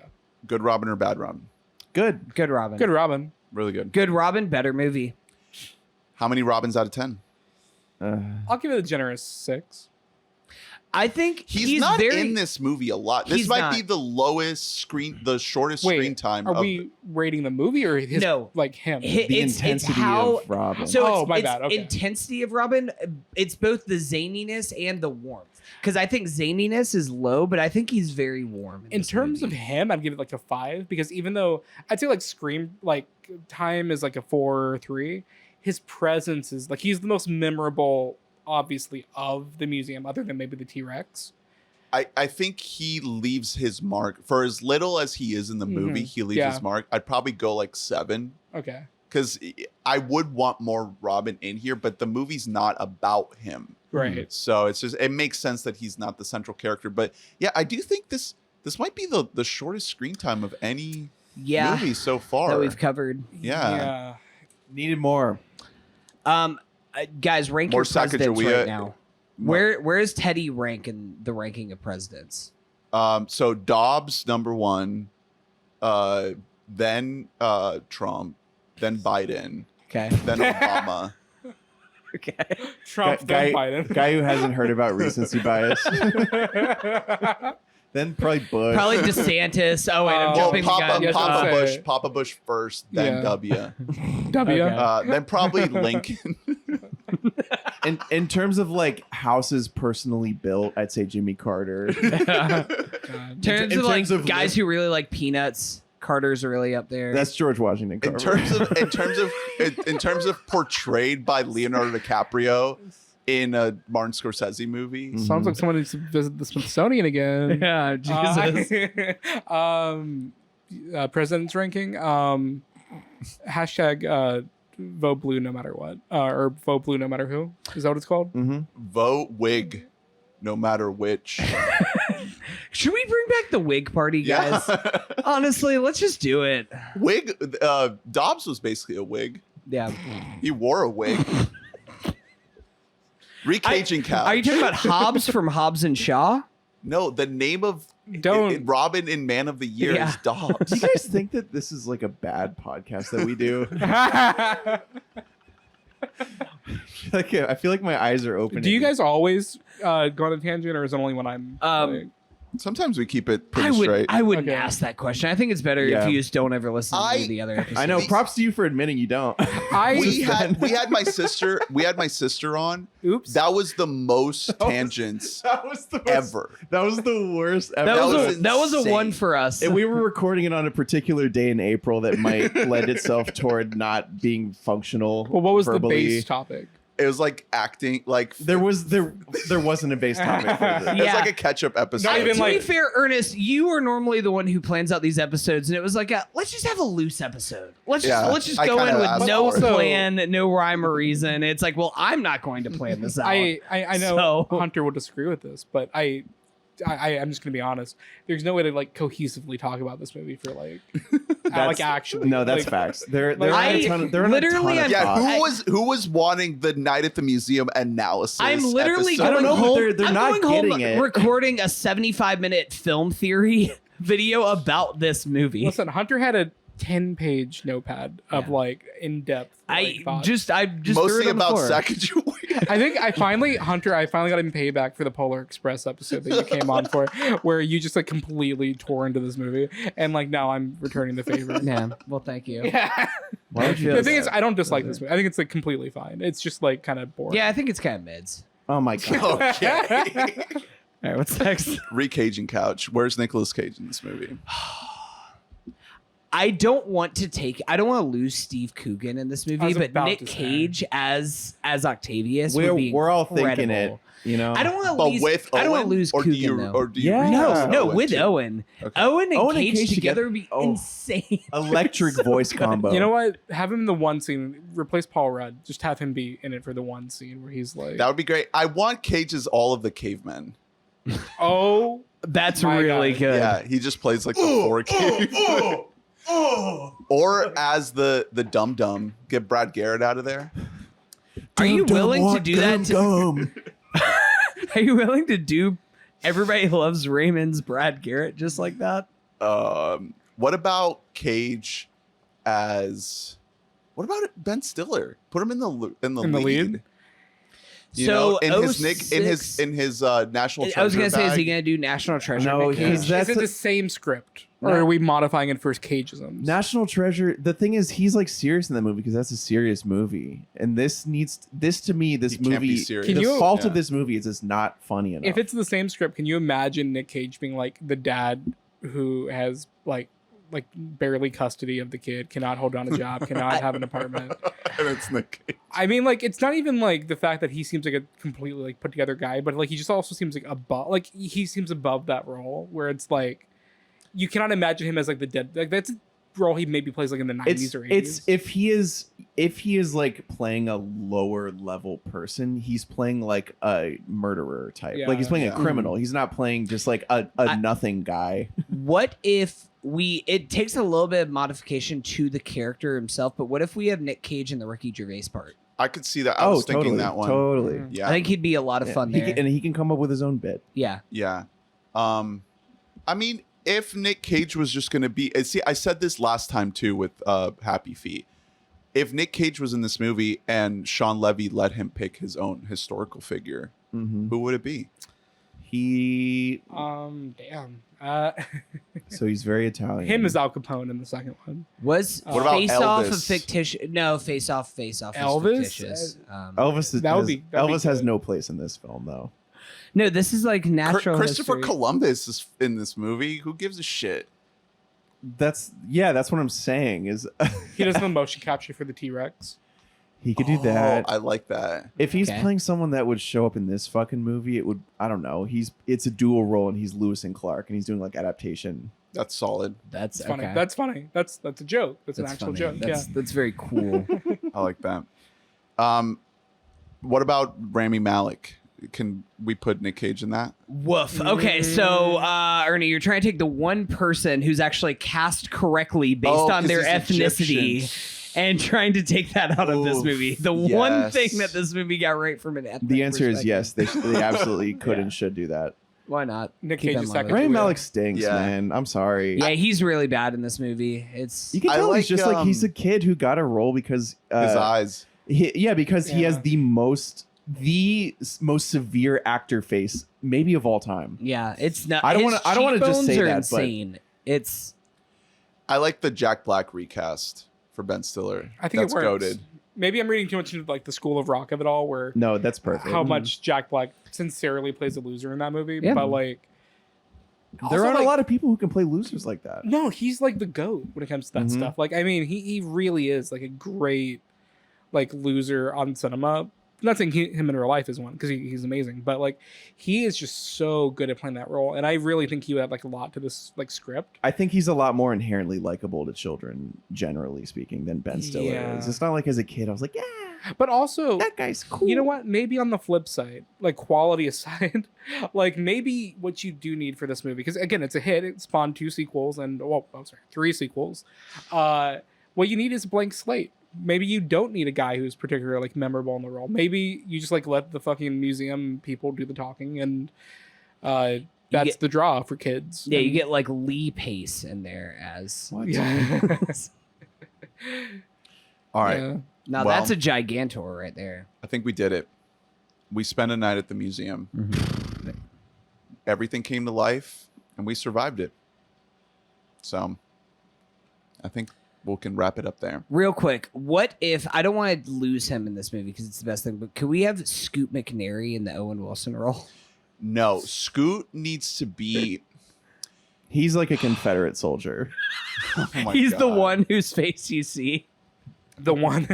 Good Robin or bad Robin? Good. Good Robin. Good Robin. Really good. Good Robin. Better movie. How many Robins out of 10? I'll give it a generous 6. I think He's not very, in this movie a lot. This He's might not. be the shortest Wait, screen time. Are we rating the movie or his? No. Like him. The intensity of Robin. So Oh, it's, my it's bad, okay. intensity of Robin. It's both the zaniness and the warmth. Because I think zaniness is low, but I think he's very warm. In this terms movie. of him, I'd give it like a 5 because even though I'd say like screen like time is like a 4 or 3, his presence is like he's the most memorable, obviously, of the museum, other than maybe the T-Rex. I think he leaves his mark. For as little as he is in the movie, he leaves Yeah. his mark. I'd probably go like 7. Okay. Because I would want more Robin in here, but the movie's not about him. Right. So it makes sense that he's not the central character. But yeah, I do think this might be the shortest screen time of any movie so far. that we've covered. Yeah. Needed more. Guys, rank More your presidents Sacagawea. right now. Where is Teddy rank in the ranking of presidents? So Dobbs number 1, then Trump, then Biden, Okay. then Obama. Okay. Trump, guy, then Biden. guy who hasn't heard about recency bias. Then probably Bush. Probably DeSantis. Oh wait, I'm Well, jumping the Papa, gun. Yes, Papa I'll Bush, say. Papa Bush first, then Yeah. W. W. Okay. Then probably Lincoln. In terms of like houses personally built, I'd say Jimmy Carter. In terms in of like terms of guys who really like peanuts, Carter's really up there. That's George Washington in Carver. terms of portrayed by Leonardo DiCaprio in a Martin Scorsese movie. Sounds like someone needs to visit the Smithsonian again. yeah, Jesus. President's ranking. Hashtag vote blue no matter what. Or vote blue no matter who. Is that what it's called? Vote wig, no matter which. Should we bring back the wig party, guys? Yeah. Honestly, let's just do it. Wig. Dobbs was basically a wig. Yeah. He wore a wig. Recaging Couch. Are you talking about Hobbs from Hobbs and Shaw? No, the name of Don't. Robin in Man of the Year Yeah. is Dobbs. Do you guys think that this is like a bad podcast that we do? I feel like my eyes are opening. Do you guys always go on a tangent, or is it only when I'm? like- Sometimes we keep it pretty straight. I wouldn't Okay. ask that question. I think it's better Yeah. if you just don't ever listen I- to the other episodes. I know. Props to you for admitting you don't. we had my sister on. Oops. That was the most tangents That was the ever. That was the worst ever. That was a insane. one for us. And we were recording it on a particular day in April that might lend itself toward not being functional. Well, what was verbally. the base topic? It was like acting, like There wasn't a base topic for this. it was Yeah. like a catch-up episode. Not even to like- be fair, Ernest, you are normally the one who plans out these episodes, and it was like, let's just have a loose episode. Let's Yeah, just I go in kinda with asked no for it. plan, no rhyme or reason. It's like, well, I'm not going to plan this out. I know So- Hunter will disagree with this, but I'm just gonna be honest. There's no way to like cohesively talk about this movie for like, actually. No, that's like, facts. There like, are I a ton of, there are literally a ton of am- thoughts. Yeah, who was wanting the Night at the Museum analysis? I'm literally episode? I don't going know, but home. they're I'm not going home getting it. recording a 75-minute film theory video about this movie. Listen, Hunter had a 10-page notepad of Yeah. like in-depth. I thoughts. just threw Mostly it on the I about floor. think I finally got him payback for the Polar Express episode that you came on for, where you just like completely tore into this movie, and like now I'm returning the favor. Yeah. Well, thank you. Yeah. Why would you The do thing that? is, I don't dislike this movie. I think it's like completely fine. It's just like kind of boring. Yeah, I think it's kind of mids. Oh my god. Okay. All right, what's next? Recaging Couch. Where's Nicolas Cage in this movie? I don't want to lose Steve Coogan in this I movie, was but about Nick to say. Cage as Octavius would be We're all thinking it. incredible. You know, I don't want to But lose. with I don't want to Owen, lose or Coogan do you, though. or do you Yeah. recast no, Owen with too? Owen. Okay. Owen and Owen and Cage Cage together would be oh. insane. electric voice combo. You know what? Have him in the one scene. Replace Paul Rudd. Just have him be in it for the one scene where he's like, That would be great. I want Cage as all of the cavemen. "Oh, That's My really God. good. Yeah, he just plays like the four cavemen. Or as the dum dum. Get Brad Garrett out of there. Are you willing to do that? Gum. Are you willing to do Everybody Loves Raymond's Brad Garrett just like that? What about Cage as? What about Ben Stiller? Put him in the lead. You know, in his 06 National Treasure I was gonna say, is bag. he gonna do National Treasure? No, Nick Cage? because that's is it a- the same script, No. or are we modifying it for Cageisms?" National Treasure. The thing is, he's like serious in that movie because that's a serious movie, and this to me, this He can't be movie. serious. The Can you- fault Yeah. of this movie is it's not funny enough. If it's the same script, can you imagine Nick Cage being like the dad who has like barely custody of the kid, cannot hold down a job, cannot have an apartment? And it's Nick Cage. I mean, like, it's not even like the fact that he seems like a completely like put together guy, but like he just also seems like he seems above that role where it's like you cannot imagine him as like the dead, like that's a role he maybe plays like in the 90s or 80s. It's if he is like playing a lower level person, he's playing like a murderer type. Yeah. Like he's playing Yeah. a criminal. He's not playing just like a nothing guy. What if it takes a little bit of modification to the character himself, but what if we have Nick Cage in the Ricky Gervais part? I could see that. I was thinking totally, that one. Totally. Mm. Yeah. I think he'd be a lot of fun there. And he can come up with his own bit. Yeah. Yeah. I mean, if Nick Cage was just going to be, see, I said this last time too with Happy Feet. If Nick Cage was in this movie and Shawn Levy let him pick his own historical figure, Mm-hmm. who would it be? He damn. so he's very Italian. Him as Al Capone in the second one. Was What about Face Off a Elvis? fictitious? No, Face Off is Elvis? fictitious. Elvis. That would be- that'd be Elvis has good. no place in this film though. No, this is like natural. Christopher history. Columbus is in this movie. Who gives a shit? That's what I'm saying is He does the motion capture for the T-Rex. he could do that. I like that. If he's Okay. playing someone that would show up in this fucking movie, it would, I don't know. It's a dual role and he's Lewis and Clark and he's doing like adaptation. That's solid. That's It's funny. okay. That's funny. That's a joke. That's an actual funny. joke. That's very cool. I like that. What about Rami Malek? Can we put Nick Cage in that? Woof. Okay, so Ernie, you're trying to take the one person who's actually cast correctly based Oh, on 'cause their he's ethnicity Egyptian. and trying to take that out of this Oof, movie. The one yes. thing that this movie got right from an ethnic The answer is perspective. yes. They absolutely could Yeah. and should do that. Why not? Nick Keep Cage him is on second. with it. Rami Yeah. Malek stinks, Yeah. man. I'm sorry. Yeah, he's really bad in this movie. It's You can I tell like, he's just like he's a kid who got a role because His eyes. because he has Yeah. the most severe actor face maybe of all time. yeah, it's not. I don't his wanna just cheekbones say are that, but- insane. It's I like the Jack Black recast for Ben Stiller. I think That's it works. goated. Maybe I'm reading too much into like the School of Rock of it all, where No, that's perfect. how much Jack Black sincerely plays a loser in that movie. Yeah. But like, There also, aren't like, a lot of people who can play losers like that. No, he's like the GOAT when it comes to that Mhm. stuff. Like, I mean, he really is like a great like loser on cinema. I'm not saying him in real life is one because he's amazing, but like he is just so good at playing that role, and I really think he would add like a lot to this like script. I think he's a lot more inherently likable to children, generally speaking, than Ben Stiller Yeah. is. It's not like as a kid I was like, yeah, But also, that guy's cool. you know what? Maybe on the flip side, like quality aside, like maybe what you do need for this movie, because again, it's a hit. It spawned 2 sequels and 3 sequels. What you need is a blank slate. Maybe you don't need a guy who's particularly like memorable in the role. Maybe you just like let the fucking museum people do the talking, and that's get- the draw for kids. yeah. You And- get like Lee Pace in there as. What? Yeah. All right. Yeah. Now Well- that's a gigantor right there. I think we did it. We spent a night at the museum. Everything came to life, and we survived it. So, I think we can wrap it up there. Real quick, what if I don't want to lose him in this movie because it's the best thing, but could we have Scoot McNairy in the Owen Wilson role? No, Scoot needs to be. He's like a Confederate soldier. Oh my He's the God. one whose face you see. The one.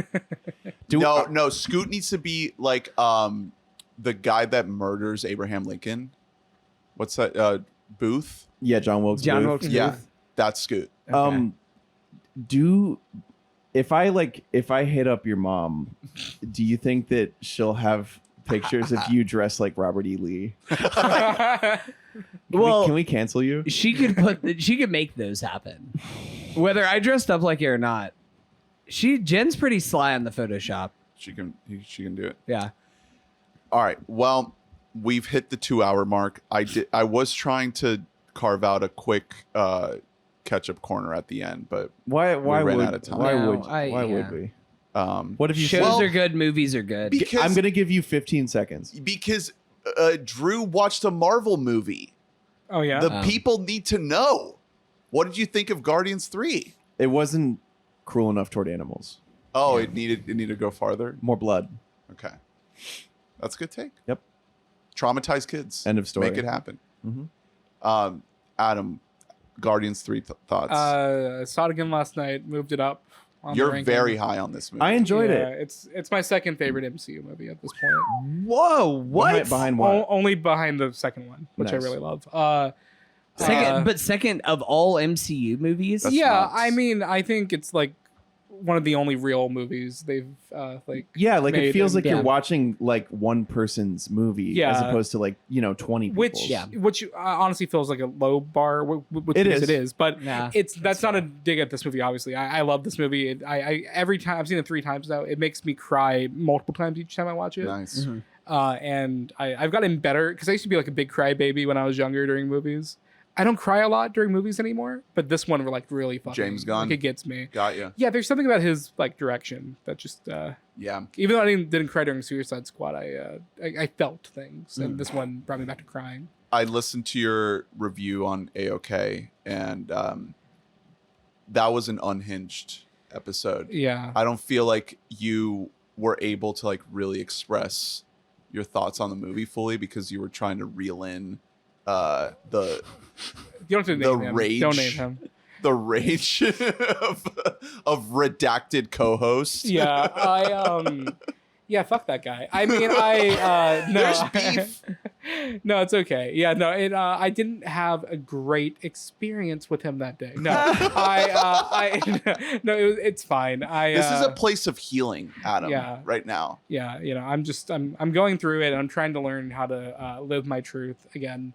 No, Scoot needs to be like the guy that murders Abraham Lincoln. What's that? Booth? Yeah, John Wilkes. John Booth. Wilkes Yeah, Booth. that's Scoot. If I hit up your mom, do you think that she'll have pictures of you dressed like Robert E. Lee? Can we cancel you? She could make those happen, whether I dressed up like it or not. Jen's pretty sly on the Photoshop. She can do it. Yeah. All right. Well, we've hit the 2-hour mark. I was trying to carve out a quick catch-up corner at the end, but Why ran would out of time. why No, would yeah. we? um, What if you Shows Well, are good, movies are good. because I'm gonna give you 15 seconds. because Drew watched a Marvel movie. Oh yeah. The people need to know. What did you think of Guardians 3? It wasn't cruel enough toward animals. Oh, it needed to go farther. More blood. Okay, that's a good take. Yep. Traumatize kids. End of story. Make it happen. Mhm. Adam, Guardians 3 thoughts. I saw it again last night. Moved it up. On the You're ranking. very high on this movie. I enjoyed Yeah, it. It's my second favorite MCU movie at this point. Whoa, what? Behind what? Only behind the second one, which Nice. I really love. Second of all MCU movies. That's Yeah, nuts. I mean, I think it's like one of the only real movies they've like. Yeah, like it made feels and- like Yeah. you're watching like one person's movie as Yeah. opposed to like 20 people. Which honestly feels like a low bar, which It because is. it is. But Nah, that's not a dig at this movie. Obviously, I love this movie. I every time I've seen it 3 times now, it makes me cry multiple times each time I watch it. Nice. And I've gotten better because I used to be like a big crybaby when I was younger during movies. I don't cry a lot during movies anymore, but this one like really fucking James Gunn. like, it gets me. Got you. Yeah, there's something about his like direction that just Yeah. even though I didn't cry during Suicide Squad, I felt things, and this one brought me back to crying. I listened to your review on AOK, and that was an unhinged episode. Yeah, I don't feel like you were able to like really express your thoughts on the movie fully because you were trying to reel in the you don't have to the name him. rage. Don't name him. the rage of redacted co-hosts. Yeah, yeah, fuck that guy. I mean, no, There's beef. no, it's okay. Yeah, no, I didn't have a great experience with him that day. No, no, it's fine. This is a place of healing, Adam. Yeah. Right now. Yeah, I'm going through it. I'm trying to learn how to live my truth again.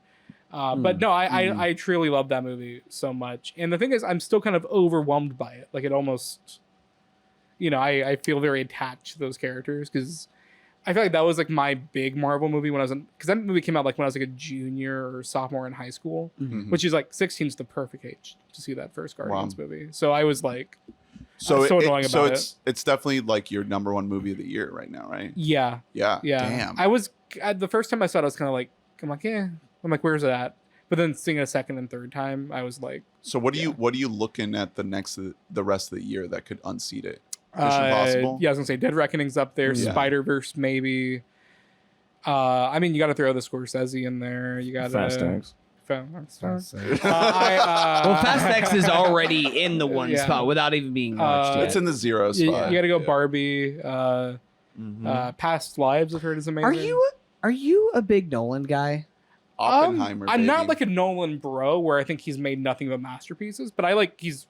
But no, I truly love that movie so much. And the thing is, I'm still kind of overwhelmed by it. Like it almost, I feel very attached to those characters because I feel like that was like my big Marvel movie when I was because that movie came out like when I was like a junior or sophomore in high school, Mhm. which is like 16 is the perfect age to see that first Guardians movie. So I was like, So, so annoying so about it's definitely like your number one movie of the year right now, right? yeah. Yeah. Yeah. Damn. I was the first time I saw it, I was kind of like, I'm like, where's it at? But then seeing it a second and third time, I was like, So what are you looking at the rest of the year that could unseat it? Mission Impossible? Yeah, I was gonna say Dead Reckoning's up there. Yeah. Spider-Verse maybe. I mean, you got to throw the Scorsese in there. You got Fast X. Fast X. Well, Fast X is already in the one Yeah. spot without even being watched yet. It's in the 0 You, spot. got to go Yeah. Barbie. Past Lives, I've heard is amazing. Are you a big Nolan guy? Oppenheimer. I'm not baby. like a Nolan bro, where I think he's made nothing but masterpieces, but he's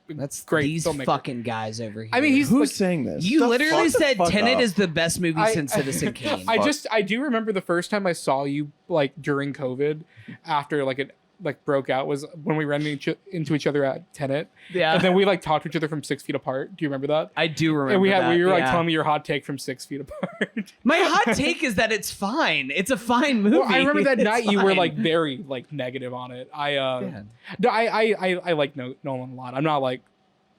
That's great these filmmaker. fucking guys over here. I mean, he's Who's like, saying this? You The literally fuck- said fuck Tenet up. is the best movie since Citizen Kane. I do remember the first time I saw you like during COVID, after like it like broke out, was when we ran into each other at Tenet, yeah, and then we like talked to each other from 6 feet apart. Do you remember that? I do remember. And we that, were like yeah. telling me your hot take from 6 feet apart. My hot take is that it's fine. It's a fine movie. Well, I remember that It's night you were fine. like very like negative on it. Yeah. No, I like Nolan a lot. I'm not like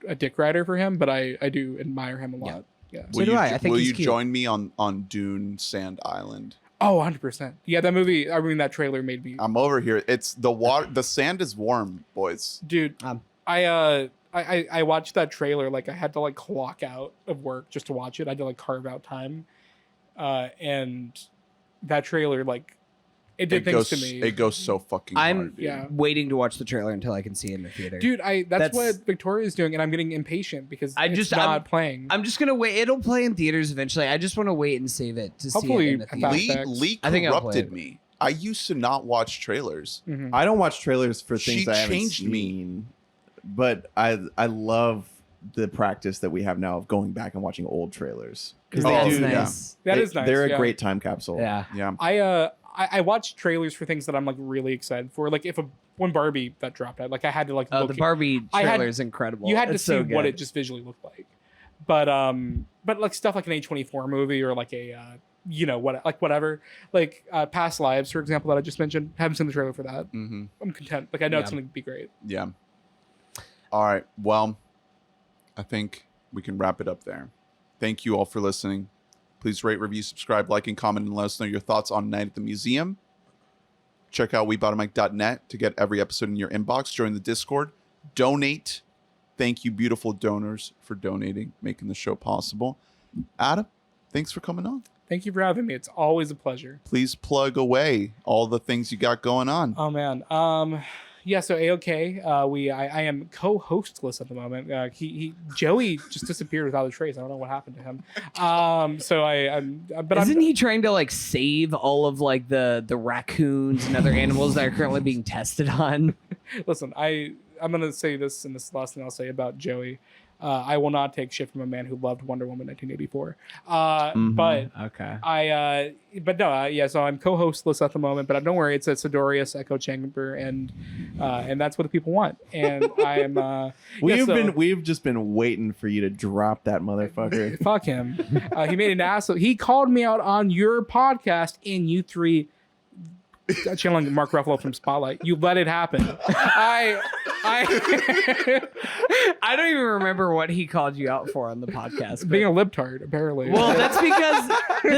a dick rider for him, but I do admire him a lot. Yeah. So do I. I think will he's you cute. join me on Dune Sand Island? Oh, 100%. Yeah, that movie. I mean, that trailer made me. I'm over here. It's the water. The sand is warm, boys. Dude, I watched that trailer. Like I had to like clock out of work just to watch it. I had to like carve out time, and that trailer like It did things to me. It goes so fucking I'm hard. Dude. Yeah. waiting to watch the trailer until I can see it in the theater. Dude, that's what That's- Victoria's doing, and I'm getting impatient because I it's just- not playing. I'm just gonna wait. It'll play in theaters eventually. I just want to wait and save it to Hopefully, see it in the a theater. fast Facts. Lee I think I'll play corrupted it. me. I used to not watch trailers. Mhm. I don't watch trailers for things She I haven't changed me. seen, but I love the practice that we have now of going back and watching old trailers because Oh, they That's do. nice. That is nice. They're a yeah. great time capsule. Yeah. Yeah. I watch trailers for things that I'm like really excited for. Like when Barbie that dropped out, like I had to like Oh, look the at- Barbie I had- trailer is incredible. you had to It's see so what good. it just visually looked like. But like stuff like an A24 movie or like a whatever. Like Past Lives, for example, that I just mentioned. Haven't seen the trailer for that. Mm-hmm. I'm content. Like I know it's Yeah. gonna be great. Yeah. All right. Well, I think we can wrap it up there. Thank you all for listening. Please rate, review, subscribe, like, and comment, and let us know your thoughts on Night at the Museum. Check out weboughtamic.net to get every episode in your inbox. Join the Discord. Donate. Thank you, beautiful donors, for donating, making the show possible. Adam, thanks for coming on. Thank you for having me. It's always a pleasure. Please plug away all the things you got going on. Oh man. Yeah, so AOK, I am co-hostless at the moment. Joey just disappeared without a trace. I don't know what happened to him. Isn't he trying to like save all of like the raccoons and other animals that are currently being tested on? Listen, I'm gonna say this, and this is the last thing I'll say about Joey. I will not take shit from a man who loved Wonder Woman 1984. But Okay. so I'm co-hostless at the moment, but don't worry, it's a Sidorius echo chamber, and that's what the people want. And I'm We've just been waiting for you to drop that motherfucker. fuck him. He made an ass. He called me out on your podcast, and you three channeling Mark Ruffalo from Spotlight. You let it happen. I I don't even remember what he called you out for on the podcast. being a libtard, apparently. Well, that's because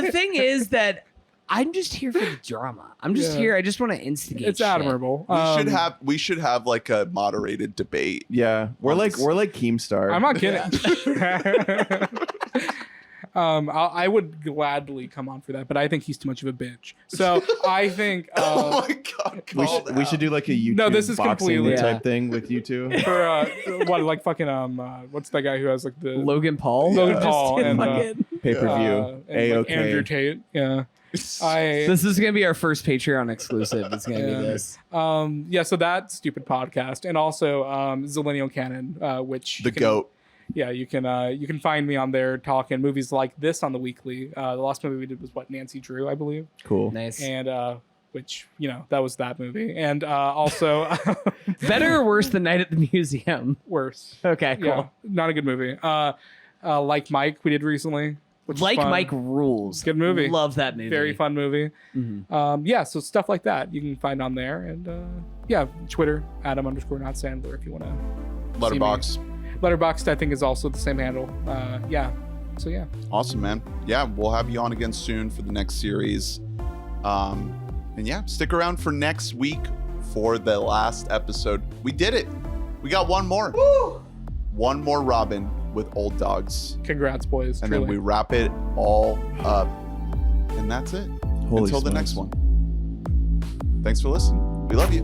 the thing is that I'm just here for the drama. I'm just Yeah. here. I just want to instigate. it's shit. admirable. We should have like a moderated debate. Yeah, we're like Keemstar. I'm not kidding. I would gladly come on for that, but I think he's too much of a bitch. So I think Oh my god! we should do like a YouTube No, this is boxing completely- type thing with you two. for what's that guy who has like the Logan Paul. Logan Just Paul and, fucking- Pay-per-view. and, like, AOK. Andrew Tate. Yeah. This is gonna be our first Patreon exclusive. It's gonna Yeah. be this. So that stupid podcast, and also Zillennial Canon, which The GOAT. Yeah, you can find me on there talking movies like this on the weekly. The last movie we did was Nancy Drew, I believe, Cool. Nice. and which that was that movie, and also Better or worse than Night at the Museum? worse. Okay, cool. Yeah, not a good movie. Like Mike, we did recently. Which is Like fun. Mike rules. Good movie. Love that movie. Very fun movie. Mhm. So stuff like that you can find on there, and Twitter Adam_not_Sandler if you want to. Letterbox. Letterboxd, I think, is also the same handle. So yeah. Awesome, man. Yeah, we'll have you on again soon for the next series. And yeah, stick around for next week for the last episode. We did it. We got one more. Woo! One more Robin with Old Dogs. Congrats, boys. And truly. then we wrap it all up. And that's it. Holy Until the smokes. next one. Thanks for listening. We love you.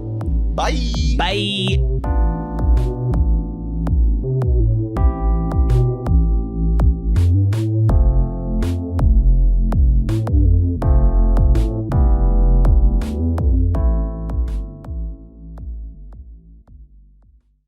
Bye. Bye.